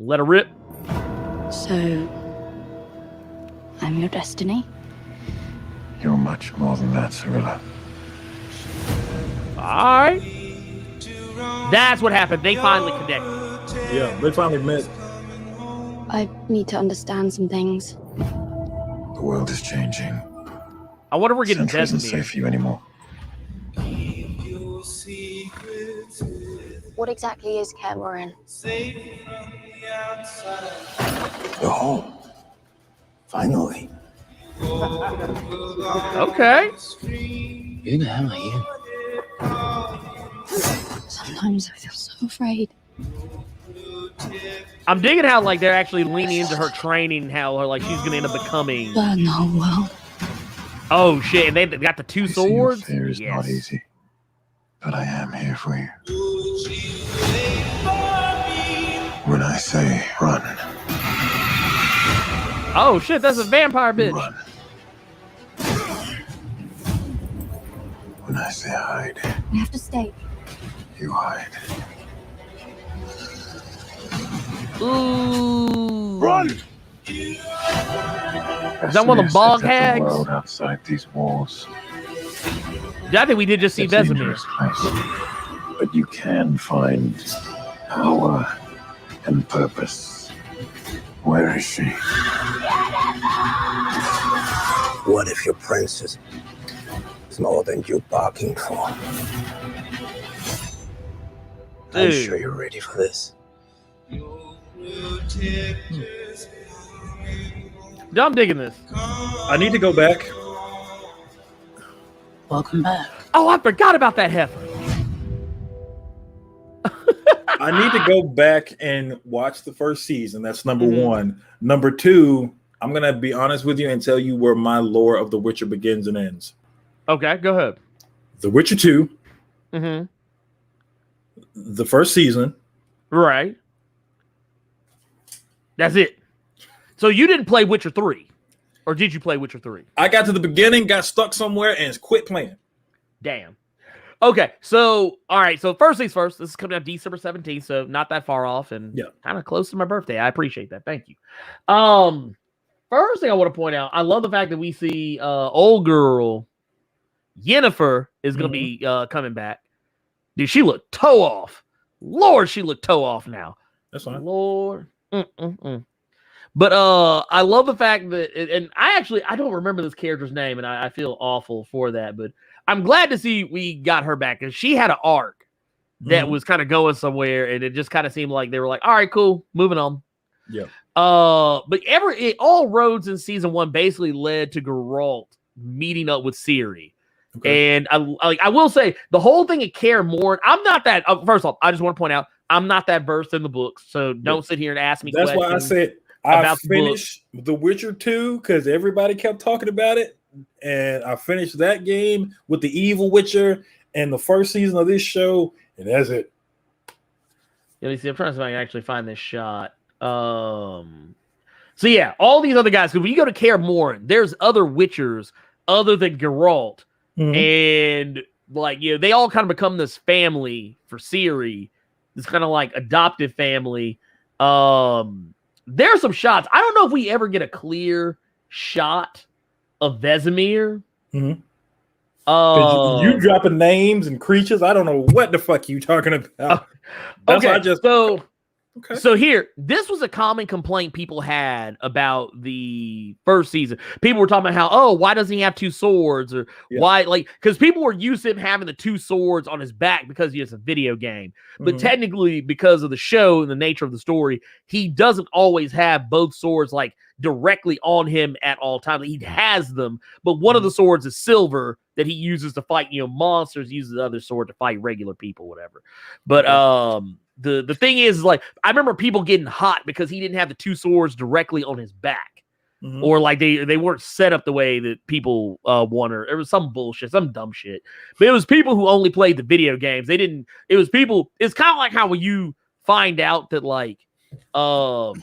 Let her rip. So, I'm your destiny? You're much more than that, Cirilla. All right. That's what happened. They finally connected. Yeah, they finally met. I need to understand some things. The world is changing. I wonder if we're getting Central isn't Desmond. safe for you anymore. What exactly is Cameron? You're home. Finally. Okay. Who the hell are you? Sometimes I feel so afraid. I'm digging how like they're actually leaning into her training, how her like she's gonna end up becoming. No, well. Oh shit! And they got the two swords. Fear is not easy, but I am here for you. When I say run. Oh shit! That's a vampire bitch. Run. When I say hide. We have to stay. You hide. Ooh. Run! Is that one of the bog hags? World outside these walls. Yeah, I think we did just see Vesemir. But you can find power and purpose. Where is she? What if your princess is more than you're barking for? I'm sure you're ready for this. I'm digging this. I need to go back. Welcome back. Oh, I forgot about that heifer. I need to go back and watch the first season. That's number one. Number two, I'm going to be honest with you and tell you where my lore of The Witcher begins and ends. Okay, go ahead. The Witcher 2. Mm-hmm. The first season. Right. That's it. So you didn't play Witcher 3, or did you play Witcher 3? I got to the beginning, got stuck somewhere, and quit playing. Damn. Okay, so, all right, so first things first, this is coming out December 17th, so not that far off, and kind of close to my birthday. I appreciate that. Thank you. First thing I want to point out, I love the fact that we see old girl Yennefer is going to be coming back. Dude, she looked toe off. Lord, she looked toe off now. That's fine. Lord. But I love the fact that, and I don't remember this character's name, and I feel awful for that, but I'm glad to see we got her back, because she had an arc that was kind of going somewhere, and it just kind of seemed like they were like, all right, cool, moving on. Yeah. But all roads in season 1 basically led to Geralt meeting up with Ciri. Okay. And I will say the whole thing of Kaer Morhen, I'm not that. First off, I just want to point out I'm not that versed in the books, so don't sit here and ask me. That's why I said I finished The Witcher 2 because everybody kept talking about it, and I finished that game with the Evil Witcher and the first season of this show, and that's it. Let me see. I'm trying to see if I can actually find this shot. So yeah, all these other guys. Because when you go to Kaer Morhen, there's other Witchers other than Geralt. And like, they all kind of become this family for Ciri, this kind of like adoptive family. There's some shots. I don't know if we ever get a clear shot of Vesemir. You dropping names and creatures. I don't know what the fuck you talking about. So here, this was a common complaint people had about the first season. People were talking about how, why doesn't he have two swords? Or why, because people were used to him having the two swords on his back because he is a video game. But technically, because of the show and the nature of the story, he doesn't always have both swords like directly on him at all times. He has them, but one of the swords is silver that he uses to fight, monsters. He uses the other sword to fight regular people, whatever. But The thing is, like, I remember people getting hot because he didn't have the two swords directly on his back, or like they weren't set up the way that people wanted. It was some bullshit, some dumb shit. But it was people who only played the video games. They didn't. It was people. It's kind of like how when you find out that like the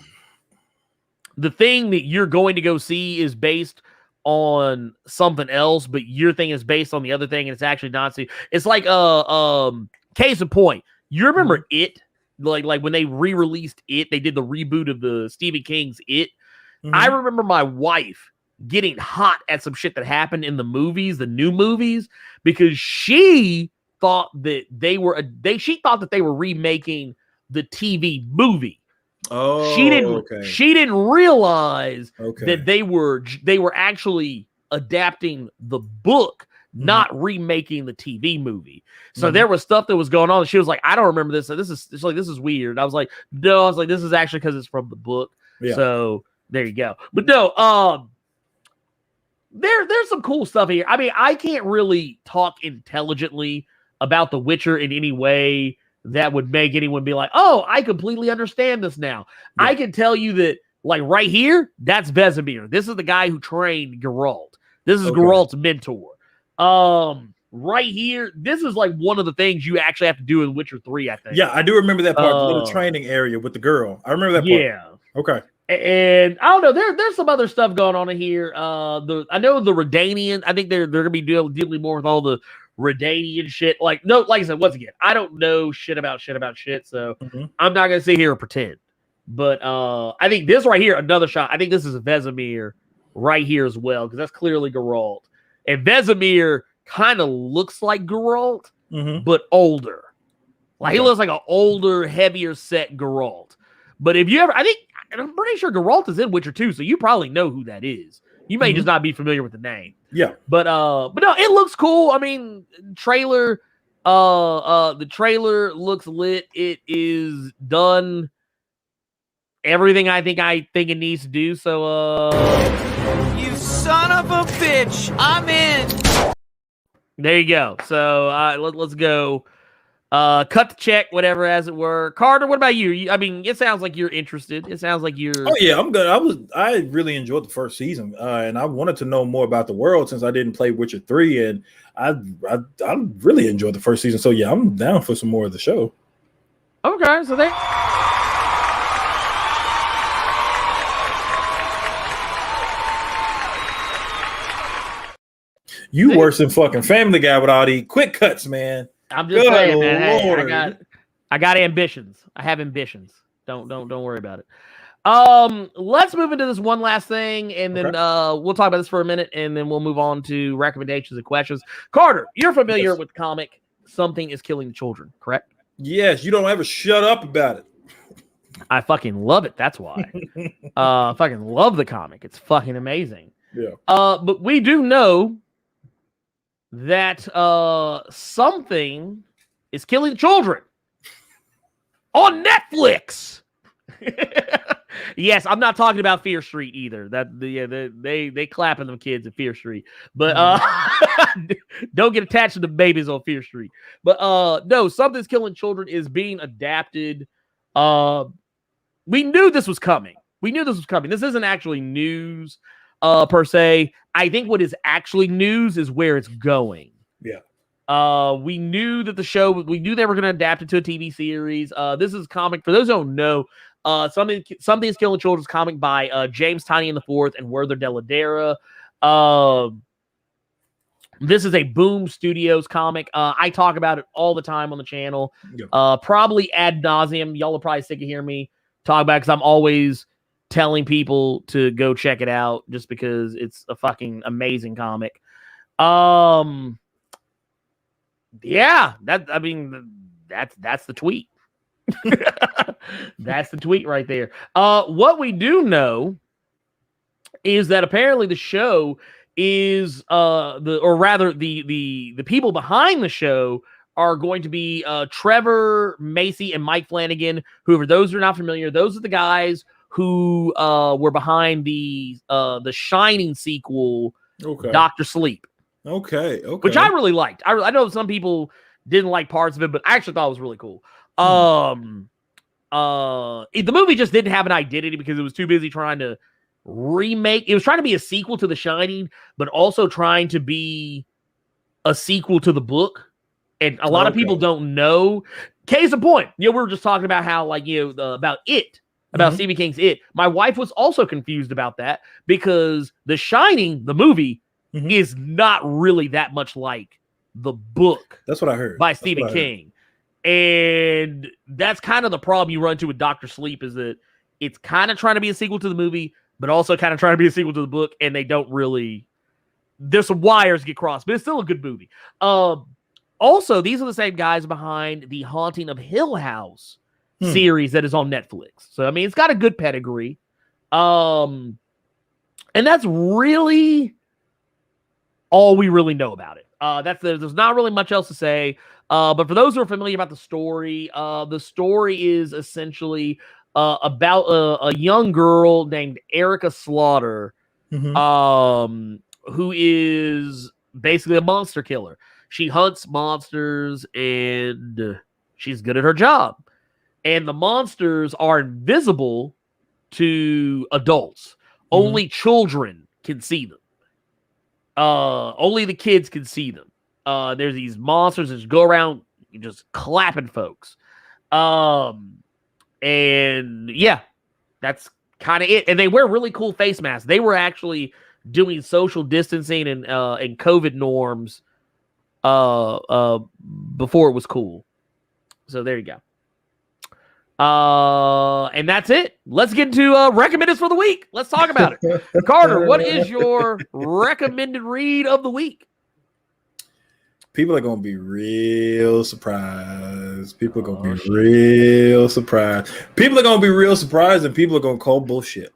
thing that you're going to go see is based on something else, but your thing is based on the other thing, and it's actually not. It's like case in point. You remember It? Like when they re-released It, they did the reboot of the Stephen King's It. I remember my wife getting hot at some shit that happened in the movies, the new movies, because she thought that they were remaking the TV movie. Oh, she didn't realize that they were actually adapting the book, not remaking the TV movie. So there was stuff that was going on. And she was like, I don't remember this. So this is weird. I was like, no, this is actually because it's from the book. Yeah. So there you go. But no, there's some cool stuff here. I mean, I can't really talk intelligently about The Witcher in any way that would make anyone be like, oh, I completely understand this now. Yeah. I can tell you that, like, right here, that's Vesemir. This is the guy who trained Geralt. This is Geralt's mentor. Right here, this is like one of the things you actually have to do in Witcher 3, I think. Yeah, I do remember that part, the little training area with the girl. I remember that part. Yeah. Okay. And I don't know, there's some other stuff going on in here. I know the Redanian, I think they're gonna be dealing more with all the Redanian shit. Like I said, once again, I don't know shit about shit, so I'm not gonna sit here and pretend. But I think this right here, another shot. I think this is Vesemir right here as well, because that's clearly Geralt. And Vesemir kind of looks like Geralt, but older. Like he looks like an older, heavier set Geralt. But if you ever, I'm pretty sure Geralt is in Witcher 2, so you probably know who that is. You may just not be familiar with the name. Yeah. But no, it looks cool. I mean, the trailer looks lit. It is done everything I think it needs to do. So you son of a bitch, I'm in. There you go. So let's go. Cut the check, whatever, as it were. Carter, what about you? I mean, it sounds like you're interested. It sounds like you're. Oh yeah, I'm good. I really enjoyed the first season, and I wanted to know more about the world since I didn't play Witcher 3, and I really enjoyed the first season. So yeah, I'm down for some more of the show. Okay, so they. You worse than fucking Family Guy with all these quick cuts, man. I'm just saying, man. Hey, I got ambitions. I have ambitions. Don't worry about it. Let's move into this one last thing, and then we'll talk about this for a minute, and then we'll move on to recommendations and questions. Carter, you're familiar with the comic Something is Killing the Children, correct? Yes, you don't ever shut up about it. I fucking love it. That's why. Fucking love the comic. It's fucking amazing. Yeah. But we do know that Something is Killing the Children on Netflix. Yes, I'm not talking about Fear Street either. They clapping them kids at Fear Street, but don't get attached to the babies on Fear Street. But no, Something's Killing Children is being adapted. We knew this was coming. This isn't actually news per se. I think what is actually news is where it's going. Yeah. We knew that we knew they were going to adapt it to a TV series. This is comic, for those who don't know, Something's Killing Children is comic by James Tynion IV and Werther Deladera. This is a Boom Studios comic. I talk about it all the time on the channel. Yep. Probably ad nauseum. Y'all are probably sick of hearing me talk about it because I'm always telling people to go check it out just because it's a fucking amazing comic. Yeah, that's the tweet. That's the tweet right there. What we do know is that apparently the show is the people behind the show are going to be Trevor Macy and Mike Flanagan. Who, for those who are not familiar, those are the guys who were behind the Shining sequel, Dr. Sleep. Okay. Which I really liked. I know some people didn't like parts of it, but I actually thought it was really cool. The movie just didn't have an identity because it was too busy trying to remake. It was trying to be a sequel to The Shining, but also trying to be a sequel to the book. And a lot of people don't know. Case in point, we were just talking about how, about it. About Stephen King's It. My wife was also confused about that because The Shining, the movie, is not really that much like the book. That's what I heard. By Stephen King. And that's kind of the problem you run into with Dr. Sleep is that it's kind of trying to be a sequel to the movie, but also kind of trying to be a sequel to the book, and they don't really... There's some wires get crossed, but it's still a good movie. Also, these are the same guys behind the Haunting of Hill House series that is on Netflix. So, I mean, it's got a good pedigree. And that's really all we really know about it. There's not really much else to say. But for those who are familiar about the story is essentially about a young girl named Erica Slaughter, who is basically a monster killer. She hunts monsters, and She's good at her job. And the monsters are invisible to adults. Only children can see them. Only the kids can see them. There's these monsters that just go around just clapping folks. And yeah, that's kind of it. And they wear really cool face masks. They were actually doing social distancing and COVID norms before it was cool. So there you go. And that's it. Let's get into recommendeds for the week. Let's talk about it. Carter, what is your recommended read of the week? People are going to be real surprised. People are going to be real surprised. People are going to be real surprised, and people are going to call bullshit.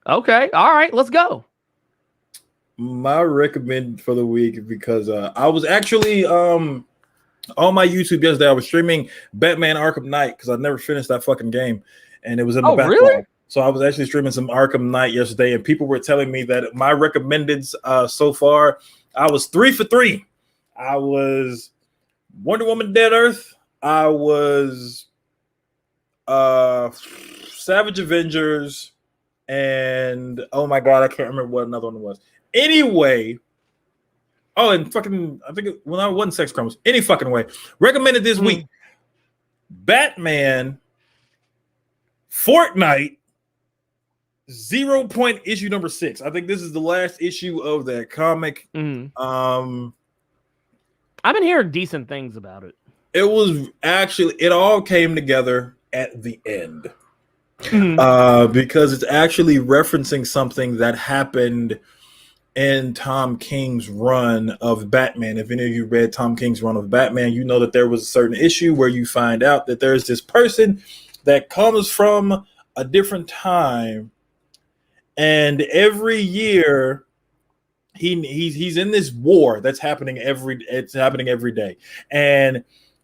Okay. All right. Let's go. My recommend for the week, because I was actually on my YouTube yesterday. I was streaming Batman Arkham Knight because I never finished that fucking game, and it was in the backlog. Really? So I was actually streaming some Arkham Knight yesterday, and people were telling me that my recommendeds so far, I was 3 for 3. I was Wonder Woman Dead Earth. I was Savage Avengers, and oh my god, I can't remember what another one was. Anyway, and fucking, I think when I wasn't Sex Crimes. Any fucking way. Recommended this week. Batman Fortnite 0 Point issue number 6. I think this is the last issue of that comic. I've been hearing decent things about it. It was actually, it all came together at the end. Because it's actually referencing something that happened in Tom King's run of Batman. If any of you read Tom King's run of Batman, you know that there was a certain issue where you find out that there's this person that comes from a different time, and every year he's in this war that's happening every day. And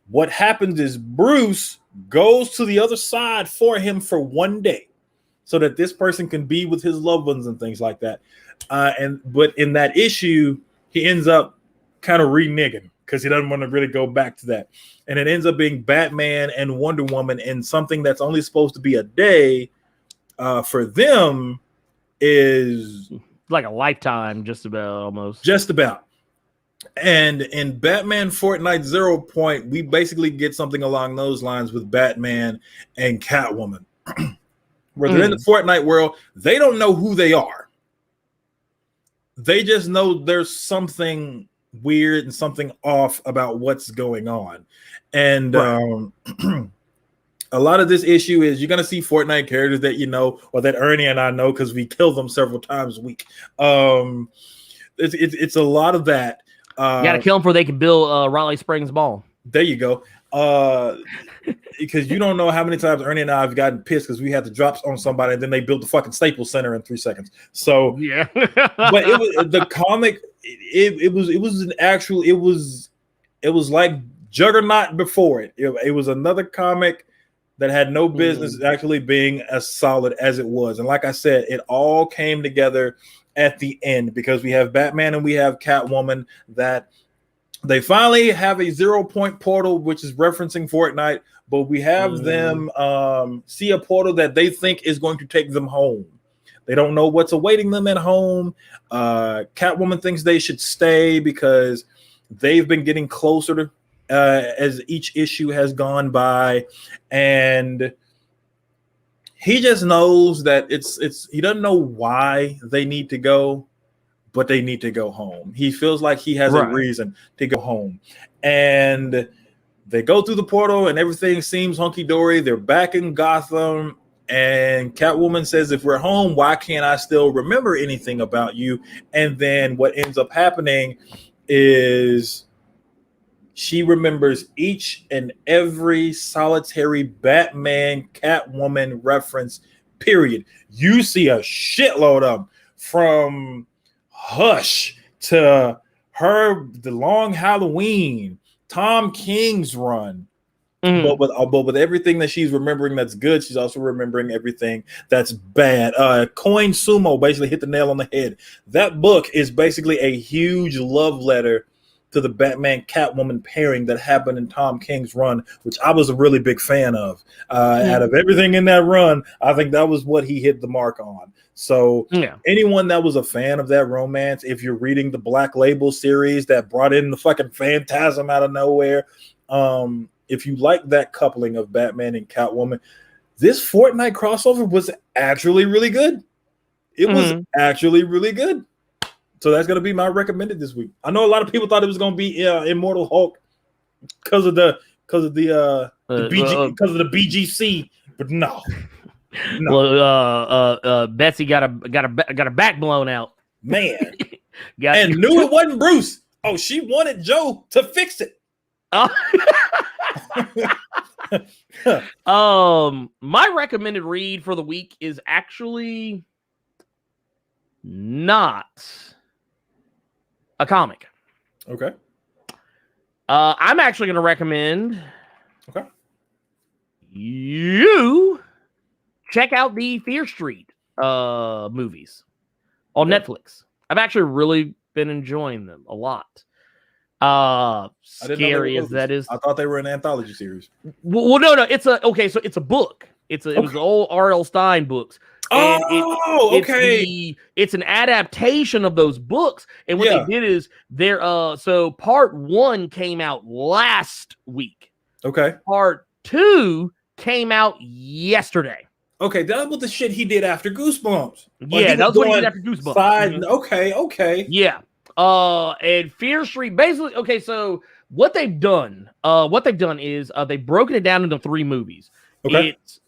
what happens is Bruce goes to the other side for him for one day so that this person can be with his loved ones and things like that. But in that issue, he ends up kind of reneging because he doesn't want to really go back to that. And it ends up being Batman and Wonder Woman, and something that's only supposed to be a day for them is like a lifetime, just about, almost. Just about. And in Batman Fortnite 0 Point, we basically get something along those lines with Batman and Catwoman. Where they're in the Fortnite world, they don't know who they are. They just know there's something weird and something off about what's going on. And a lot of this issue is you're going to see Fortnite characters that you know, or that Ernie and I know because we kill them several times a week. It's a lot of that. You got to kill them before they can build Raleigh Springs Mall. There you go. Because you don't know how many times Ernie and I have gotten pissed because we had the drops on somebody and then they built the fucking Staples Center in 3 seconds. So yeah, but it was the comic. It was like Juggernaut before it. It was another comic that had no business actually being as solid as it was. And like I said, it all came together at the end because we have Batman and we have Catwoman that they finally have a 0 Point portal, which is referencing Fortnite, but we have them see a portal that they think is going to take them home. They don't know what's awaiting them at home. Catwoman thinks they should stay because they've been getting closer to as each issue has gone by, and he just knows that he doesn't know why they need to go, but they need to go home. He feels like he has a reason to go home, and they go through the portal and everything seems hunky-dory. They're back in Gotham, and Catwoman says, if we're home, why can't I still remember anything about you? And then what ends up happening is she remembers each and every solitary Batman Catwoman reference, period. You see a shitload of them, from Hush to the Long Halloween, Tom King's run. But with everything that she's remembering that's good, she's also remembering everything that's bad. Coin Sumo basically hit the nail on the head. That book is basically a huge love letter to the Batman Catwoman pairing that happened in Tom King's run, which I was a really big fan of. Out of everything in that run, I think that was what he hit the mark on. So anyone that was a fan of that romance, if you're reading the Black Label series that brought in the fucking Phantasm out of nowhere, if you like that coupling of Batman and Catwoman, this Fortnite crossover was actually really good. It was actually really good. So that's going to be my recommended this week. I know a lot of people thought it was going to be Immortal Hulk because of the BGC, but no. Well, Betsy got a back blown out, man, and knew it wasn't Bruce. Oh, she wanted Joe to fix it. My recommended read for the week is actually not a comic. Okay. I'm actually going to recommend you check out the Fear Street movies on Netflix. I've actually really been enjoying them a lot. Scary as that is, I thought they were an anthology series. Well, no, it's a book. It was the old R.L. Stein books. It's an adaptation of those books, and what they did is so part 1 came out last week. Okay. Part 2 came out yesterday. Okay, that was the shit he did after Goosebumps. Yeah, that was what he did after Goosebumps. Okay. Yeah. And Fear Street, basically, okay, so what they've done is they've broken it down into 3 movies. Okay. It's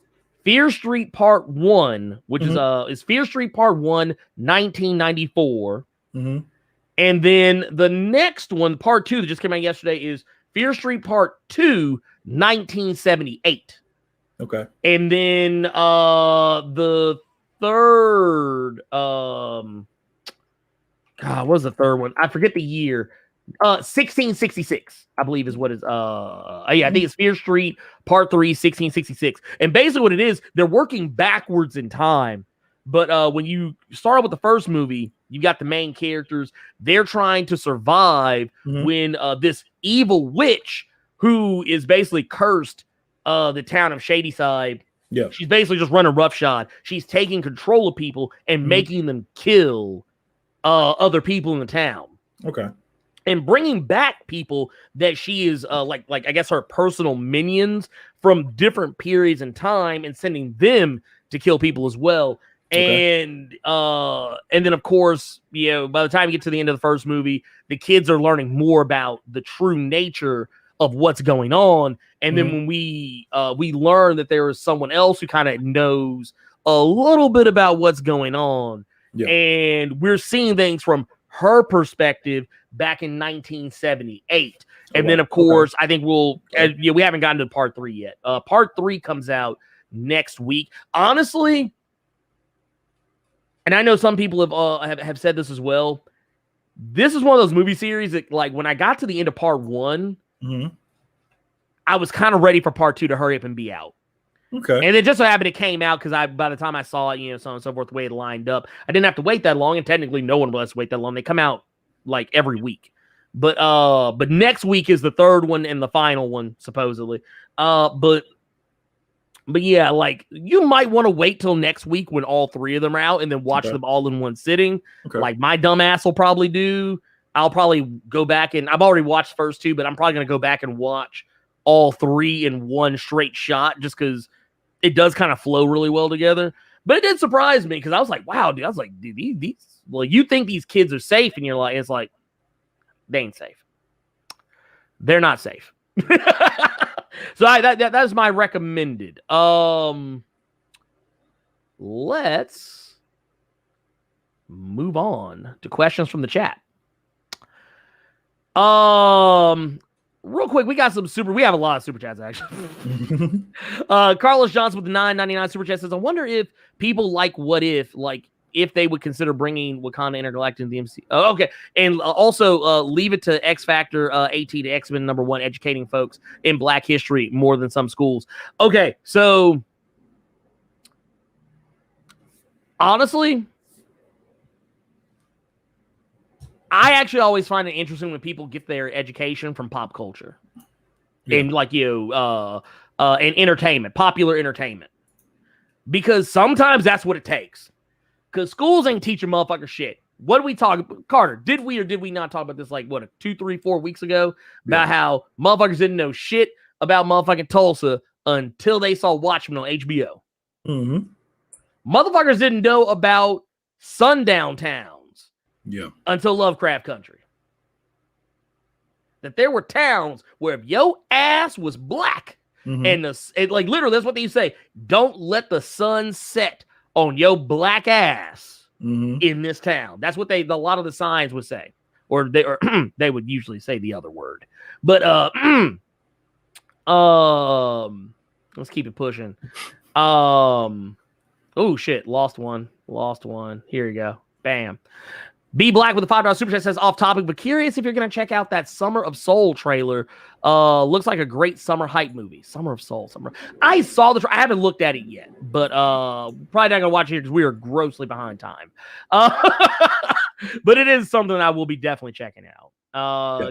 Fear Street Part 1, which is Fear Street Part 1, 1994. And then the next one, Part 2, that just came out yesterday, is Fear Street Part 2, 1978. Okay. And then the third, what was the third one? I forget the year. 1666, I believe is what is I think it's Fear Street Part 3, 1666. And basically what it is, they're working backwards in time. But when you start with the first movie, you got the main characters. They're trying to survive when this evil witch, who is basically cursed the town of Shadyside. Yeah. She's basically just running roughshod. She's taking control of people and making them kill other people in the town. Okay. And bringing back people that she is like I guess her personal minions from different periods in time, and sending them to kill people as well. Okay. And then of course, by the time you get to the end of the first movie, the kids are learning more about the true nature of what's going on. And then when we learn that there is someone else who kind of knows a little bit about what's going on, and we're seeing things from her perspective back in 1978. And then of course, I think we haven't gotten to part 3 yet. Part 3 comes out next week. Honestly, and I know some people have said this as well, this is one of those movie series that, like, when I got to the end of part 1, I was kind of ready for part 2 to hurry up and be out. Okay. And it just so happened it came out because by the time I saw it, so on and so forth, the way it lined up, I didn't have to wait that long, and technically no one will have to wait that long. They come out like every week. But next week is the third one and the final one, supposedly. But yeah, like, you might want to wait till next week when all 3 of them are out and then watch them all in one sitting. Okay. Like my dumb ass will probably do. I'll probably go back and I've already watched the first 2, but I'm probably going to go back and watch all 3 in one straight shot just because it does kind of flow really well together. But it did surprise me because I was like, wow, dude. I was like, dude, these well, you think these kids are safe, and you're like, it's like, they ain't safe. They're not safe. So that's my recommended. Let's move on to questions from the chat. Real quick, we have a lot of super chats actually. Carlos Johnson with the $9.99 super chat says, I wonder if people like What If they would consider bringing Wakanda Intergalactic into the MCU. Okay. And also leave it to X Factor AT to X-Men #1, educating folks in Black history more than some schools. Okay. So honestly, I actually always find it interesting when people get their education from pop culture and like and entertainment, popular entertainment, because sometimes that's what it takes. Because schools ain't teaching motherfucker shit. What did we talk, Carter? Did we or did we not talk about this like 2, 3, 4 weeks ago about how motherfuckers didn't know shit about motherfucking Tulsa until they saw Watchmen on HBO? Motherfuckers didn't know about sundown towns until Lovecraft Country. That there were towns where if your ass was black and like literally that's what they say. Don't let the sun set on your black ass in this town. That's what a lot of the signs would say, or they would usually say the other word. But let's keep it pushing. Oh shit, lost one. Here you go. Bam. Be Black with a $5 super chat says off topic, but curious if you're gonna check out that Summer of Soul trailer. Looks like a great summer hype movie. Summer of Soul. I saw the I haven't looked at it yet, but probably not gonna watch it because we are grossly behind time. But it is something I will be definitely checking out.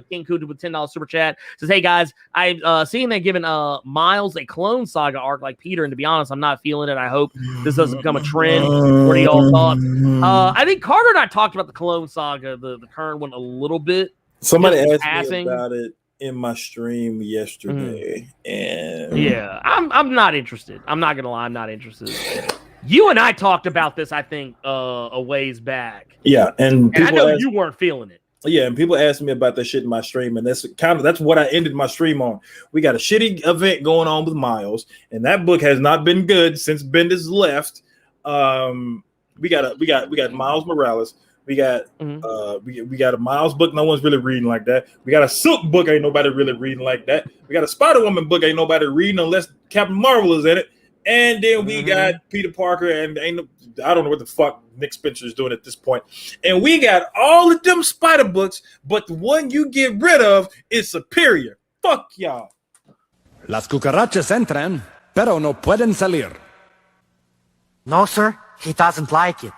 King Kuda with $10 super chat says, "Hey guys, I've seen they're giving Miles a Clone Saga arc like Peter, and to be honest, I'm not feeling it. I hope this doesn't become a trend. What are y'all thoughts?" I think Carter and I talked about the Clone Saga, the current one, a little bit. Somebody asked me about it in my stream yesterday, and yeah, I'm not interested. I'm not gonna lie, I'm not interested. You and I talked about this, I think, a ways back. Yeah, and I know you weren't feeling it. Yeah, and people ask me about that shit in my stream, and that's what I ended my stream on. We got a shitty event going on with Miles, and that book has not been good since Bendis left. We got Miles Morales. We got we got a Miles book no one's really reading like that. We got a Silk book ain't nobody really reading like that. We got a Spider-Woman book ain't nobody reading unless Captain Marvel is in it. And then we got Peter Parker, and I don't know what the fuck Nick Spencer is doing at this point. And we got all of them Spider books, but the one you get rid of is superior. Fuck y'all. Las cucarachas entran, pero no pueden salir. No, sir, he doesn't like it.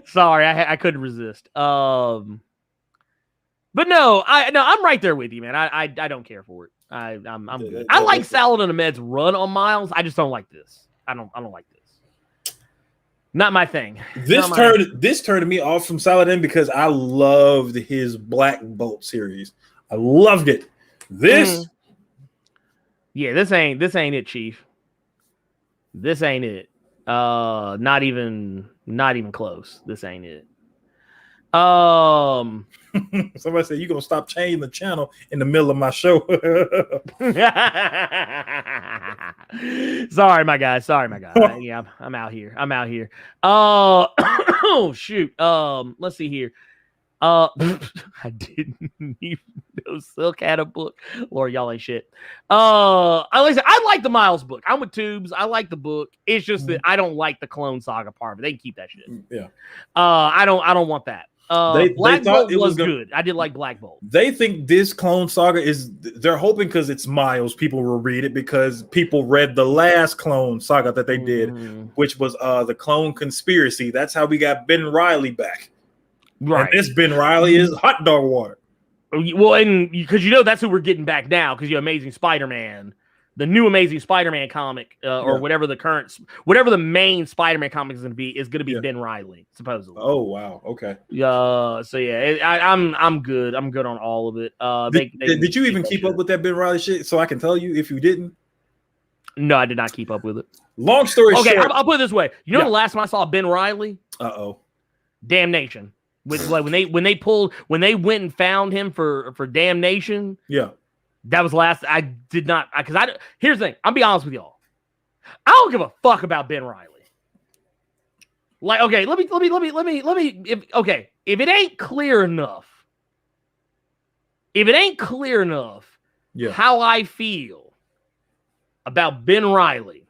Sorry, I couldn't resist. But no, I'm right there with you, man. I don't care for it. I'm good. I like Saladin Ahmed's run on Miles. I just don't like this. I don't like this. Not my thing. This turned me off from Saladin because I loved his Black Bolt series. I loved it. This this ain't it, Chief. This ain't it. Not even close. This ain't it. Somebody said, "You gonna stop changing the channel in the middle of my show?" Sorry, my guy. Yeah, I'm out here. Oh shoot. Let's see here. I didn't even know Silk had a book. Lord, y'all ain't shit. I like the Miles book. I'm with Tubes. I like the book. It's just that I don't like the Clone Saga part, but they can keep that shit. Yeah. I don't want that. Black Bolt was good. I did like Black Bolt. They think this Clone Saga they're hoping because it's Miles, people will read it because people read the last Clone Saga that they did, which was the Clone Conspiracy. That's how we got Ben Reilly back. Right. And this Ben Reilly is hot dog water. Well, and because that's who we're getting back now, because Amazing Spider-Man, the new Amazing Spider-Man comic, or whatever the main Spider-Man comic is going to be Ben Reilly, supposedly. Oh wow, okay. So yeah, I'm good. I'm good on all of it. Did you even keep up with that Ben Reilly shit? So I can tell you if you didn't. No, I did not keep up with it. Long story short. Okay, I'll put it this way. The last time I saw Ben Reilly? Damnation. With like when they went and found him for Damnation. Yeah. That was last. I did not because here's the thing. I'll be honest with y'all. I don't give a fuck about Ben Reilly. Like, okay, let me if it ain't clear enough, how I feel about Ben Reilly,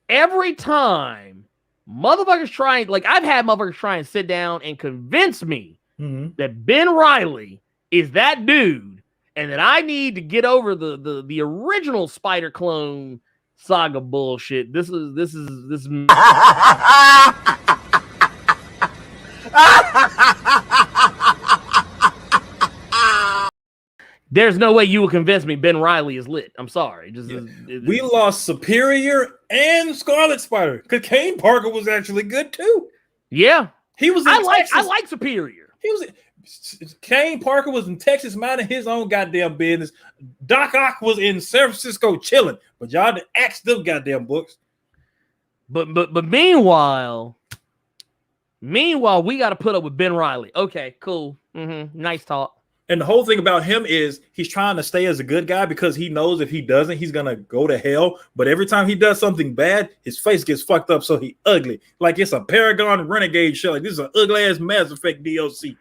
every time motherfuckers trying, like I've had motherfuckers try and sit down and convince me that Ben Reilly is that dude and that I need to get over the original Spider clone saga bullshit. This is There's no way you will convince me Ben Reilly is lit. I'm sorry. We lost Superior and Scarlet Spider because Kane Parker was actually good too. Yeah, he was. I like Superior. He was. Kane Parker was in Texas minding his own goddamn business. Doc Ock was in San Francisco chilling, but y'all done axed them goddamn books. But meanwhile, we got to put up with Ben Reilly. Okay, cool. Nice talk. And the whole thing about him is he's trying to stay as a good guy because he knows if he doesn't, he's gonna go to hell. But every time he does something bad, his face gets fucked up, so he ugly. Like it's a Paragon Renegade show. Like this is an ugly ass Mass Effect DLC.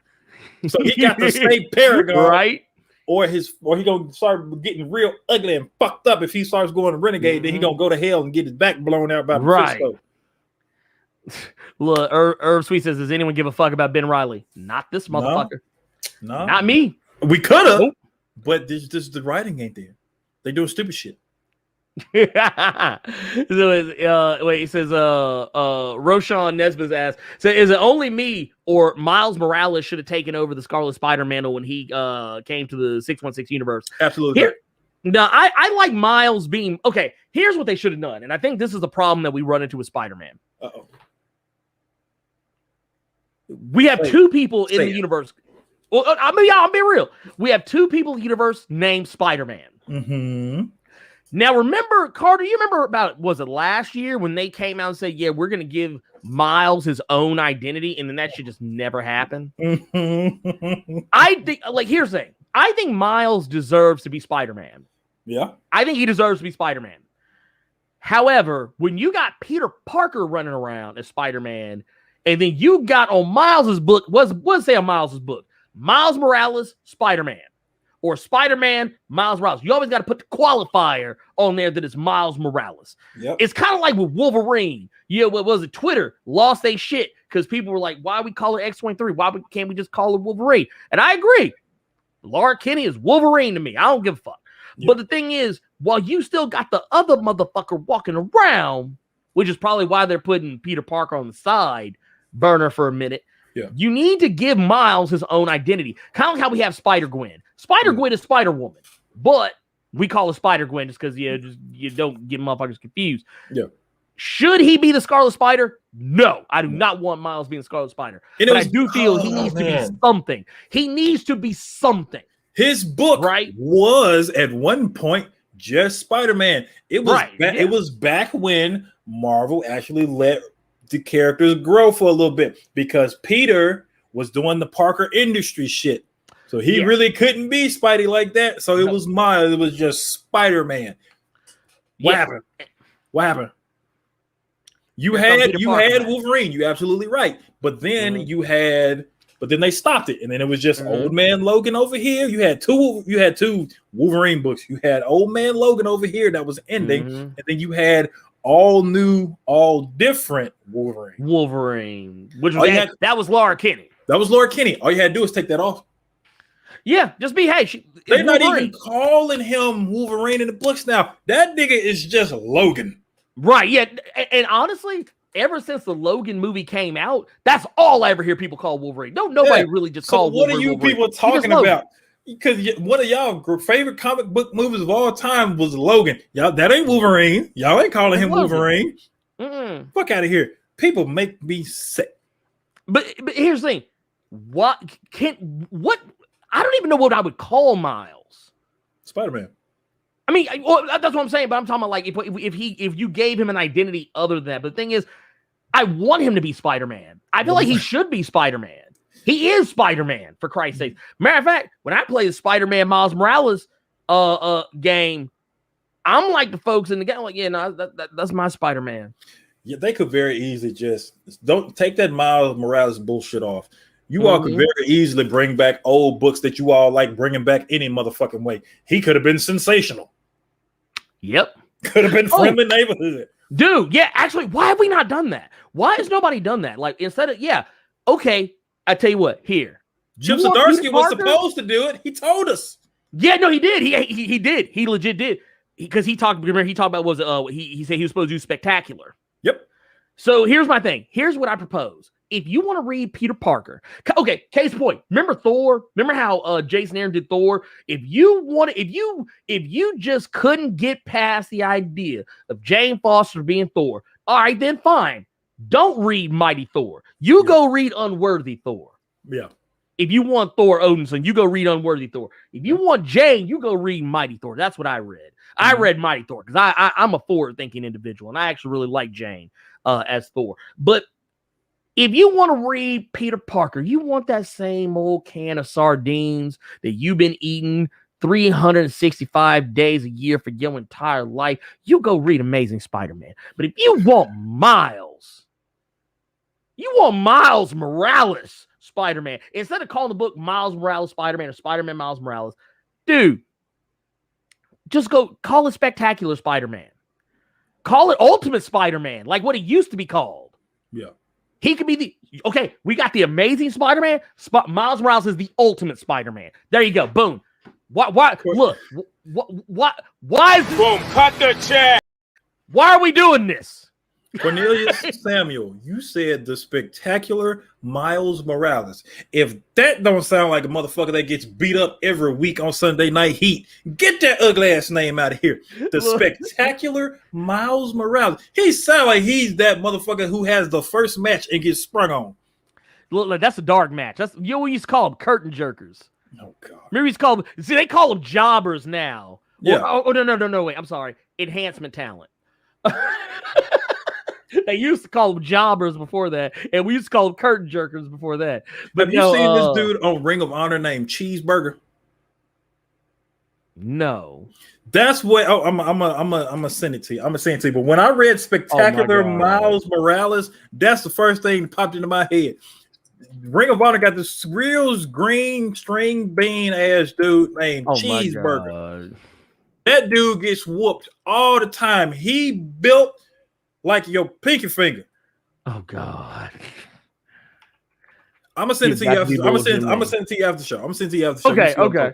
So he got to stay Paragon, right? Or he gonna start getting real ugly and fucked up if he starts going to Renegade. Then he gonna go to hell and get his back blown out by Mephisto. Look, Herb Sweet says, does anyone give a fuck about Ben Reilly? Not this motherfucker. No, not me. We could have, but this the writing ain't there. They doing stupid shit. So wait, he says Roshan Nesbitt asks, so is it only me or Miles Morales should have taken over the Scarlet Spider mantle when he came to the 616 universe? Absolutely. I like Miles being okay. Here's what they should have done, and I think this is the problem that we run into with Spider-Man. We have two people in the universe. Well, I mean, I'll be real. We have two people in the universe named Spider-Man. Now, remember, Carter, you remember about, was it last year when they came out and said, yeah, we're going to give Miles his own identity, and then that shit just never happened? I think, like, here's the thing. I think Miles deserves to be Spider-Man. Yeah. I think he deserves to be Spider-Man. However, when you got Peter Parker running around as Spider-Man, and then you got on Miles's book, what's say on Miles's book? Miles Morales, Spider-Man. Or Spider-Man, Miles Morales. You always got to put the qualifier on there that it's Miles Morales. Yep. It's kind of like with Wolverine. Yeah, what was it? Twitter lost their shit because people were like, why we call her X-23? Why can't we just call her Wolverine? And I agree. Laura Kinney is Wolverine to me. I don't give a fuck. Yep. But the thing is, while you still got the other motherfucker walking around, which is probably why they're putting Peter Parker on the side burner for a minute, you need to give Miles his own identity. Kind of like how we have Spider-Gwen. Spider-Gwen is Spider-Woman, but we call her Spider-Gwen just because you don't get motherfuckers confused. Yeah. Should he be the Scarlet Spider? No, I do not want Miles being the Scarlet Spider. But I do feel he needs to be something. He needs to be something. His book was at one point just Spider-Man. It was it was back when Marvel actually let the characters grow for a little bit because Peter was doing the Parker industry shit. So he really couldn't be Spidey like that. So it was Miles. It was just Spider-Man. What happened? What happened? You had Wolverine. You're absolutely right. But then then they stopped it. And then it was just Old Man Logan over here. You had two Wolverine books. You had Old Man Logan over here that was ending. And then you had all new, all different Wolverine. Which was that was Laura Kinney. That was Laura Kinney. All you had to do is take that off. Yeah, just be they're not even calling him Wolverine in the books now. That nigga is just Logan. Right, yeah. And honestly, ever since the Logan movie came out, that's all I ever hear people call Wolverine. Nobody really just call Wolverine. What are you people talking about? Because one of y'all favorite comic book movies of all time was Logan. Y'all, that ain't Wolverine. Y'all ain't calling him Wolverine. Fuck out of here. People make me sick. But here's the thing. What I don't even know what I would call Miles. Spider-Man. I mean, that's what I'm saying. But I'm talking about like if you gave him an identity other than that. But the thing is, I want him to be Spider-Man. I feel like he should be Spider-Man. He is Spider-Man, for Christ's sake. Matter of fact, when I play the Spider-Man Miles Morales game, I'm like the folks in the game, like, yeah, no, that's my Spider-Man. Yeah, they could very easily just don't take that Miles Morales bullshit off. You all could very easily bring back old books that you all like bringing back any motherfucking way. He could have been sensational. Yep. Could have been Friendly Neighborhood. Dude, yeah, actually, why have we not done that? Why has nobody done that? Like, instead of, okay, I tell you what, here. Chip Zdarsky was supposed to do it. He told us. Yeah, no, he did. He did. He legit did. Because he talked. Remember, he talked about he said he was supposed to do Spectacular. Yep. So here's my thing. Here's what I propose. If you want to read Peter Parker, okay, case point. Remember Thor? Remember how Jason Aaron did Thor? If you just couldn't get past the idea of Jane Foster being Thor, all right, then fine. Don't read Mighty Thor. You go read Unworthy Thor. Yeah. If you want Thor Odinson, you go read Unworthy Thor. If you want Jane, you go read Mighty Thor. That's what I read. I read Mighty Thor because I'm a forward-thinking individual, and I actually really like Jane as Thor. But if you want to read Peter Parker, you want that same old can of sardines that you've been eating 365 days a year for your entire life, you go read Amazing Spider-Man. But if you want Miles Morales Spider-Man, instead of calling the book Miles Morales Spider-Man or Spider-Man Miles Morales, dude, just go call it Spectacular Spider-Man. Call it Ultimate Spider-Man, like what it used to be called. Yeah. He could be okay, we got the Amazing Spider-Man. Miles Morales is the Ultimate Spider-Man. There you go. Boom. Why look, why is boom, cut the check. Why are we doing this? Cornelius Samuel, you said the Spectacular Miles Morales. If that don't sound like a motherfucker that gets beat up every week on Sunday Night Heat, get that ugly ass name out of here. The Spectacular Miles Morales. He sound like he's that motherfucker who has the first match and gets sprung on. Look, that's a dark match. That's what we used to call them, curtain jerkers. Oh God. Remember he's called. See, they call them jobbers now. Yeah. No. Wait, I'm sorry. Enhancement talent. They used to call them jobbers before that, and we used to call them curtain jerkers before that. But have you seen this dude on Ring of Honor named Cheeseburger? No. That's what I'm gonna send it to you. I'm gonna send it to you. But when I read Spectacular Miles Morales, that's the first thing that popped into my head. Ring of Honor got this real green string bean ass dude named Cheeseburger. That dude gets whooped all the time. He built like your pinky finger. Oh God. I'm gonna send it to you after. I'm gonna send it to you after the show. I'm gonna send it to you after the show. Okay.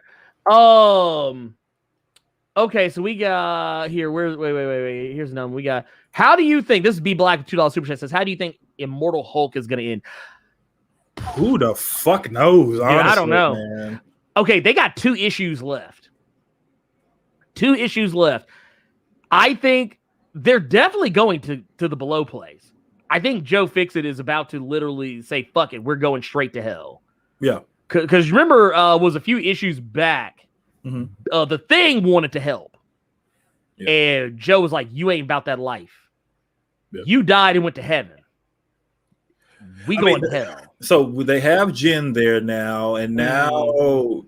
Okay, so we got here. Wait. Here's another one. We got. How do you think this is B Black with $2 super chat says? How do you think Immortal Hulk is gonna end? Who the fuck knows? Honestly, I don't know. Man. Okay, they got 2 issues left. 2 issues left. I think they're definitely going to the below place. I think Joe Fixit is about to literally say, fuck it, we're going straight to hell. Yeah. Because remember, was a few issues back, the Thing wanted to help. Yeah. And Joe was like, you ain't about that life. Yeah. You died and went to heaven. We going to hell. So they have Jen there now, and now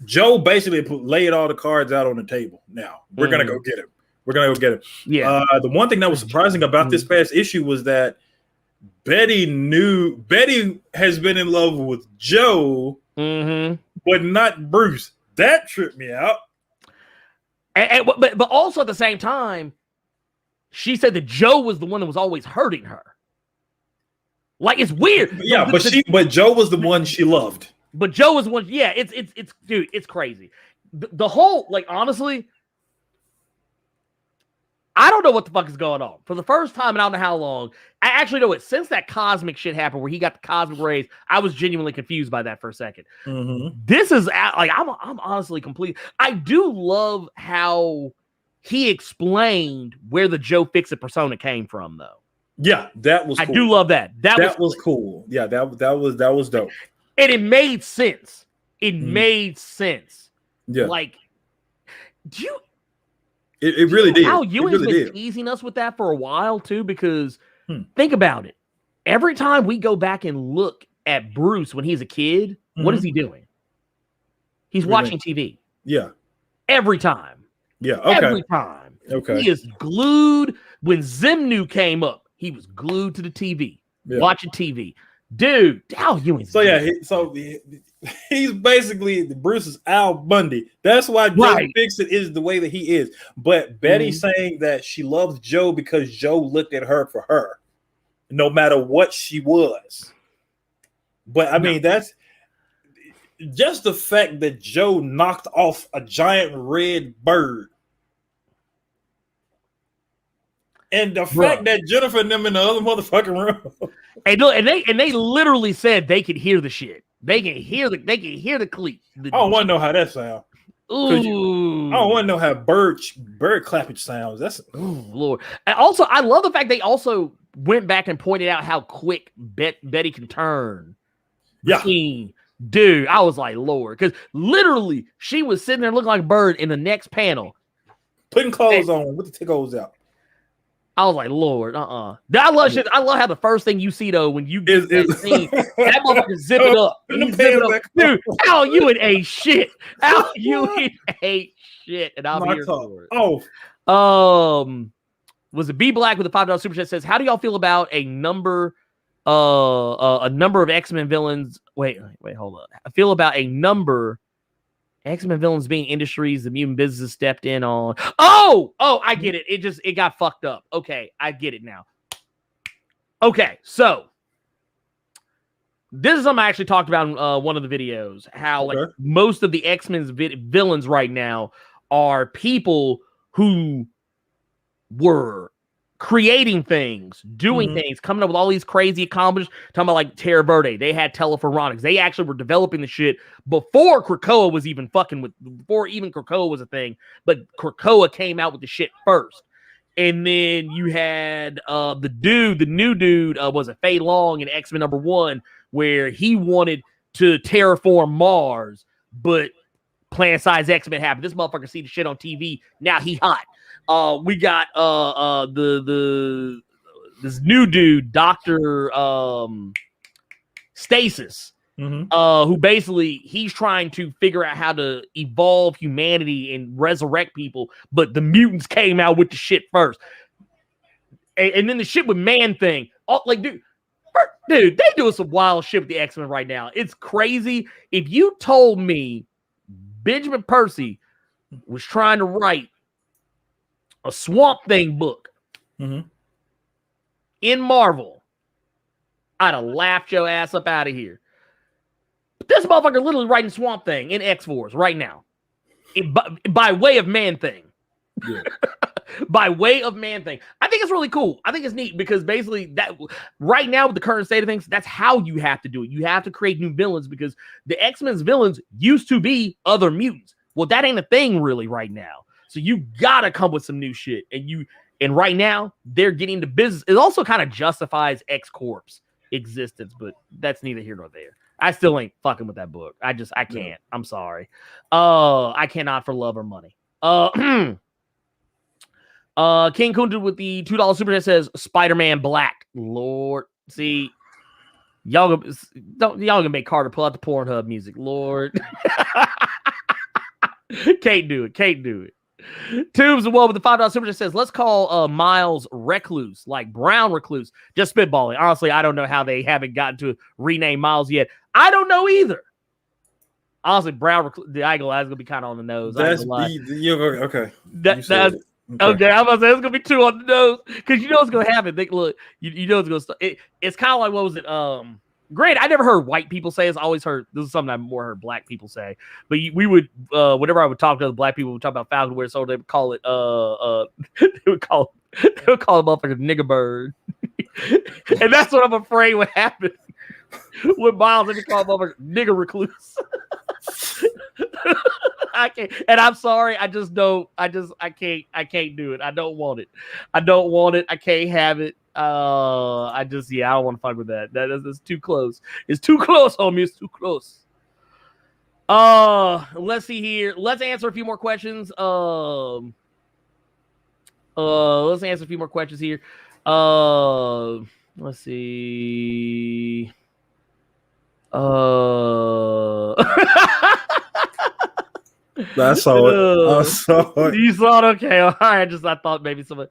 Joe basically laid all the cards out on the table. Now, we're going to go get him. We're going to go get him. Yeah. The one thing that was surprising about this past issue was that Betty has been in love with Joe, but not Bruce. That tripped me out. But also at the same time, she said that Joe was the one that was always hurting her. Like, it's weird. Yeah, but Joe was the one she loved. But Joe was one. Yeah, it's dude, it's crazy. The whole, like, honestly, I don't know what the fuck is going on. For the first time in I don't know how long, I actually know it. Since that cosmic shit happened where he got the cosmic rays, I was genuinely confused by that for a second. This is like I'm honestly complete. I do love how he explained where the Joe Fixit persona came from, though. Yeah, that was. I do love that. That was cool. Yeah, that was dope. And it made sense. It made sense. Yeah. Like, do you? It really did. Al Ewing's been teasing us with that for a while too, because think about it. Every time we go back and look at Bruce when he's a kid, what is he doing? He's watching TV. Yeah. Every time. Yeah. Okay. Every time. Okay. He is glued. When Zimnu came up, he was glued to the TV, watching TV. Dude, Al Ewing's. So yeah, he's basically Bruce's Al Bundy. That's why Joe Fixit is the way that he is. But Betty saying that she loves Joe because Joe looked at her for her, no matter what she was. But I mean, just the fact that Joe knocked off a giant red bird, and the fact that Jennifer and them in the other motherfucking room, and they literally said they could hear the shit. They can hear the cleat. I don't want to know how that sounds. I don't want to know how bird clappage sounds. That's Lord. And also, I love the fact they also went back and pointed out how quick Betty can turn. Yeah, dude, I was like, Lord, because literally she was sitting there looking like a bird in the next panel, putting clothes on with the tickles out. I was like, Lord, I love shit. I love how the first thing you see though when you get that scene, that motherfucker zip it up. Dude, Al Ewing ain't shit. Al Ewing ain't shit, and I'll be here for it. Was it B Black with the $5 super chat says, how do y'all feel about a number of X-Men villains? Wait, hold up. I feel about a number X-Men villains being industries the mutant businesses stepped in on. Oh, I get it. It got fucked up. Okay, I get it now. Okay, so this is something I actually talked about in one of the videos. How like most of the X-Men's villains right now are people who were creating things, doing things, coming up with all these crazy accomplishments. Talking about like Terra Verde, they had telephoronics. They actually were developing the shit before Krakoa was even before even Krakoa was a thing. But Krakoa came out with the shit first. And then you had the new dude, was it Fei Long in X-Men #1, where he wanted to terraform Mars, but Planet-Size X-Men happened. This motherfucker see the shit on TV. Now he hot. We got this new dude, Dr. Stasis, who basically he's trying to figure out how to evolve humanity and resurrect people, but the mutants came out with the shit first. And then the shit with Man-Thing. Dude, they doing some wild shit with the X-Men right now. It's crazy. If you told me Benjamin Percy was trying to write a Swamp Thing book in Marvel, I'd have laughed your ass up out of here. But this motherfucker literally writing Swamp Thing in X-Force right now. By way of Man-Thing. Yeah. By way of Man-Thing. I think it's really cool. I think it's neat because basically that right now with the current state of things, that's how you have to do it. You have to create new villains because the X-Men's villains used to be other mutants. Well, that ain't a thing really right now. So you gotta come with some new shit. And right now they're getting to business. It also kind of justifies X-Corp's existence, but that's neither here nor there. I still ain't fucking with that book. I can't. Yeah. I'm sorry. I cannot for love or money. King Kunta with the $2 super chat says Spider-Man Black. Lord, see, y'all gonna make Carter pull out the Pornhub music. Lord, can't do it. Tubes of Woe with the $5 super chat says, let's call Miles Recluse, like Brown Recluse. Just spitballing. Honestly, I don't know how they haven't gotten to rename Miles yet. I don't know either. Honestly, Brown Recluse, that's gonna be kind of on the nose. That's okay. Okay, I'm about to say it's gonna be 2 on the nose because you know what's gonna happen. Look, you know it's gonna start. It's kind of like, what was it? Granted, I never heard white people say. It's always heard. This is something I more heard black people say. But we would, whenever I would talk to other black people, would talk about Falcon Winter Soldier. They would call it, they would call it motherfucker nigga bird, and that's what I'm afraid would happen with Miles. They call motherfucker nigga recluse. I can't, and I'm sorry. I can't do it. I don't want it. I can't have it. I don't want to fuck with that. That's too close. It's too close, homie. It's too close. Let's see here. Let's answer a few more questions. Let's answer a few more questions here. Let's see. I saw it. You saw it? Okay. All right. I thought maybe someone.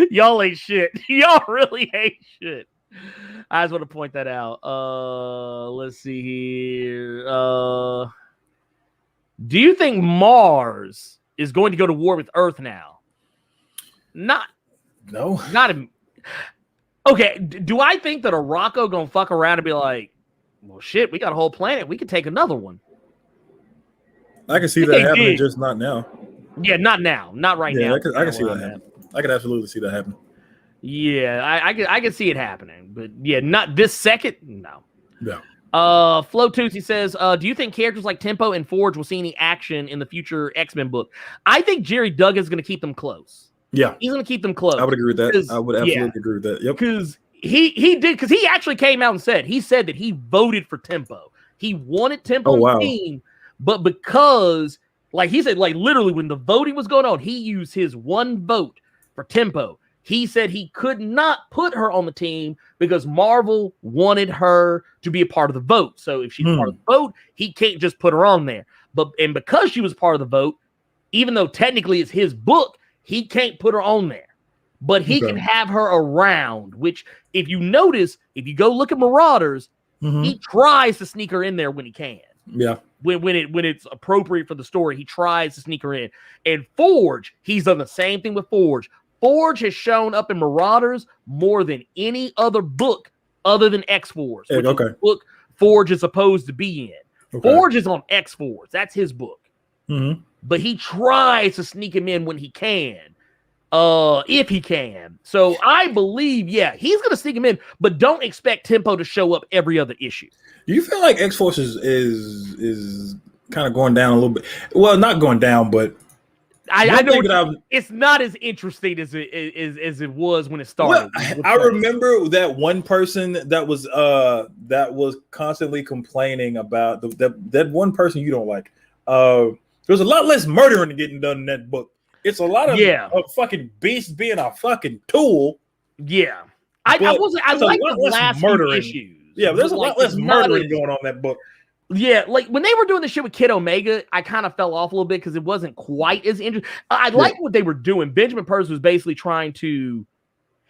Y'all ain't shit. Y'all really ain't shit. I just want to point that out. Let's see here. Do you think Mars is going to go to war with Earth now? No. Okay, do I think that Arakko gonna fuck around and be like, well, shit, we got a whole planet. We could take another one. I can see that happening, just not now. Yeah, not now. Not right now. I can see that happening. I could absolutely see that happening. Yeah, I can see it happening. But yeah, not this second. No. No. Flo Tootsie says, do you think characters like Tempo and Forge will see any action in the future X-Men book? I think Jerry Duggan's going to keep them close. Yeah. He's going to keep them close. I would agree with that. I would absolutely agree with that. Yep. Because he actually came out and said that he voted for Tempo. He wanted Tempo on the team, but because, like he said, like literally when the voting was going on, he used his one vote for Tempo. He said he could not put her on the team because Marvel wanted her to be a part of the vote. So if she's part of the vote, he can't just put her on there. And because she was part of the vote, even though technically it's his book, he can't put her on there. But he can have her around, which if you notice, if you go look at Marauders, he tries to sneak her in there when he can. Yeah. When it's appropriate for the story, he tries to sneak her in. And Forge, he's done the same thing with Forge. Forge has shown up in Marauders more than any other book other than X-Force, which is the book Forge is supposed to be in. Forge is on X-Force. That's his book. But he tries to sneak him in when he can, if he can. So I believe, he's going to sneak him in, but don't expect Tempo to show up every other issue. Do you feel like X-Force is kind of going down a little bit? Well, not going down, but I know it's not as interesting as it was when it started. Well, I remember that one person that was constantly complaining about that one person you don't like. There's a lot less murdering getting done in that book. It's a lot of fucking Beast being a fucking tool. Yeah, I like the last few issues. Yeah, there's a lot less murdering going on in that book. Yeah, like when they were doing the shit with Kid Omega, I kind of fell off a little bit because it wasn't quite as interesting. I like what they were doing. Benjamin Purse was basically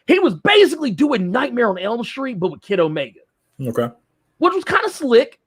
he was basically doing Nightmare on Elm Street, but with Kid Omega. Okay. Which was kind of slick.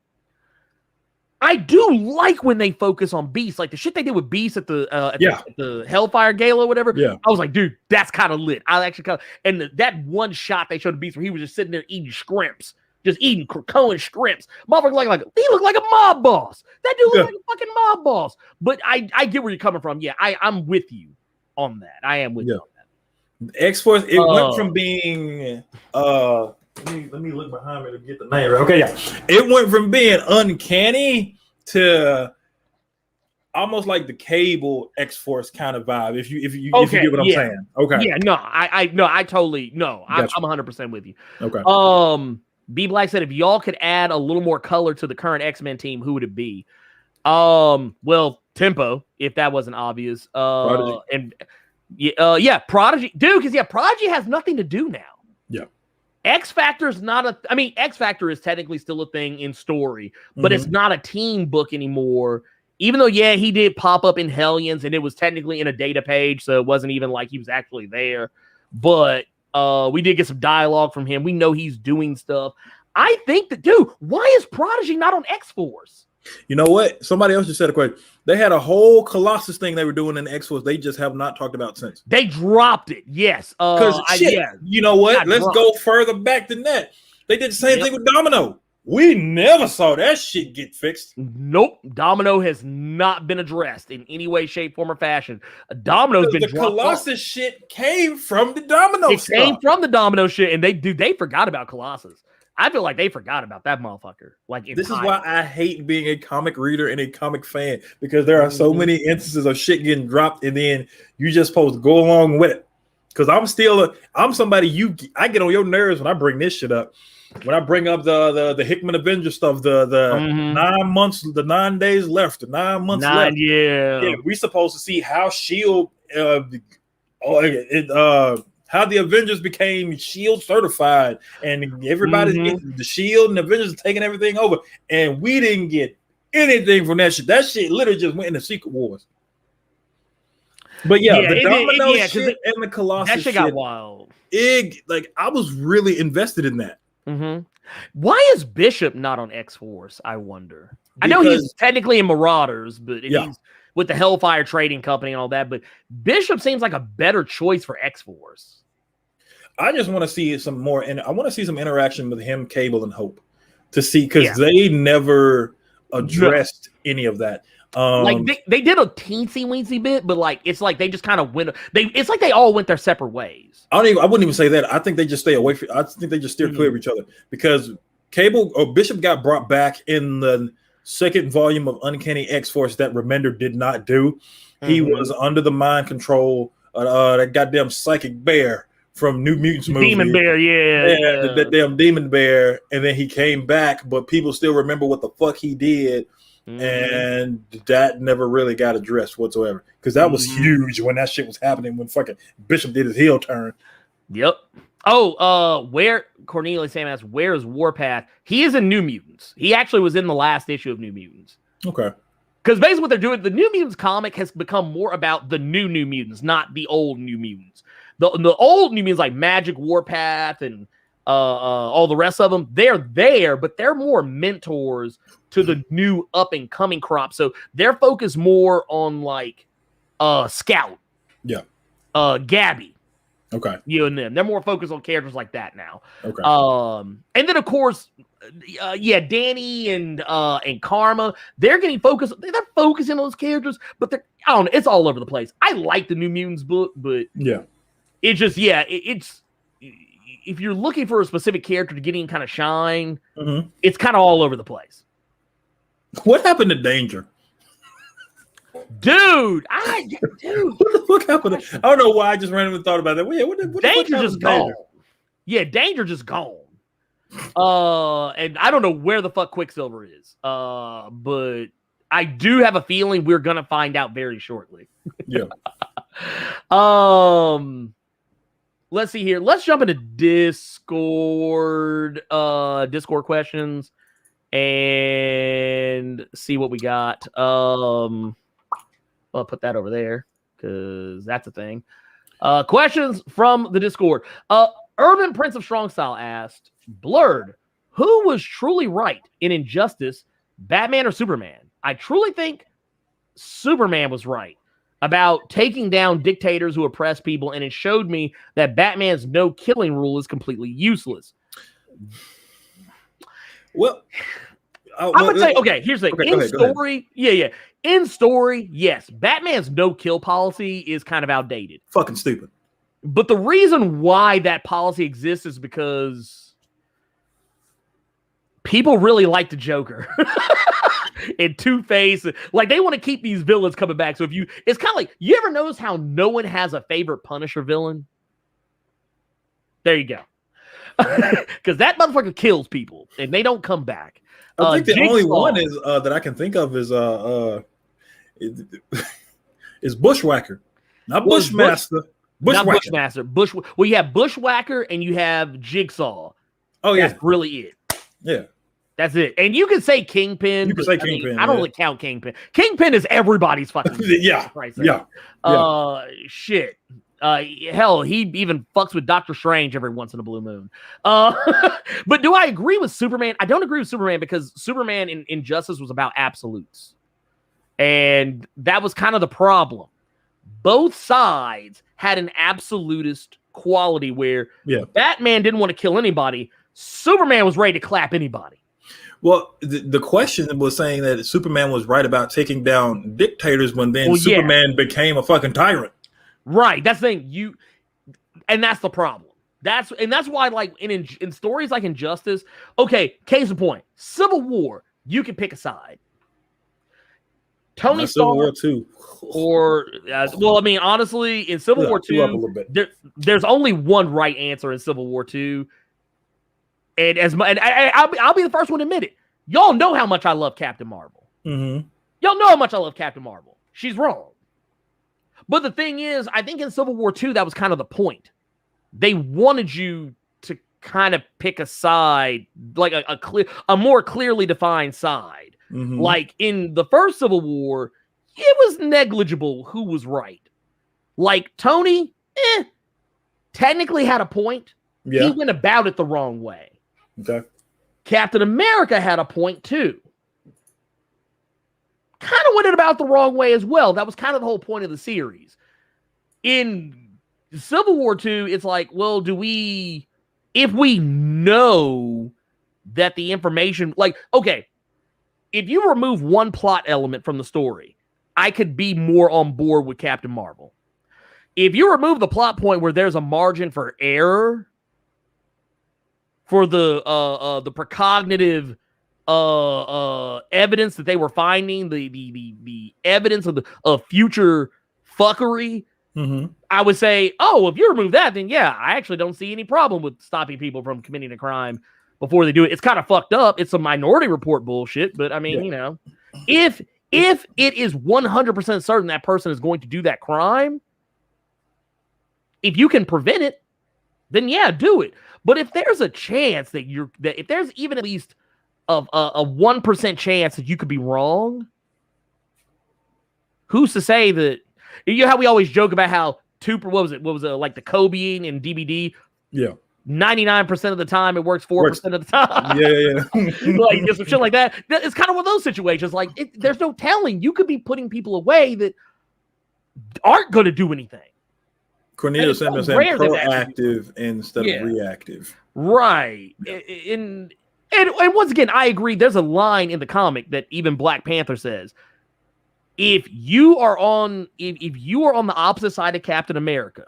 I do like when they focus on Beast, like the shit they did with Beast at the Hellfire Gala or whatever. Yeah. I was like, dude, that's kind of lit. I actually that one shot they showed of Beast where he was just sitting there eating shrimps. Just eating Krakoan shrimps. Motherfucker he looked like a mob boss. That dude looked like a fucking mob boss. But I get where you're coming from. Yeah, I'm with you on that. I am with you on that. X-Force, it went from being let me look behind me to get the name right. Okay, yeah. It went from being uncanny to almost like the Cable X-Force kind of vibe. If you get what I'm saying. Okay. Yeah, no, I totally I'm 100% with you. Okay. B Black said, if y'all could add a little more color to the current X-Men team, who would it be? Well, Tempo, if that wasn't obvious. Prodigy. And Prodigy, dude, because Prodigy has nothing to do now. Yeah. X Factor is X Factor is technically still a thing in story, but it's not a team book anymore. Even though, he did pop up in Hellions, and it was technically in a data page, so it wasn't even like he was actually there. But we did get some dialogue from him. We know he's doing stuff. I think that, dude, why is Prodigy not on X-Force? You know what? Somebody else just said a question. They had a whole Colossus thing they were doing in X-Force. They just have not talked about since. They dropped it. Yes. You know what? Let's go further back than that. They did the same thing with Domino. We never saw that shit get fixed. Nope. Domino has not been addressed in any way, shape, form, or fashion. Domino's been the Colossus shit came from the Domino stuff. It came from the Domino shit, and they forgot about Colossus. I feel like they forgot about that motherfucker. This is why I hate being a comic reader and a comic fan, because there are so many instances of shit getting dropped, and then you just supposed to go along with it. Because I'm somebody I get on your nerves when I bring this shit up. When I bring up the Hickman Avenger stuff, the 9 months, the 9 days left, the 9 months left. Yeah, we supposed to see how Shield, how the Avengers became Shield certified, and everybody's getting the Shield, and the Avengers are taking everything over, and we didn't get anything from that shit. That shit literally just went into Secret Wars. But the Domino shit and the Colossus that shit got wild. I was really invested in that. Why is Bishop not on X-Force? I wonder. I know he's technically in Marauders, but he's with the Hellfire Trading Company and all that. But Bishop seems like a better choice for X-Force. I just want to see some more, and I want to see some interaction with him, Cable, and Hope to see, because they never addressed any of that. Like they did a teensy weensy bit, but like it's like they just kind of went. It's like they all went their separate ways. I wouldn't even say that. I think they just stay away from. I think they just steer clear of each other, because Cable or Bishop got brought back in the second volume of Uncanny X-Force that Remender did not do. He was under the mind control that goddamn psychic bear from New Mutants movie. Demon Bear, yeah. That damn Demon Bear, and then he came back, but people still remember what the fuck he did, and that never really got addressed whatsoever, because that was huge when that shit was happening, when fucking Bishop did his heel turn. Yep. Oh, where Cornelius Sam asks, where is Warpath? He is in New Mutants. He actually was in the last issue of New Mutants. Okay. Because basically what they're doing, the New Mutants comic has become more about the New Mutants, not the old New Mutants. The old New Mutants like Magic, Warpath, and all the rest of them, they're there, but they're more mentors to the new up and coming crop. So they're focused more on like Scout, Gabby. Okay. You and them. They're more focused on characters like that now. Okay. And then of course, Danny and Karma, they're getting focused. They're focusing on those characters, but I don't know, it's all over the place. I like the New Mutants book, but it's just it's if you're looking for a specific character to get in kind of shine, it's kind of all over the place. What happened to Danger? Dude, what the fuck happened? I don't know why I just randomly thought about that. What Danger just gone. Yeah, Danger just gone. And I don't know where the fuck Quicksilver is. But I do have a feeling we're gonna find out very shortly. Yeah. Let's see here. Let's jump into Discord questions and see what we got. I'll put that over there because that's a thing. Questions from the Discord. Urban Prince of Strong Style asked, Blerd, who was truly right in Injustice, Batman or Superman? I truly think Superman was right about taking down dictators who oppress people, and it showed me that Batman's no killing rule is completely useless. Well, I would say, okay, here's the thing. In story, in story, yes, Batman's no kill policy is kind of outdated. Fucking stupid. But the reason why that policy exists is because people really like the Joker. And Two-Face, like they want to keep these villains coming back. So it's kind of like, you ever notice how no one has a favorite Punisher villain? There you go. Because that motherfucker kills people and they don't come back. I think the only one is that I can think of is Bushwhacker, not Bushmaster. Bushmaster. Well, you have Bushwhacker and you have Jigsaw. Oh yeah, that's really it. Yeah, that's it. And you can say Kingpin. You can say Kingpin. I don't really count Kingpin. Kingpin is everybody's fucking. Yeah. Shit. Hell, he even fucks with Doctor Strange every once in a blue moon. But do I agree with Superman? I don't agree with Superman because Superman in Injustice was about absolutes. And that was kind of the problem. Both sides had an absolutist quality where Batman didn't want to kill anybody. Superman was ready to clap anybody. Well, the question was saying that Superman was right about taking down dictators when then Superman became a fucking tyrant. Right, that's the thing. And that's the problem. That's why, like in stories like Injustice, okay, case in point, Civil War, you can pick a side. Tony Stark, Civil War 2, or well, I mean, honestly, in Civil War 2, there's only one right answer in Civil War 2, and I'll be the first one to admit it. Y'all know how much I love Captain Marvel. Mm-hmm. Y'all know how much I love Captain Marvel. She's wrong. But the thing is, I think in Civil War 2, that was kind of the point. They wanted you to kind of pick a side, like a more clearly defined side. Mm-hmm. Like in the first Civil War, it was negligible who was right. Like Tony, technically had a point. Yeah. He went about it the wrong way. Okay. Captain America had a point too. Kind of went about the wrong way as well. That was kind of the whole point of the series. In Civil War 2, it's like, well, if we know that the information, like, okay, if you remove one plot element from the story, I could be more on board with Captain Marvel. If you remove the plot point where there's a margin for error for the precognitive evidence that they were finding, the evidence of future fuckery, I would say, oh, if you remove that, then yeah, I actually don't see any problem with stopping people from committing a crime before they do it. It's kind of fucked up. It's some Minority Report bullshit, but I mean, you know, if it is 100% certain that person is going to do that crime, if you can prevent it, then yeah, do it. But if there's a chance that if there's even at least a 1% chance that you could be wrong, who's to say that? You know how we always joke about how what was it like the Kobeing in DVD? Yeah. 99% of the time it works 4% of the time. Yeah. Like some shit like that. It's kind of one of those situations. Like there's no telling. You could be putting people away that aren't going to do anything. Cornelius Sanders saying proactive instead of reactive. Right. And once again, I agree. There's a line in the comic that even Black Panther says, if you are on the opposite side of Captain America,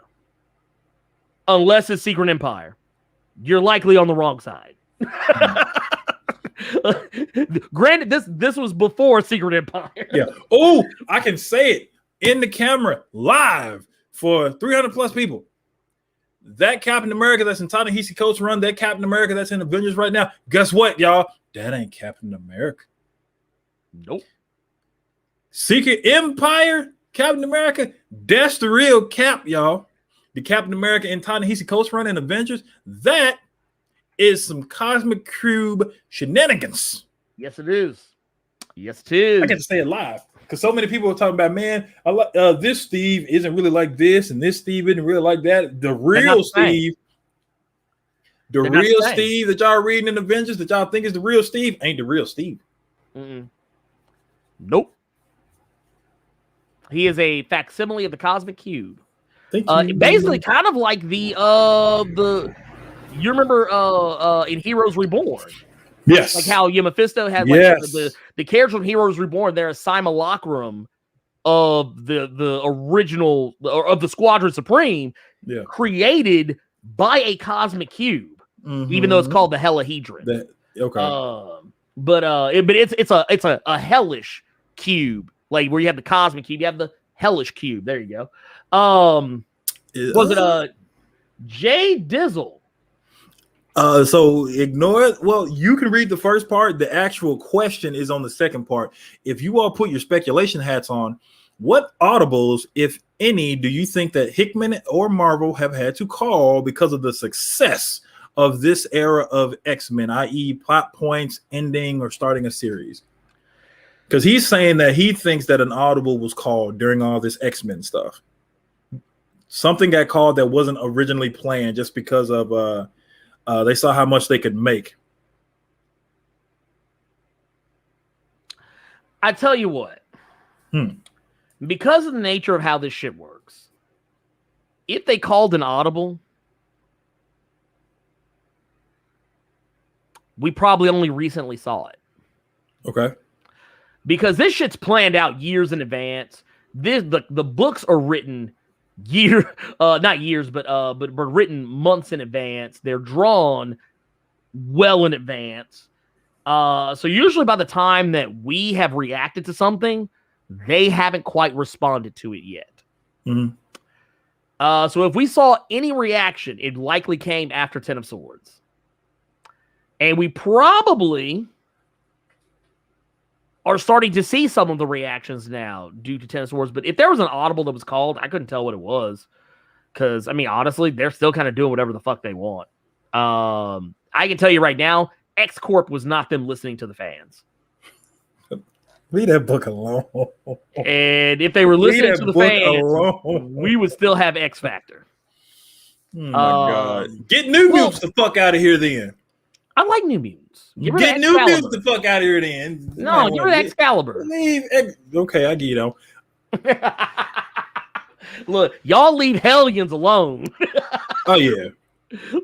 unless it's Secret Empire, you're likely on the wrong side. Granted, this was before Secret Empire. Yeah. Oh, I can say it in the camera live for 300 plus people. That Captain America that's in Ta-Nehisi Coates run, that Captain America that's in Avengers right now, guess what, y'all? That ain't Captain America. Nope. Secret Empire, Captain America, that's the real Cap, y'all. The Captain America in Ta-Nehisi Coates run in Avengers, that is some Cosmic Cube shenanigans. Yes, it is. Yes, it is. I get to say it live because so many people are talking about, man, this Steve isn't really like this, and this Steve isn't really like that. The real Steve, Steve that y'all reading in Avengers that y'all think is the real Steve ain't the real Steve. Nope. He is a facsimile of the Cosmic Cube. Basically, kind of like the you remember in Heroes Reborn. Yes. Like how Mephisto had like the characters from Heroes Reborn, they're a simulacrum of the original of the Squadron Supreme, created by a cosmic cube, even though it's called the Helihedron. But it's a hellish cube, like where you have the cosmic cube, you have the hellish cube. There you go. Was it Jay Dizzle? So ignore it. Well, you can read the first part. The actual question is on the second part. If you all put your speculation hats on, what audibles, if any, do you think that Hickman or Marvel have had to call because of the success of this era of X-Men, i.e. plot points, ending, or starting a series? Because he's saying that he thinks that an audible was called during all this X-Men stuff. Something got called that wasn't originally planned just because of they saw how much they could make. I tell you what, because of the nature of how this shit works, if they called an audible, we probably only recently saw it. Okay. Because this shit's planned out years in advance. The books are written not years, but written months in advance. They're drawn well in advance. So usually by the time that we have reacted to something, they haven't quite responded to it yet. So if we saw any reaction, it likely came after Ten of Swords. And we probably are starting to see some of the reactions now due to Ten of Swords. But if there was an audible that was called, I couldn't tell what it was. Because, I mean, honestly, they're still kind of doing whatever the fuck they want. I can tell you right now, X-Corp was not them listening to the fans. Leave that book alone. And if they were listening to the fans, we would still have X Factor. Oh my God. Get New Mutants the fuck out of here then. I like New Mutants. Get New Mutants the fuck out of here then. No, give it Excalibur. Okay, I get you. Look, y'all leave Hellions alone. Oh yeah,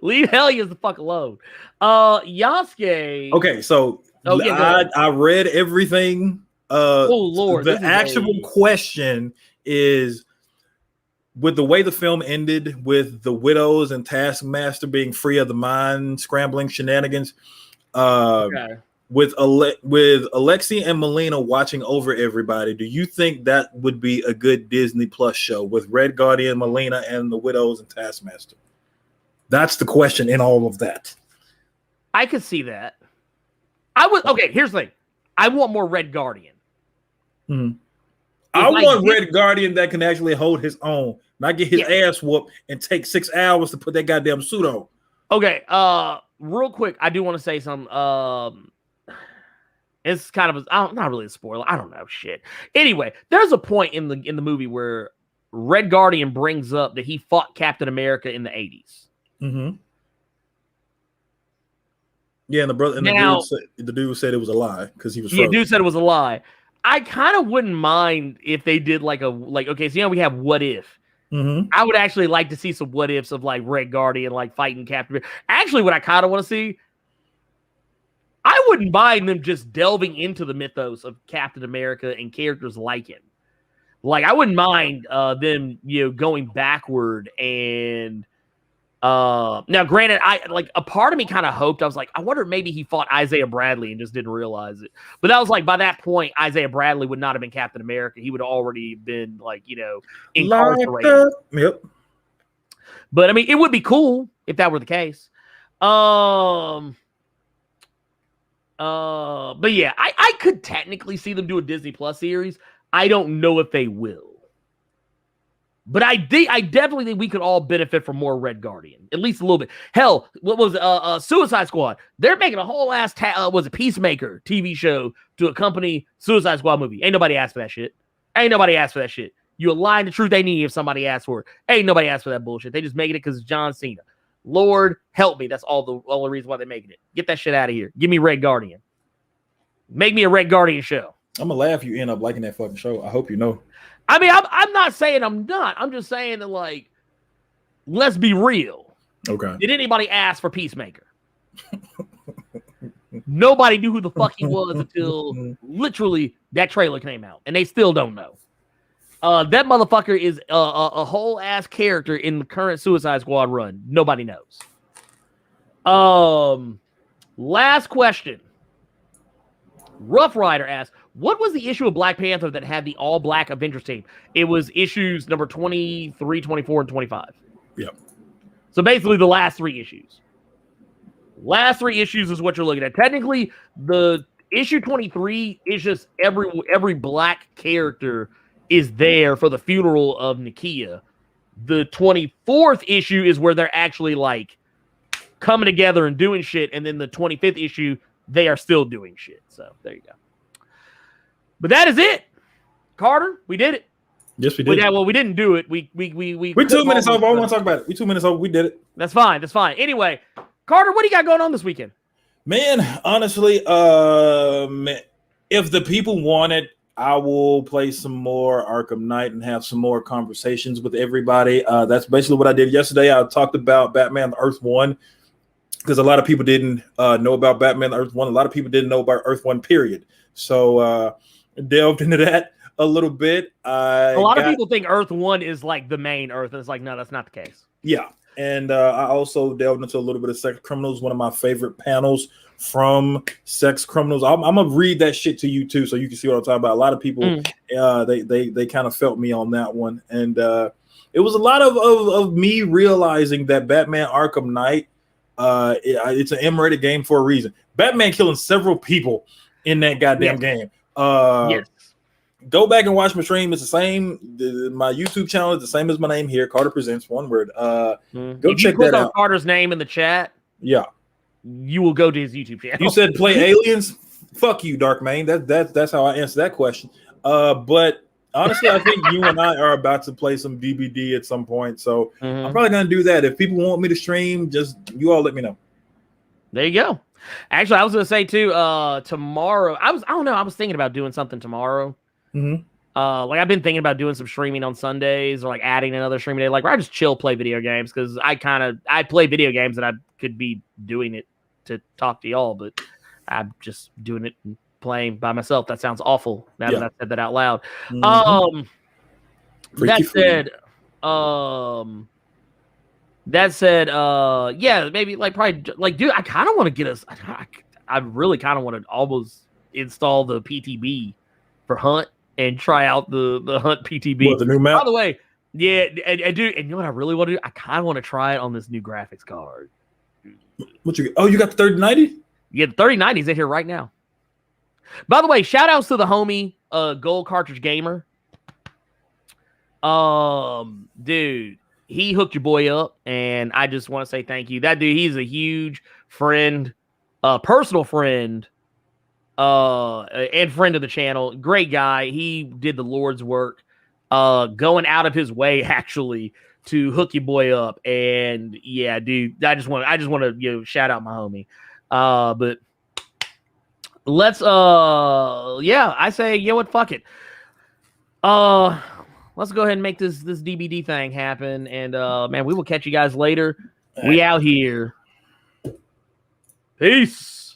leave Hellions the fuck alone. Yasuke. Okay, so I read everything. Oh Lord, the actual question is, with the way the film ended, with the widows and Taskmaster being free of the mind scrambling shenanigans, with Alexi and Melina watching over everybody, do you think that would be a good Disney Plus show with Red Guardian, Melina, and the widows and Taskmaster? That's the question in all of that. I could see that. I would. Okay, here's the thing. I want more Red Guardian. I want Red Guardian that can actually hold his own, not get his ass whooped and take 6 hours to put that goddamn suit on. Okay, real quick, I do want to say something. It's kind of not really a spoiler. I don't know shit. Anyway, there's a point in the movie where Red Guardian brings up that he fought Captain America in the 80s. Yeah, and the dude said it was a lie because he was. Yeah, dude said it was a lie. I kind of wouldn't mind if they did okay, so we have What If. I would actually like to see some what ifs of like Red Guardian like fighting Captain America. Actually, what I kind of want to see, I wouldn't mind them just delving into the mythos of Captain America and characters like him. Like I wouldn't mind them, going backward and now granted, a part of me kind of hoped, I was like, I wonder if maybe he fought Isaiah Bradley and just didn't realize it. But that was like, by that point, Isaiah Bradley would not have been Captain America. He would have already been incarcerated. Yep. But I mean, it would be cool if that were the case. But yeah, I could technically see them do a Disney Plus series. I don't know if they will. But I definitely think we could all benefit from more Red Guardian, at least a little bit. Hell, what was Suicide Squad? They're making a whole ass Peacemaker TV show to accompany Suicide Squad movie. Ain't nobody asked for that shit. You align the truth they need if somebody asks for it. Ain't nobody asked for that bullshit. They just making it because it's John Cena. Lord help me. That's all the only reason why they're making it. Get that shit out of here. Give me Red Guardian. Make me a Red Guardian show. I'm gonna laugh if you end up liking that fucking show. I hope you know. I mean, I'm not saying I'm not. I'm just saying that, like, let's be real. Okay. Did anybody ask for Peacemaker? Nobody knew who the fuck he was until literally that trailer came out, and they still don't know. That motherfucker is a whole ass character in the current Suicide Squad run. Nobody knows. Last question. Rough Rider asks, what was the issue of Black Panther that had the all-black Avengers team? It was issues number 23, 24, and 25. Yep. So basically the last 3 issues. Last 3 issues is what you're looking at. Technically, the issue 23 is just every black character is there for the funeral of Nakia. The 24th issue is where they're actually like coming together and doing shit. And then the 25th issue, they are still doing shit. So there you go. But that is it, Carter. We did it. Yes, we did. Well, we didn't do it. We 2 minutes over. I want to talk about it. We 2 minutes over. We did it. That's fine. Anyway, Carter, what do you got going on this weekend? Man, honestly, if the people want it, I will play some more Arkham Knight and have some more conversations with everybody. That's basically what I did yesterday. I talked about Batman Earth 1 because a lot of people didn't know about Batman Earth 1. A lot of people didn't know about Earth 1, period. So delved into that a little bit. A lot of people think Earth 1 is like the main Earth, and it's like, no, that's not the case. Yeah. And I also delved into a little bit of Sex Criminals, one of my favorite panels from Sex Criminals. I'm gonna read that shit to you too, so you can see what I'm talking about. A lot of people, they kind of felt me on that one, and it was a lot of me realizing that Batman Arkham Knight, it's an M-rated game for a reason. Batman killing several people in that goddamn game. Yes. Go back and watch my stream. It's the same. My YouTube channel is the same as my name here. Carter Presents, one word. Go if check you click that on out. Carter's name in the chat, yeah, you will go to his YouTube channel. You said play aliens. Fuck you, Darkmane. That's how I answer that question. But honestly, I think you and I are about to play some DBD at some point. So I'm probably gonna do that. If people want me to stream, just you all let me know. There you go. Actually, I was gonna say too. Tomorrow, I was thinking about doing something tomorrow. Like I've been thinking about doing some streaming on Sundays or like adding another streaming day, like where I just chill, play video games because I play video games and I could be doing it to talk to y'all, but I'm just doing it and playing by myself. That sounds awful now that I said that out loud. That said, yeah, maybe like probably like, dude, I kind of want to get us. I really kind of want to almost install the PTB for Hunt and try out the Hunt PTB. What, the new map? By the way, yeah, and dude, and you know what I really want to do? I kind of want to try it on this new graphics card. What you? Oh, you got the 3090? Yeah, the 3090's in here right now. By the way, shout outs to the homie, Gold Cartridge Gamer. Dude, he hooked your boy up, and I just want to say thank you. That dude, he's a huge friend, personal friend, and friend of the channel. Great guy. He did the Lord's work, going out of his way actually to hook your boy up. And yeah, dude, I just want to shout out my homie. But let's yeah, I say, you know what, fuck it. Let's go ahead and make this DBD thing happen. And man, we will catch you guys later. We out here. Peace.